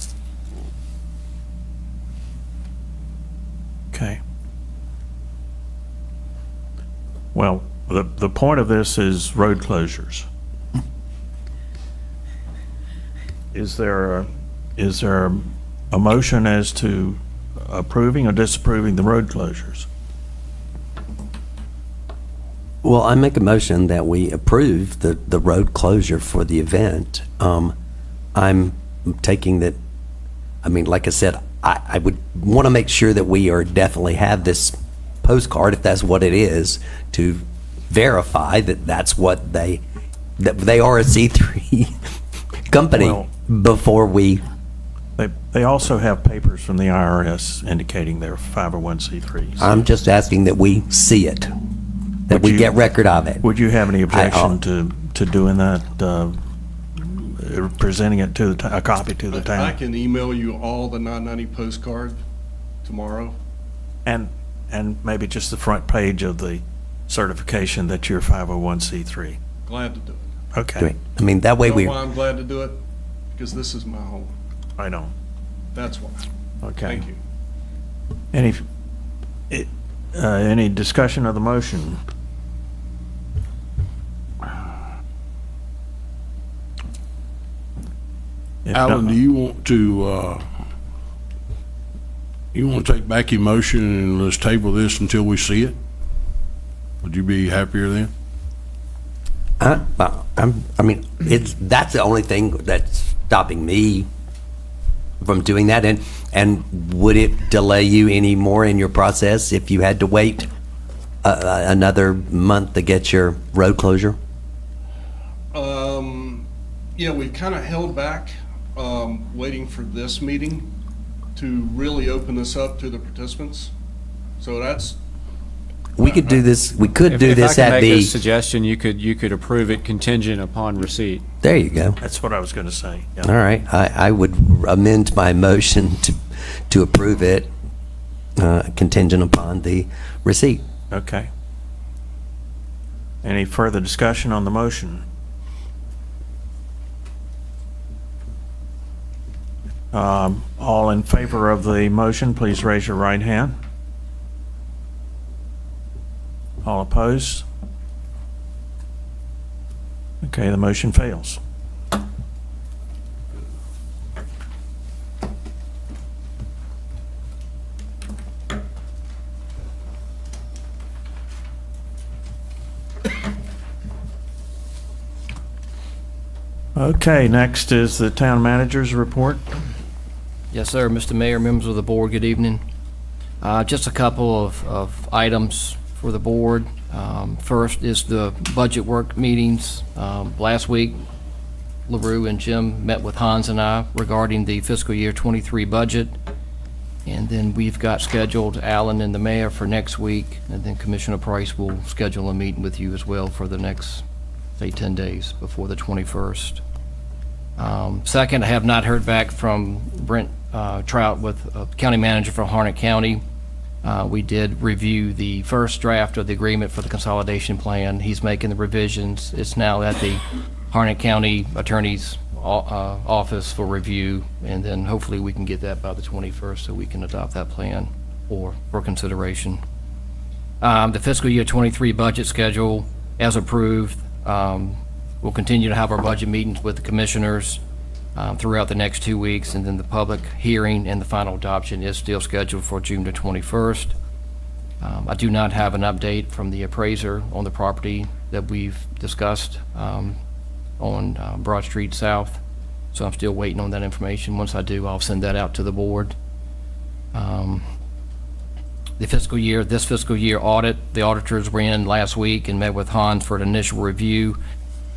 [SPEAKER 1] Okay. Well, the point of this is road closures. Is there a motion as to approving or disapproving the road closures?
[SPEAKER 4] Well, I make a motion that we approve the road closure for the event. I'm taking that, like I said, I would want to make sure that we are definitely have this postcard, if that's what it is, to verify that that's what that they are a C3 company.
[SPEAKER 1] Well,
[SPEAKER 4] before we.
[SPEAKER 1] They also have papers from the IRS indicating they're 501c3s.
[SPEAKER 4] I'm just asking that we see it, that we get record of it.
[SPEAKER 1] Would you have any objection to doing that, presenting it to a copy to the town?
[SPEAKER 18] I can email you all the 990 postcard tomorrow.
[SPEAKER 1] And maybe just the front page of the certification that you're 501c3.
[SPEAKER 18] Glad to do it.
[SPEAKER 1] Okay.
[SPEAKER 4] That way
[SPEAKER 18] You know why I'm glad to do it? Because this is my home.
[SPEAKER 1] I know.
[SPEAKER 18] That's why.
[SPEAKER 1] Okay.
[SPEAKER 18] Thank you.
[SPEAKER 1] Any discussion of the motion?
[SPEAKER 14] Alan, do you want to take back your motion and let's table this until we see it? Would you be happier then?
[SPEAKER 4] That's the only thing that's stopping me from doing that. And would it delay you any more in your process if you had to wait another month to get your road closure?
[SPEAKER 18] Yeah, we've kind of held back waiting for this meeting to really open this up to the participants. So that's,
[SPEAKER 4] We could do this, we could do
[SPEAKER 16] If
[SPEAKER 4] this
[SPEAKER 16] I
[SPEAKER 4] at
[SPEAKER 16] can make a
[SPEAKER 4] the,
[SPEAKER 16] suggestion, you could approve it contingent upon receipt.
[SPEAKER 4] there you go.
[SPEAKER 1] That's what I was going to say. Yeah.
[SPEAKER 4] All right, I would amend my motion to approve it contingent upon the receipt.
[SPEAKER 1] Okay. Any further discussion on the motion? All in favor of the motion, please raise your right hand. All opposed? Okay, the motion fails. Okay, next is the town manager's report.
[SPEAKER 7] Yes, sir. Mr. Mayor, members of the board, good evening. Just a couple of items for the board. First is the budget work meetings. Last week, LaRue and Jim met with Hans and I regarding the fiscal year 23 budget. And then we've got scheduled Alan and the mayor for next week. And then Commissioner Price will schedule a meeting with you as well for the next, say, 10 days before the 21st. Second, I have not heard back from Brent Trout with county manager for Harnett County. We did review the first draft of the agreement for the consolidation plan. He's making the revisions. It's now at the Harnett County Attorney's office for review, and then hopefully we can get that by the 21st so we can adopt that plan for consideration. The fiscal year 23 budget schedule, as approved, we'll continue to have our budget meetings with the commissioners throughout the next 2 weeks, and then the public hearing and the final adoption is still scheduled for June the 21st. I do not have an update from the appraiser on the property that we've discussed on Broad Street South, so I'm still waiting on that information. Once I do, I'll send that out to the board. This fiscal year audit, the auditors were in last week and met with Hans for an initial review,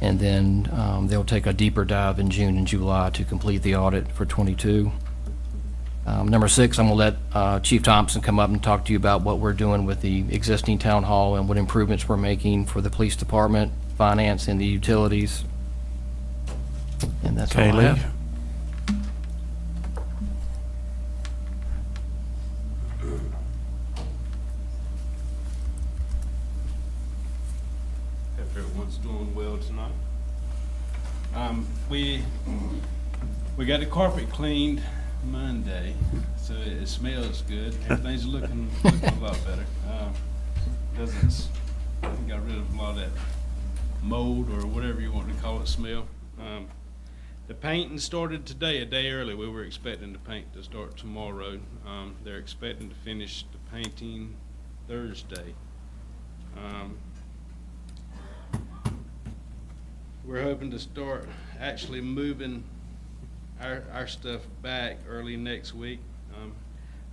[SPEAKER 7] and then they'll take a deeper dive in June and July to complete the audit for 22. Number 6, I'm going to let Chief Thompson come up and talk to you about what we're doing with the existing town hall and what improvements we're making for the police department, finance, and the utilities. And that's all I have.
[SPEAKER 19] Hope everyone's doing well tonight. We got the carpet cleaned Monday, so it smells good. Everything's looking a lot better. Got rid of a lot of that mold or whatever you want to call it smell. The painting started today, a day early. We were expecting the paint to start tomorrow. They're expecting to finish the painting Thursday. We're hoping to start actually moving our stuff back early next week.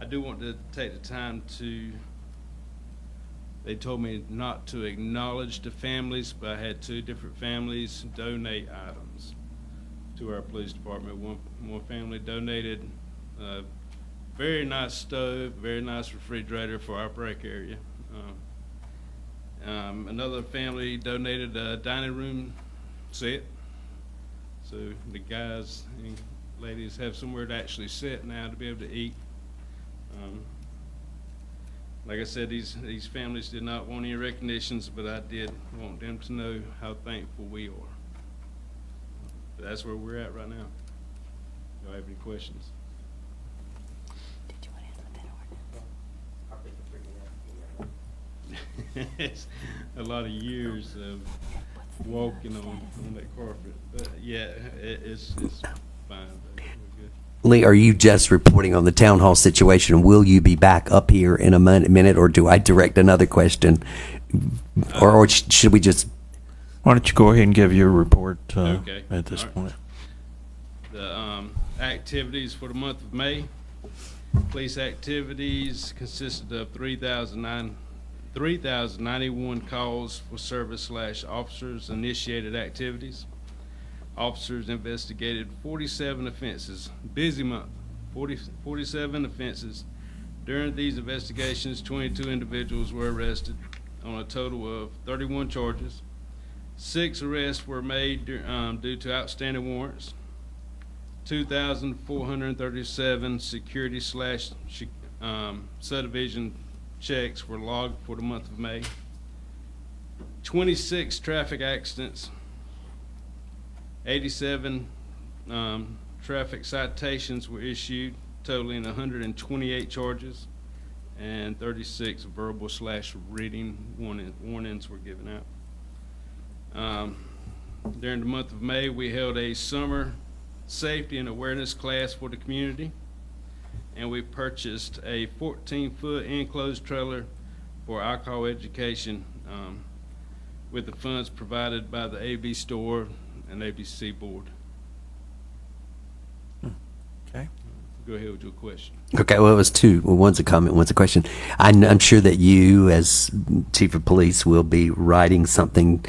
[SPEAKER 19] I do want to take the time to, they told me not to acknowledge the families, but I had 2 different families donate items to our police department. One family donated a very nice stove, very nice refrigerator for our break area. Another family donated a dining room set, so the guys and ladies have somewhere to actually sit now to be able to eat. Like I said, these families did not want any recognitions, but I did want them to know how thankful we are. But that's where we're at right now. Do you have any questions?
[SPEAKER 2] Did you want to add with that
[SPEAKER 19] It's a lot of years of walking on that carpet, but yeah, it's fine. But we're good.
[SPEAKER 4] Lee, are you just reporting on the town hall situation? Will you be back up here in a minute, or do I direct another question? Or should we just...
[SPEAKER 1] Why don't you go ahead and give your report
[SPEAKER 19] Okay.
[SPEAKER 1] at this
[SPEAKER 19] All right.
[SPEAKER 1] point?
[SPEAKER 19] The activities for the month of May. Police activities consisted of 3,091 calls for service/officers initiated activities. officers investigated 47 offenses. Busy month, 47 offenses. During these investigations, 22 individuals were arrested on a total of 31 charges. 6 arrests were made due to outstanding warrants. 2,437 security / subdivision checks were logged for the month of May. 26 traffic accidents, 87 traffic citations were issued, totaling 128 charges, and 36 verbal / written warnings were given out. During the month of May, we held a summer safety and awareness class for the community, and we purchased a 14-foot enclosed trailer for alcohol education with the funds provided by the AB store and ABC board.
[SPEAKER 1] Okay.
[SPEAKER 19] Go ahead with your question.
[SPEAKER 4] Okay, well, it was two. Well, one's a comment, one's a question. I'm sure that you, as chief of police, will be writing something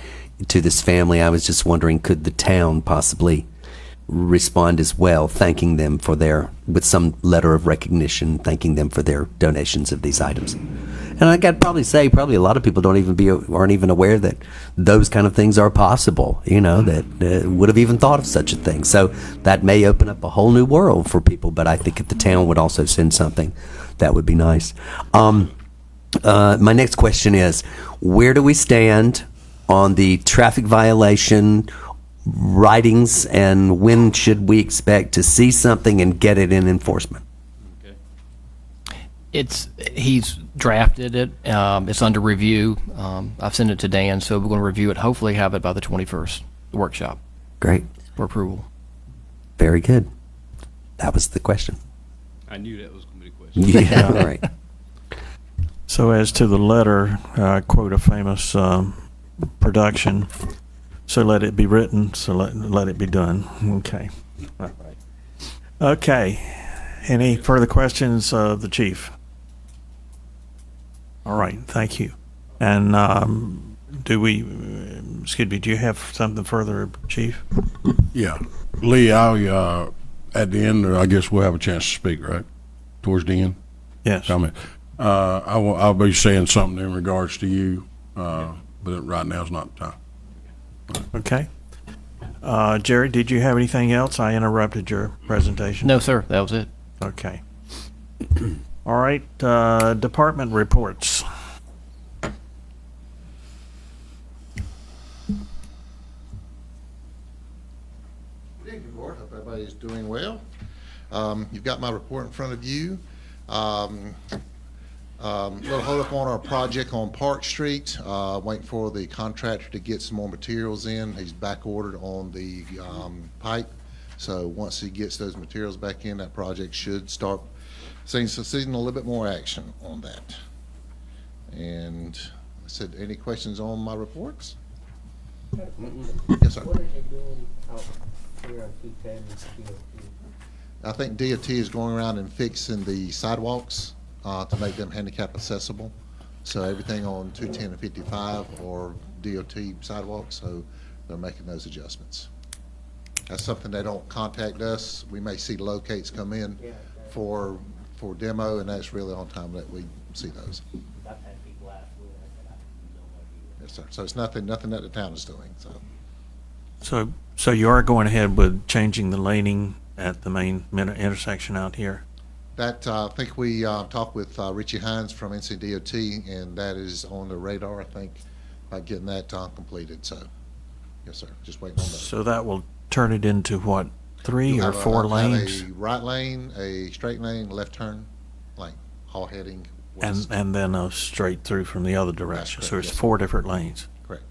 [SPEAKER 4] to this family. I was just wondering, could the town possibly respond as well, thanking them for with some letter of recognition, thanking them for their donations of these items? And I got to probably say, a lot of people aren't even aware that those kind of things are possible, that would have even thought of such a thing. So that may open up a whole new world for people, but I think if the town would also send something, that would be nice. My next question is, where do we stand on the traffic violation writings, and when should we expect to see something and get it in enforcement?
[SPEAKER 7] He's drafted it. It's under review. I've sent it to Dan, so we're going to review it. Hopefully, have it by the 21st, the workshop.
[SPEAKER 4] Great.
[SPEAKER 7] For approval.
[SPEAKER 4] Very good. That was the question.
[SPEAKER 19] I knew that was going to be the question.
[SPEAKER 4] Yeah, all right.
[SPEAKER 1] So as to the letter, quote a famous production, so let it be written, so let it be done. Okay. All right. Okay. Any further questions of the chief? All right, thank you. And do you have something further, Chief?
[SPEAKER 14] Yeah. Lee, at the end, I guess we'll have a chance to speak, right? Towards the end?
[SPEAKER 1] Yes.
[SPEAKER 14] Comment. I'll be saying something in regards to you, but right now is not the time.
[SPEAKER 1] Okay. Jerry, did you have anything else? I interrupted your presentation.
[SPEAKER 7] No, sir. That was it.
[SPEAKER 1] Okay. All right. Department reports.
[SPEAKER 3] Good evening, board. Hope everybody's doing well. You've got my report in front of you. Little hold up on our project on Park Street. Waiting for the contractor to get some more materials in. He's back ordered on the pipe. So once he gets those materials back in, that project should start seeing a little bit more action on that. And I said, any questions on my reports? Yes, sir.
[SPEAKER 12] What are they doing out here on 210 and DOT?
[SPEAKER 3] I think DOT is going around and fixing the sidewalks to make them handicap accessible. So everything on 210 and 55 are DOT sidewalks, so they're making those adjustments. That's something they don't contact us. We may see locates come in for demo, and that's really on time that we see those.
[SPEAKER 12] I've had people ask me that, and I don't know what
[SPEAKER 3] Yes, sir. So it's nothing that the town is doing.
[SPEAKER 1] So you are going ahead with changing the laning at the main intersection out here?
[SPEAKER 3] That I think we talked with Richie Hines from NCDOT, and that is on the radar. I think about getting that completed. So, yes, sir. Just waiting on that.
[SPEAKER 1] So that will turn it into what, 3 or 4 lanes?
[SPEAKER 3] A right lane, a straight lane, left turn lane, all heading west.
[SPEAKER 1] And then a straight through from the other direction. So it's
[SPEAKER 3] yes,
[SPEAKER 1] 4 different lanes.
[SPEAKER 3] Correct.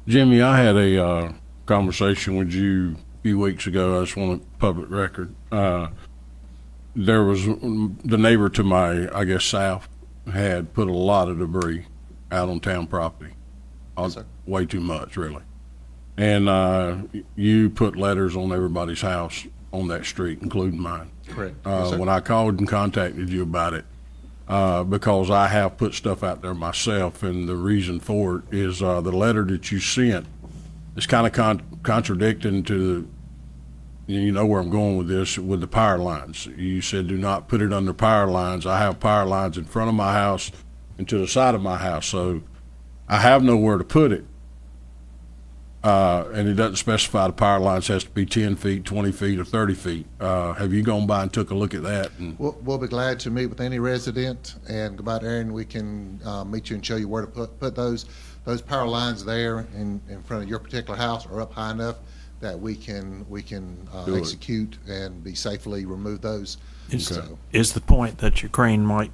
[SPEAKER 14] Jimmy, I had a conversation with you a few weeks ago. I just want a public record. There was the neighbor to my, I guess, south had put a lot of debris out on town property.
[SPEAKER 3] Yes, sir.
[SPEAKER 14] Way too much, really. And you put letters on everybody's house on that street, including mine.
[SPEAKER 3] Correct. Yes, sir.
[SPEAKER 14] When I called and contacted you about it, because I have put stuff out there myself, and the reason for it is the letter that you sent it's kind of contradicting to you know where I'm going with this, with the power lines. You said do not put it under power lines. I have power lines in front of my house and to the side of my house, so I have nowhere to put it. And it doesn't specify the power lines has to be 10 feet, 20 feet, or 30 feet. Have you gone by and took a look at that? And
[SPEAKER 20] We'll be glad to meet with any resident and go by there, and we can meet you and show you where to put those power lines there in front of your particular house or up high enough that we can execute and be safely remove those.
[SPEAKER 1] Is the point that your crane might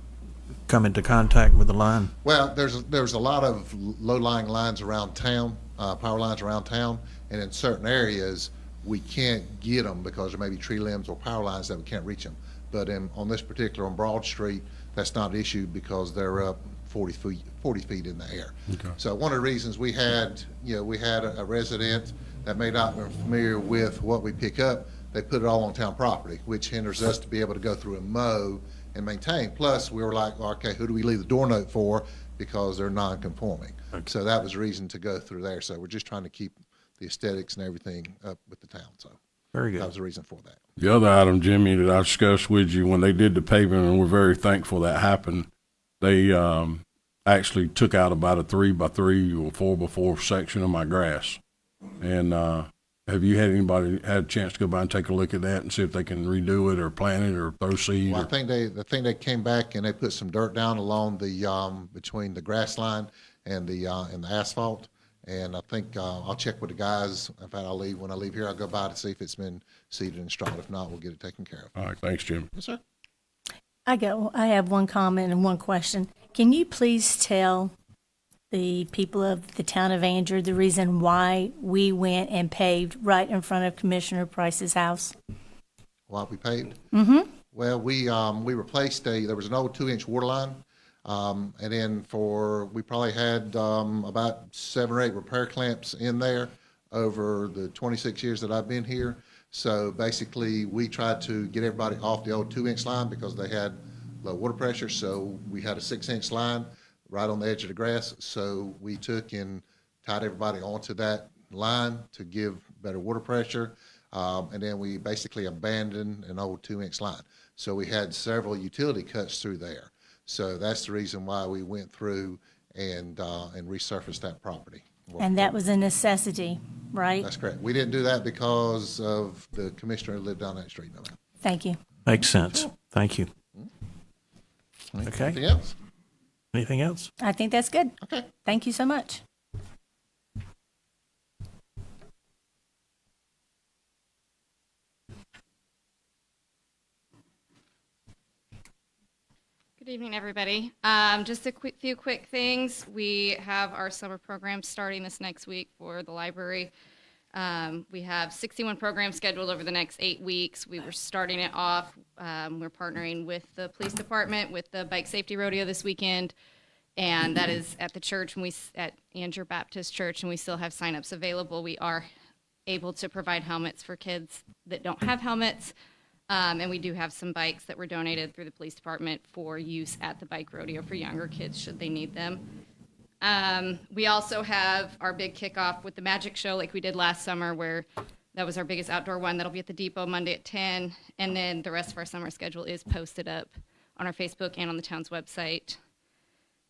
[SPEAKER 1] come into contact with the line?
[SPEAKER 20] Well, there's a lot of low-lying lines around town, power lines around town, and in certain areas we can't get them because there may be tree limbs or power lines that we can't reach them. But on this particular, on Broad Street, that's not an issue because they're up 40 feet in the air.
[SPEAKER 14] Okay.
[SPEAKER 20] So one of the reasons we had a resident that may not be familiar with what we pick up, they put it all on town property, which hinders us to be able to go through and mow and maintain. Plus, we were like, okay, who do we leave the door note for? Because they're non-conforming. Okay. So that was a reason to go through there. So we're just trying to keep the aesthetics and everything up with the town. So
[SPEAKER 1] very good.
[SPEAKER 20] That was the reason for that.
[SPEAKER 14] the other item, Jimmy, that I discussed with you when they did the paving, and we're very thankful that happened, they actually took out about a 3x3 or 4x4 section of my grass. And have you had anybody had a chance to go by and take a look at that and see if they can redo it or plant it or throw seed?
[SPEAKER 20] Well, I think they came back and they put some dirt down along the between the grass line and the asphalt. And I think I'll check with the guys. In fact, when I leave here, I'll go by to see if it's been seeded and installed. If not, we'll get it taken care of.
[SPEAKER 14] All right, thanks, Jim.
[SPEAKER 20] Yes, sir.
[SPEAKER 2] I have one comment and one question. Can you please tell the people of the town of Andrew the reason why we went and paved right in front of Commissioner Price's house?
[SPEAKER 20] Why we paved?
[SPEAKER 2] Mm-hmm.
[SPEAKER 20] Well, we replaced there was an old 2-inch water line, and then we probably had about 7 or 8 repair clamps in there over the 26 years that I've been here. So basically, we tried to get everybody off the old 2-inch line because they had low water pressure. So we had a 6-inch line right on the edge of the grass. So we took and tied everybody onto that line to give better water pressure. And then we basically abandoned an old 2-inch line. So we had several utility cuts through there. So that's the reason why we went through and resurfaced that property.
[SPEAKER 2] And that was a necessity, right?
[SPEAKER 20] That's correct. We didn't do that because of the commissioner who lived down that street. No,
[SPEAKER 2] Thank you.
[SPEAKER 1] Makes sense. Thank you. Okay.
[SPEAKER 20] Anything else?
[SPEAKER 1] Anything else?
[SPEAKER 2] I think that's good.
[SPEAKER 20] Okay.
[SPEAKER 2] Thank you so much.
[SPEAKER 21] Good evening, everybody. Just a few quick things. We have our summer program starting this next week for the library. We have 61 programs scheduled over the next 8 weeks. We were starting it off. We're partnering with the police department with the bike safety rodeo this weekend, and that is at the church at Andrew Baptist Church, and we still have signups available. We are able to provide helmets for kids that don't have helmets. And we do have some bikes that were donated through the police department for use at the bike rodeo for younger kids should they need them. We also have our big kickoff with the magic show like we did last summer, where that was our biggest outdoor one. That'll be at the Depot Monday at 10. And then the rest of our summer schedule is posted up on our Facebook and on the town's website.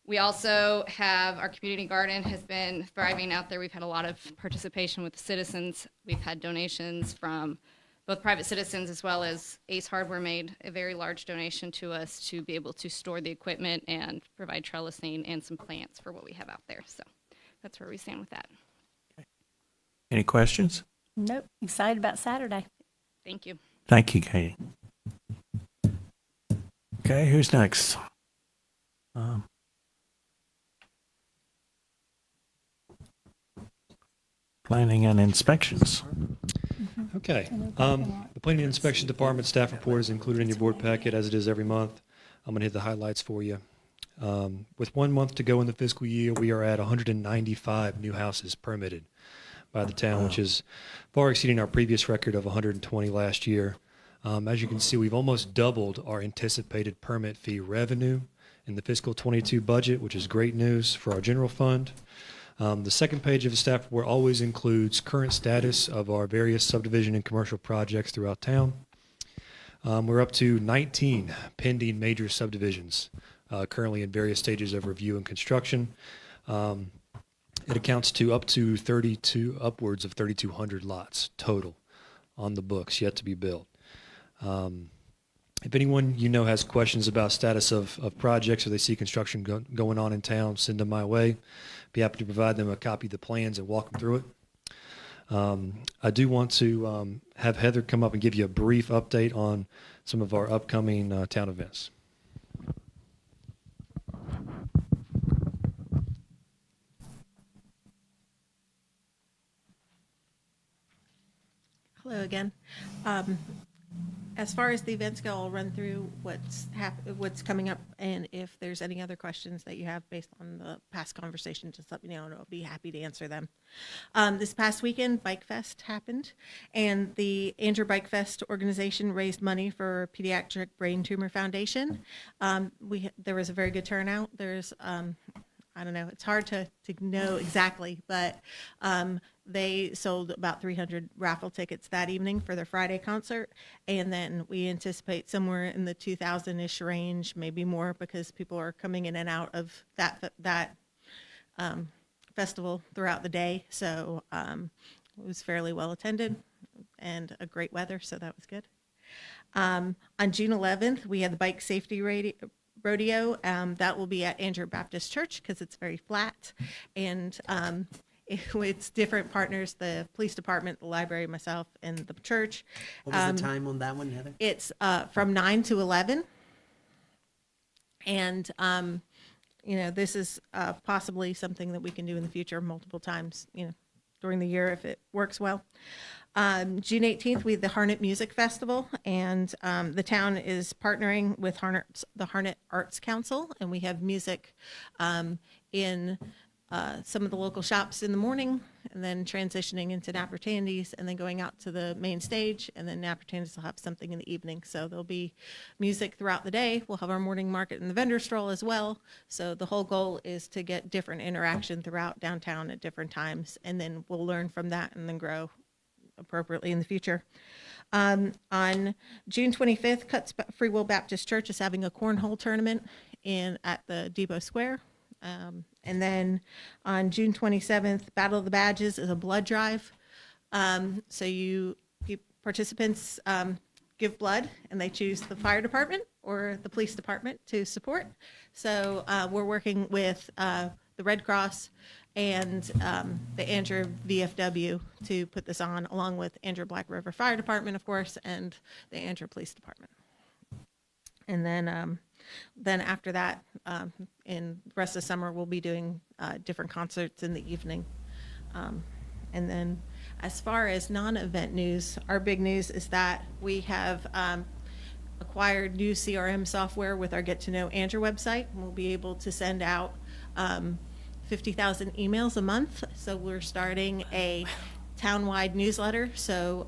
[SPEAKER 21] We also have our community garden has been thriving out there. We've had a lot of participation with the citizens. We've had donations from both private citizens as well as Ace Hardware made a very large donation to us to be able to store the equipment and provide trellising and some plants for what we have out there. So that's where we stand with that.
[SPEAKER 1] Any questions?
[SPEAKER 2] Nope. Excited about Saturday.
[SPEAKER 21] Thank you.
[SPEAKER 1] Thank you, Katie. Okay, who's next? Planning and inspections.
[SPEAKER 11] Okay. The Planning and Inspection Department staff report is included in your board packet as it is every month. I'm going to hit the highlights for you. With 1 month to go in the fiscal year, we are at 195 new houses permitted by the town, which is far exceeding our previous record of 120 last year. As you can see, we've almost doubled our anticipated permit fee revenue in the fiscal 22 budget, which is great news for our general fund. The second page of the staff report always includes current status of our various subdivision and commercial projects throughout town. We're up to 19 pending major subdivisions, currently in various stages of review and construction. It accounts to upwards of 3,200 lots total on the books yet to be built. If anyone you know has questions about status of projects or they see construction going on in town, send them my way. Be happy to provide them a copy of the plans and walk them through it. I do want to have Heather come up and give you a brief update on some of our upcoming town events.
[SPEAKER 17] Hello again. As far as the events go, I'll run through what's coming up, and if there's any other questions that you have based on the past conversation, just let me know, and I'll be happy to answer them. This past weekend, Bike Fest happened, and the Andrew Bike Fest organization raised money for Pediatric Brain Tumor Foundation. There was a very good turnout. There's I don't know, it's hard to know exactly, but they sold about 300 raffle tickets that evening for their Friday concert. And then we anticipate somewhere in the 2,000-ish range, maybe more, because people are coming in and out of that festival throughout the day. So it was fairly well attended and a great weather, so that was good. On June 11th, we had the bike safety rodeo. That will be at Andrew Baptist Church because it's very flat, and it's different partners, the police department, the library, myself, and the church.
[SPEAKER 4] What was the time on that one, Heather?
[SPEAKER 17] It's from 9 to 11, and this is possibly something that we can do in the future multiple times, during the year if it works well. June 18th, we have the Harnett Music Festival, and the town is partnering with the Harnett Arts Council, and we have music in some of the local shops in the morning, and then transitioning into Nappertandy's, and then going out to the main stage, and then Nappertandy's will have something in the evening. So there'll be music throughout the day. We'll have our morning market and the vendor stroll as well. So the whole goal is to get different interaction throughout downtown at different times, and then we'll learn from that and then grow appropriately in the future. On June 25th, Cuts Free Will Baptist Church is having a cornhole tournament at the Depot Square. And then on June 27th, Battle of the Badges is a blood drive. So participants give blood, and they choose the fire department or the police department to support. So we're working with the Red Cross and the Andrew VFW to put this on, along with Andrew Black River Fire Department, of course, and the Andrew Police Department. And then after that, in the rest of the summer, we'll be doing different concerts in the evening. And then as far as non-event news, our big news is that we have acquired new CRM software with our Get to Know Andrew website. We'll be able to send out 50,000 emails a month. So we're starting a town-wide newsletter. So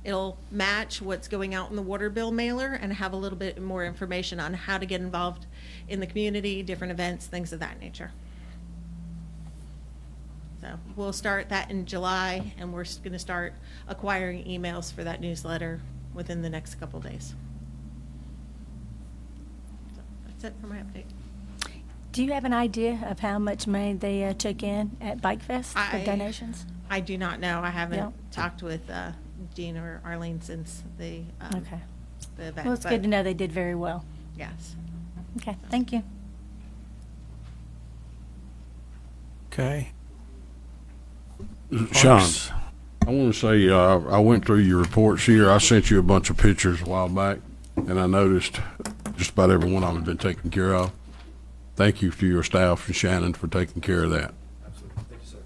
[SPEAKER 17] it'll match what's going out in the water bill mailer and have a little bit more information on how to get involved in the community, different events, things of that nature. So we'll start that in July, and we're going to start acquiring emails for that newsletter within the next couple days. So that's it for my update.
[SPEAKER 2] Do you have an idea of how much money they took in at Bike Fest for donations?
[SPEAKER 17] I do not know. I haven't talked with Jean or Arlene since the event.
[SPEAKER 2] Well, it's good to know they did very well.
[SPEAKER 17] Yes.
[SPEAKER 2] Okay, thank you.
[SPEAKER 1] Okay.
[SPEAKER 14] Sean, I want to say I went through your reports here. I sent you a bunch of pictures a while back, and I noticed just about every one of them has been taken care of. Thank you to your staff and Shannon for taking care of that.
[SPEAKER 11] Absolutely. Thank you, sir.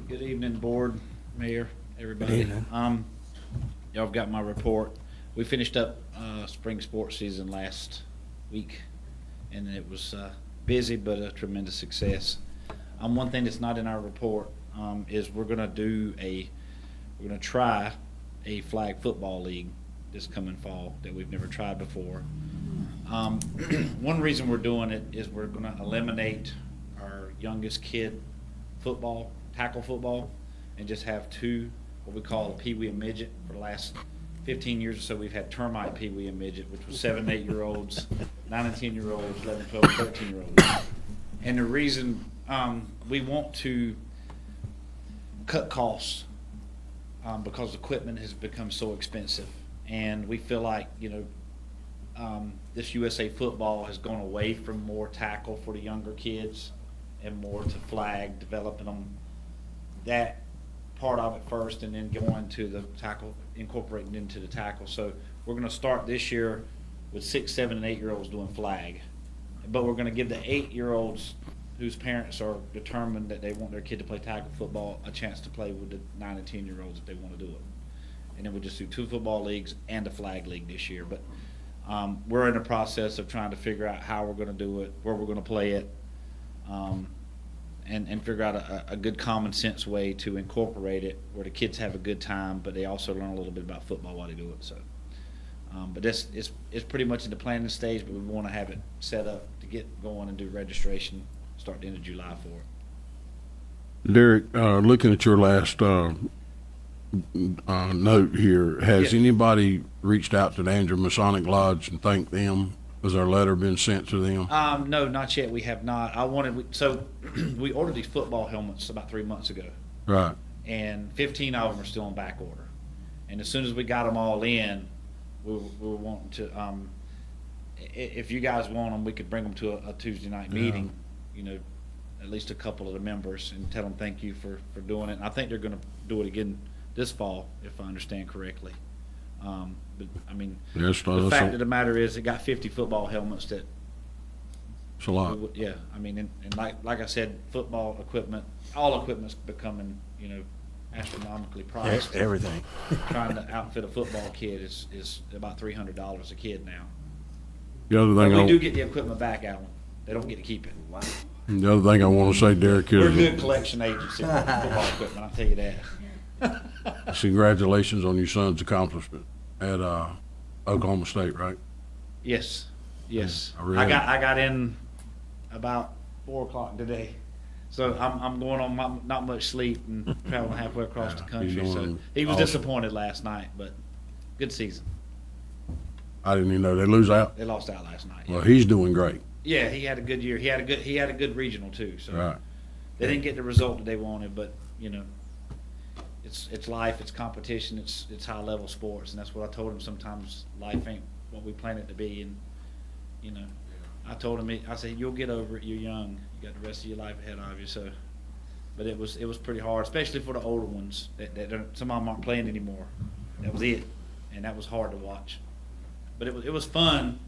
[SPEAKER 6] Good evening, board, mayor, everybody. Y'all have got my report. We finished up spring sports season last week, and it was busy but a tremendous success. One thing that's not in our report is we're going to do a we're going to try a flag football league this coming fall that we've never tried before. One reason we're doing it is we're going to eliminate our youngest kid football, tackle football, and just have two, what we call a peewee and midget. For the last 15 years or so, we've had termite peewee and midget, which was 7 and 8-year-olds, 9 and 10-year-olds, 11, 12, 13-year-olds. And the reason we want to cut costs because equipment has become so expensive, and we feel like, you know, this USA football has gone away from more tackle for the younger kids and more to flag, developing them that part of it first, and then going to the tackle, incorporating into the tackle. So we're going to start this year with 6, 7, and 8-year-olds doing flag, but we're going to give the 8-year-olds whose parents are determined that they want their kid to play tackle football a chance to play with the 9 and 10-year-olds if they want to do it. And then we'll just do 2 football leagues and a flag league this year. But we're in the process of trying to figure out how we're going to do it, where we're going to play it, and figure out a good common sense way to incorporate it where the kids have a good time, but they also learn a little bit about football while they do it. So, but it's pretty much in the planning stage, but we want to have it set up to get going and do registration, start the end of July for it.
[SPEAKER 14] Derek, looking at your last note here, has anybody reached out to the Andrew Masonic Lodge and thanked them? Has our letter been sent to them?
[SPEAKER 6] No, not yet. We have not. We ordered these football helmets about 3 months ago.
[SPEAKER 14] Right.
[SPEAKER 6] And 15 of them are still on back order. And as soon as we got them all in, we were wanting to, if you guys want them, we could bring them to a Tuesday night meeting, you know, at least a couple of the members, and tell them thank you for doing it. And I think they're going to do it again this fall, if I understand correctly. But I mean, the fact of the matter is, it got 50 football helmets.
[SPEAKER 14] It's a lot.
[SPEAKER 6] Yeah, I mean, and like I said, football equipment, all equipment's becoming, you know, astronomically priced.
[SPEAKER 1] Everything.
[SPEAKER 6] Trying to outfit a football kid is about $300 a kid now.
[SPEAKER 14] The other thing,
[SPEAKER 6] but we do get the equipment back, Alan. They don't get to keep it. Wow.
[SPEAKER 14] The other thing I want to say, Derek, is
[SPEAKER 6] we're a good collection agency for football equipment. I'll tell you that.
[SPEAKER 14] Congratulations on your son's accomplishment at Oklahoma State, right?
[SPEAKER 6] Yes, yes.
[SPEAKER 14] Yeah,
[SPEAKER 6] I got in about 4 o'clock today, so I'm going on not much sleep and traveling halfway across the country. So he was disappointed last night, but good season.
[SPEAKER 14] I didn't even know they lose out.
[SPEAKER 6] They lost out last night.
[SPEAKER 14] Well, he's doing great.
[SPEAKER 6] Yeah, he had a good year. He had a good regional too. So
[SPEAKER 14] right.
[SPEAKER 6] They didn't get the result that they wanted, but you know, it's life, it's competition, it's high level sports, and that's what I told him. Sometimes life ain't what we plan it to be, and you know, I told him, I said, you'll get over it. You're young. You got the rest of your life ahead of you. So, but it was pretty hard, especially for the older ones that some of them aren't playing anymore. That was it, and that was hard to watch. But it was fun.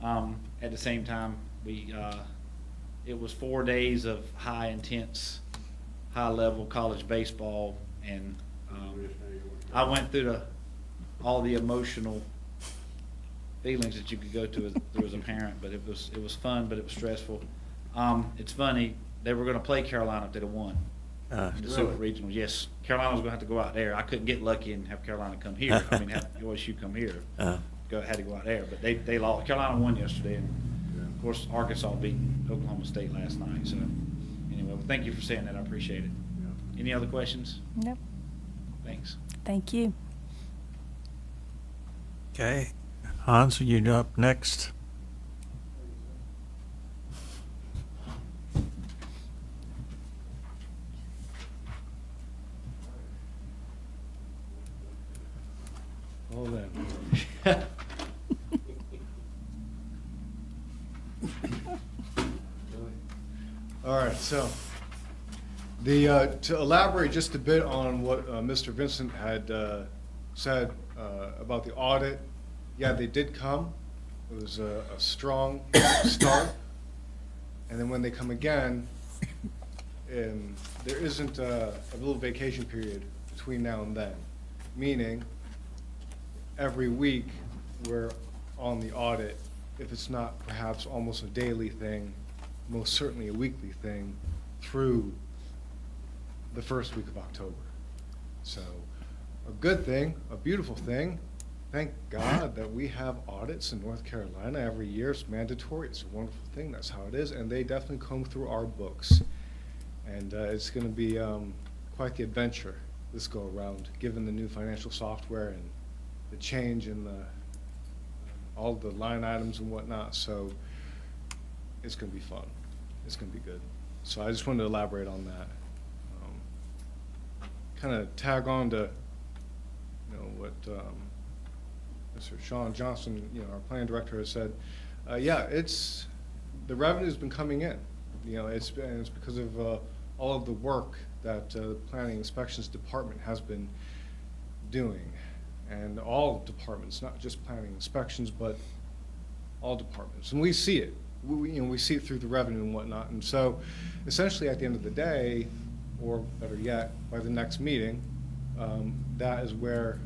[SPEAKER 6] At the same time, it was 4 days of high intense, high level college baseball, and I went through all the emotional feelings that you could go through as a parent. But it was fun, but it was stressful. It's funny, they were going to play Carolina if they'd have won the Super Regionals. Yes, Carolina was going to have to go out there. I couldn't get lucky and have Carolina come here. I mean, have OSU come here. Had to go out there, but they lost. Carolina won yesterday, and of course Arkansas beat Oklahoma State last night. So anyway, well, thank you for saying that. I appreciate it. Yeah. Any other questions?
[SPEAKER 2] Nope.
[SPEAKER 6] Thanks.
[SPEAKER 2] Thank you.
[SPEAKER 1] Okay, Hans, are you up next?
[SPEAKER 8] All that. All right, so to elaborate just a bit on what Mr. Vincent had said about the audit, yeah, they did come. It was a strong start, and then when they come again, there isn't a little vacation period between now and then, meaning every week we're on the audit. If it's not perhaps almost a daily thing, most certainly a weekly thing through the first week of October. So a good thing, a beautiful thing. Thank God that we have audits in North Carolina every year. It's mandatory. It's a wonderful thing. That's how it is. And they definitely comb through our books. And it's going to be quite the adventure this go around, given the new financial software and the change in all the line items and whatnot. So it's going to be fun. It's going to be good. So I just wanted to elaborate on that. Kind of tag on to, what Mr. Sean Johnson, our plan director, has said. Yeah, the revenue's been coming in. It's because of all of the work that the Planning Inspections Department has been doing, and all departments, not just planning inspections, but all departments, and we see it. We see it through the revenue and whatnot. And so, essentially, at the end of the day, or better yet, by the next meeting, that is where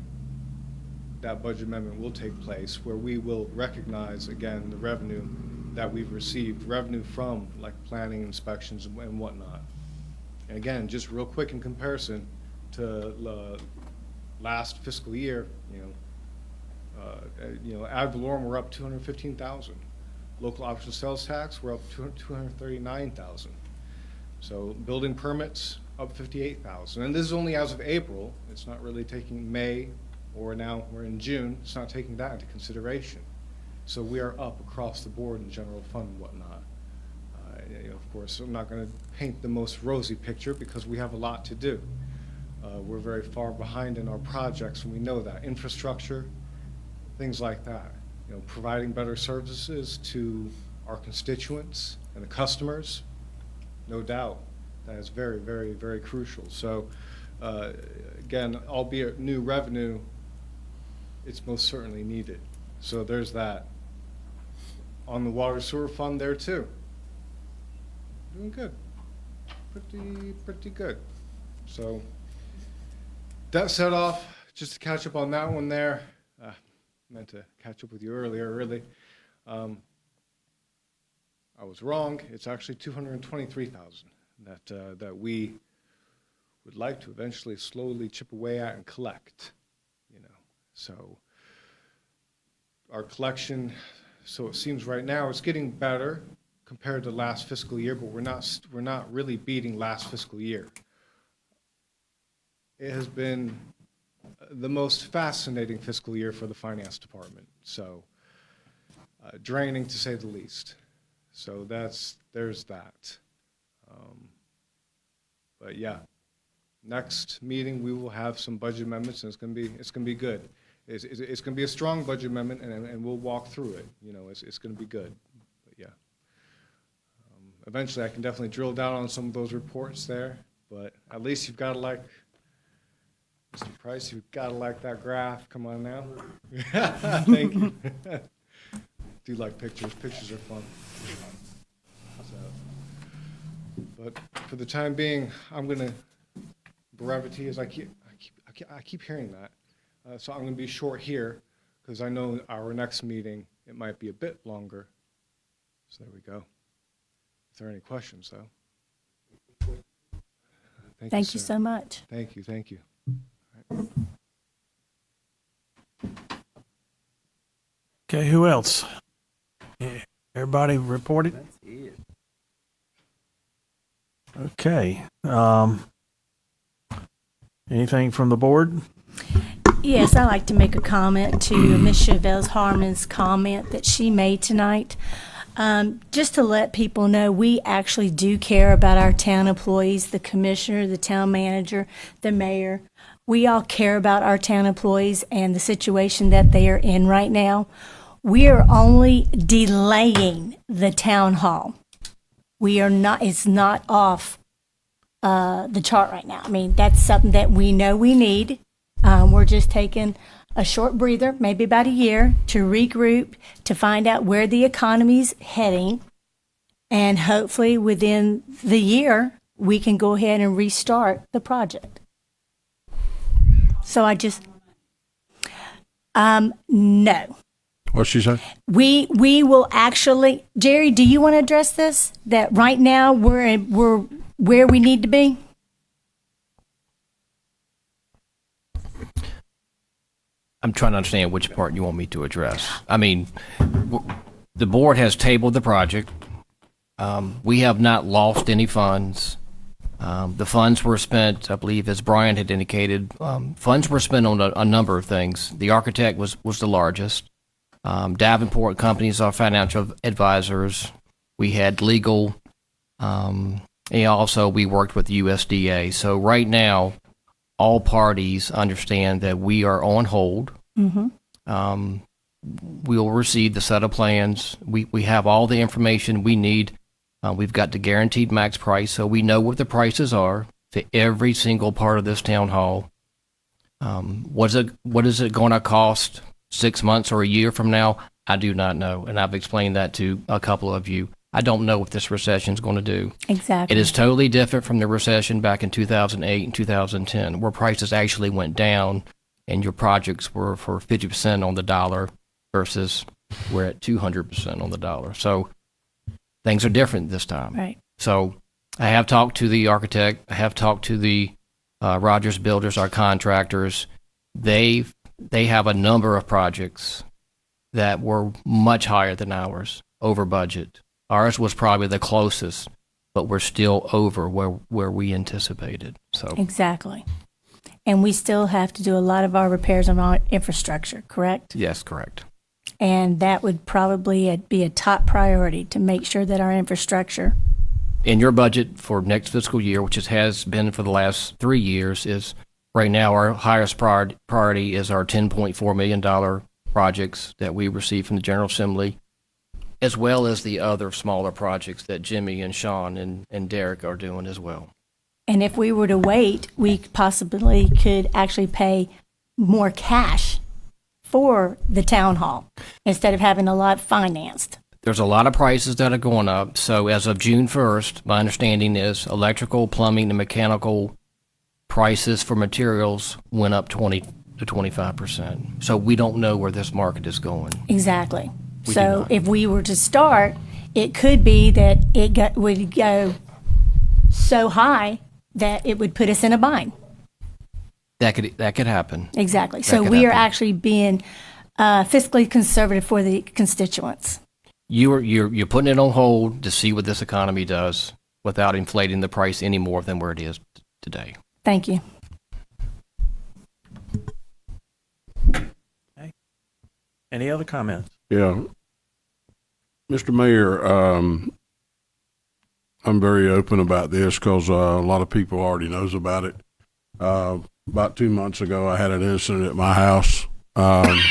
[SPEAKER 8] that budget amendment will take place, where we will recognize again the revenue that we've received, revenue from like planning inspections and whatnot. And again, just real quick in comparison to last fiscal year, ad valorem we're up 215,000. Local option sales tax we're up 239,000. So building permits up 58,000. And this is only as of April. It's not really taking May, or now we're in June. It's not taking that into consideration. So we are up across the board in general fund and whatnot. Of course, I'm not going to paint the most rosy picture because we have a lot to do. We're very far behind in our projects, and we know that. Infrastructure, things like that. Providing better services to our constituents and the customers, no doubt. That is very, very, very crucial. So, again, albeit new revenue, it's most certainly needed. So there's that. On the water sewer fund there too. Doing good. Pretty good. So that set off, just to catch up on that one there. Meant to catch up with you earlier, really. I was wrong. It's actually 223,000 that we would like to eventually slowly chip away at and collect. So our collection, so it seems right now it's getting better compared to last fiscal year, but we're not really beating last fiscal year. It has been the most fascinating fiscal year for the finance department. So draining to say the least. So there's that. But yeah, next meeting we will have some budget amendments, and it's gonna be good. It's going to be a strong budget amendment, and we'll walk through it. It's going to be good. But yeah, eventually I can definitely drill down on some of those reports there. But at least you've got to like, Mr. Price, you've got to like that graph. Come on now. Thank you. Do like pictures. Pictures are fun. So, but for the time being, I'm going to brevity as I keep hearing that. So I'm going to be short here because I know our next meeting, it might be a bit longer. So there we go. If there are any questions, though.
[SPEAKER 2] Thank you so much.
[SPEAKER 8] Thank you.
[SPEAKER 1] Okay, who else? Yeah, everybody reported?
[SPEAKER 4] That's it.
[SPEAKER 1] Okay. Anything from the board?
[SPEAKER 2] Yes, I'd like to make a comment to Ms. Chevelle Harmon's comment that she made tonight. Just to let people know, we actually do care about our town employees, the commissioner, the town manager, the mayor. We all care about our town employees and the situation that they are in right now. We are only delaying the town hall. We are not, it's not off the chart right now. I mean, that's something that we know we need. We're just taking a short breather, maybe about a year, to regroup, to find out where the economy's heading. And hopefully within the year, we can go ahead and restart the project. So I just, no.
[SPEAKER 14] What'd she say?
[SPEAKER 2] We will actually, Jerry, do you want to address this? That right now we're where we need to be?
[SPEAKER 7] I'm trying to understand which part you want me to address. I mean, the board has tabled the project. We have not lost any funds. The funds were spent, I believe, as Brian had indicated, funds were spent on a number of things. The architect was the largest. Davenport Companies are financial advisors. We had legal, and also we worked with USDA. So right now, all parties understand that we are on hold.
[SPEAKER 2] Mm-hmm.
[SPEAKER 7] We'll receive the set of plans. We have all the information we need. We've got the guaranteed max price, so we know what the prices are for every single part of this town hall. What is it going to cost 6 months or a year from now? I do not know, and I've explained that to a couple of you. I don't know what this recession is going to do.
[SPEAKER 2] Exactly.
[SPEAKER 7] It is totally different from the recession back in 2008 and 2010, where prices actually went down and your projects were for 50% on the dollar versus we're at 200% on the dollar. So things are different this time.
[SPEAKER 2] Right.
[SPEAKER 7] So I have talked to the architect. I have talked to the Rogers Builders, our contractors. They have a number of projects that were much higher than ours, over budget. Ours was probably the closest, but we're still over where we anticipated. So
[SPEAKER 2] Exactly. And we still have to do a lot of our repairs on our infrastructure, correct?
[SPEAKER 7] yes, correct.
[SPEAKER 2] And that would probably be a top priority to make sure that our infrastructure.
[SPEAKER 7] In your budget for next fiscal year, which it has been for the last 3 years, is right now our highest priority is our $10.4 million projects that we receive from the General Assembly, as well as the other smaller projects that Jimmy and Sean and Derek are doing as well.
[SPEAKER 2] And if we were to wait, we possibly could actually pay more cash for the town hall instead of having a lot financed.
[SPEAKER 7] There's a lot of prices that are going up. So as of June 1st, my understanding is electrical, plumbing, and mechanical prices for materials went up 20 to 25%. So we don't know where this market is going.
[SPEAKER 2] Exactly.
[SPEAKER 7] We do
[SPEAKER 2] So
[SPEAKER 7] not.
[SPEAKER 2] if we were to start, it could be that would go so high that it would put us in a bind.
[SPEAKER 7] That could happen.
[SPEAKER 2] Exactly.
[SPEAKER 7] That
[SPEAKER 2] So
[SPEAKER 7] could
[SPEAKER 2] we are
[SPEAKER 7] happen.
[SPEAKER 2] actually being fiscally conservative for the constituents.
[SPEAKER 7] You're putting it on hold to see what this economy does without inflating the price any more than where it is today.
[SPEAKER 2] Thank you.
[SPEAKER 1] Any other comments?
[SPEAKER 14] Yeah. Mr. Mayor, I'm very open about this because a lot of people already knows about it. About 2 months ago, I had an incident at my house that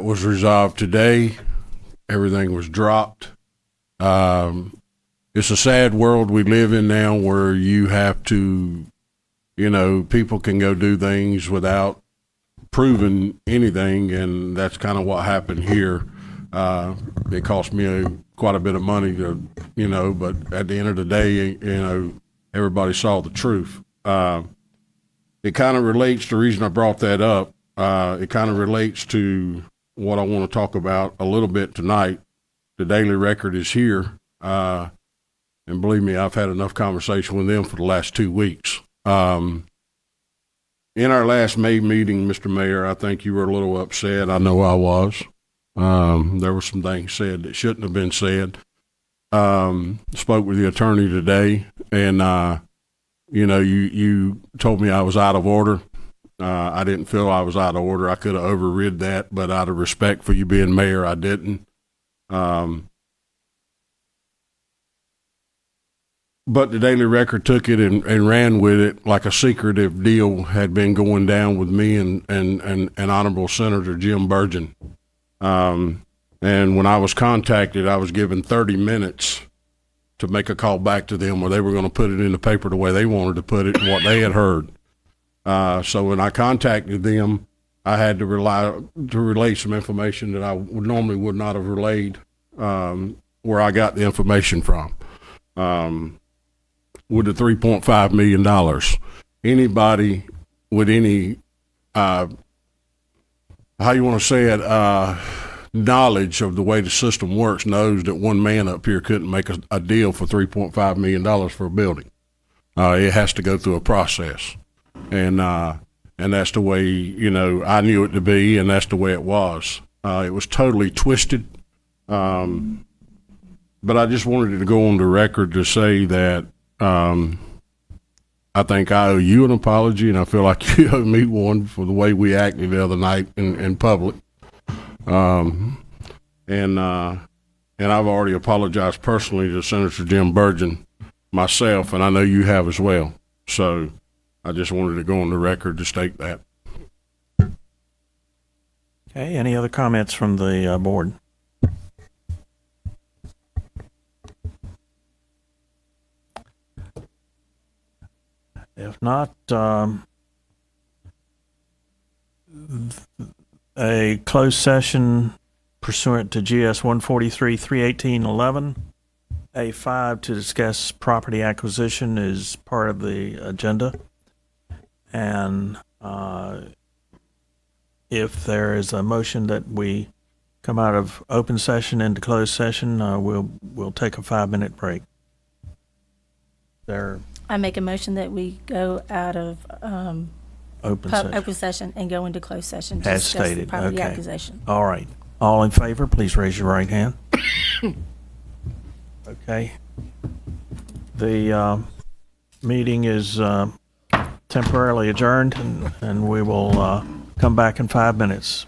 [SPEAKER 14] was resolved today. Everything was dropped. It's a sad world we live in now where you have to, people can go do things without proving anything, and that's kind of what happened here. It cost me quite a bit of money to, but at the end of the day, everybody saw the truth. It kind of relates, the reason I brought that up, it kind of relates to what I want to talk about a little bit tonight. The Daily Record is here, and believe me, I've had enough conversation with them for the last 2 weeks. In our last May meeting, Mr. Mayor, I think you were a little upset. I know I was. There were some things said that shouldn't have been said. Spoke with the attorney today, and you told me I was out of order. I didn't feel I was out of order. I could have overrid that, but out of respect for you being mayor, I didn't. But the Daily Record took it and ran with it like a secretive deal had been going down with me and Honorable Senator Jim Burgeon. And when I was contacted, I was given 30 minutes to make a call back to them where they were going to put it in the paper the way they wanted to put it and what they had heard. So when I contacted them, I had to relay some information that I normally would not have relayed, where I got the information from. With the $3.5 million, anybody with any, how you want to say it, knowledge of the way the system works knows that one man up here couldn't make a deal for $3.5 million for a building. It has to go through a process. And and that's the way, you know, I knew it to be, and that's the way it was. It was totally twisted. But I just wanted to go on the record to say that I think I owe you an apology, and I feel like you owe me one for the way we acted the other night in public. And I've already apologized personally to Senator Jim Burgeon myself, and I know you have as well. So I just wanted to go on the record to state that.
[SPEAKER 1] Okay, any other comments from the board? If not, a closed session pursuant to GS 143-318-11, A5 to discuss property acquisition is part of the agenda. And if there is a motion that we come out of open session into closed session, we'll take a 5-minute break.
[SPEAKER 2] I make a motion that we go out of
[SPEAKER 1] Open
[SPEAKER 2] session and go into closed session to
[SPEAKER 1] as
[SPEAKER 2] discuss the
[SPEAKER 1] stated.
[SPEAKER 2] property
[SPEAKER 1] Okay.
[SPEAKER 2] acquisition.
[SPEAKER 1] All right. All in favor, please raise your right hand. Okay. The meeting is temporarily adjourned, and we will come back in 5 minutes.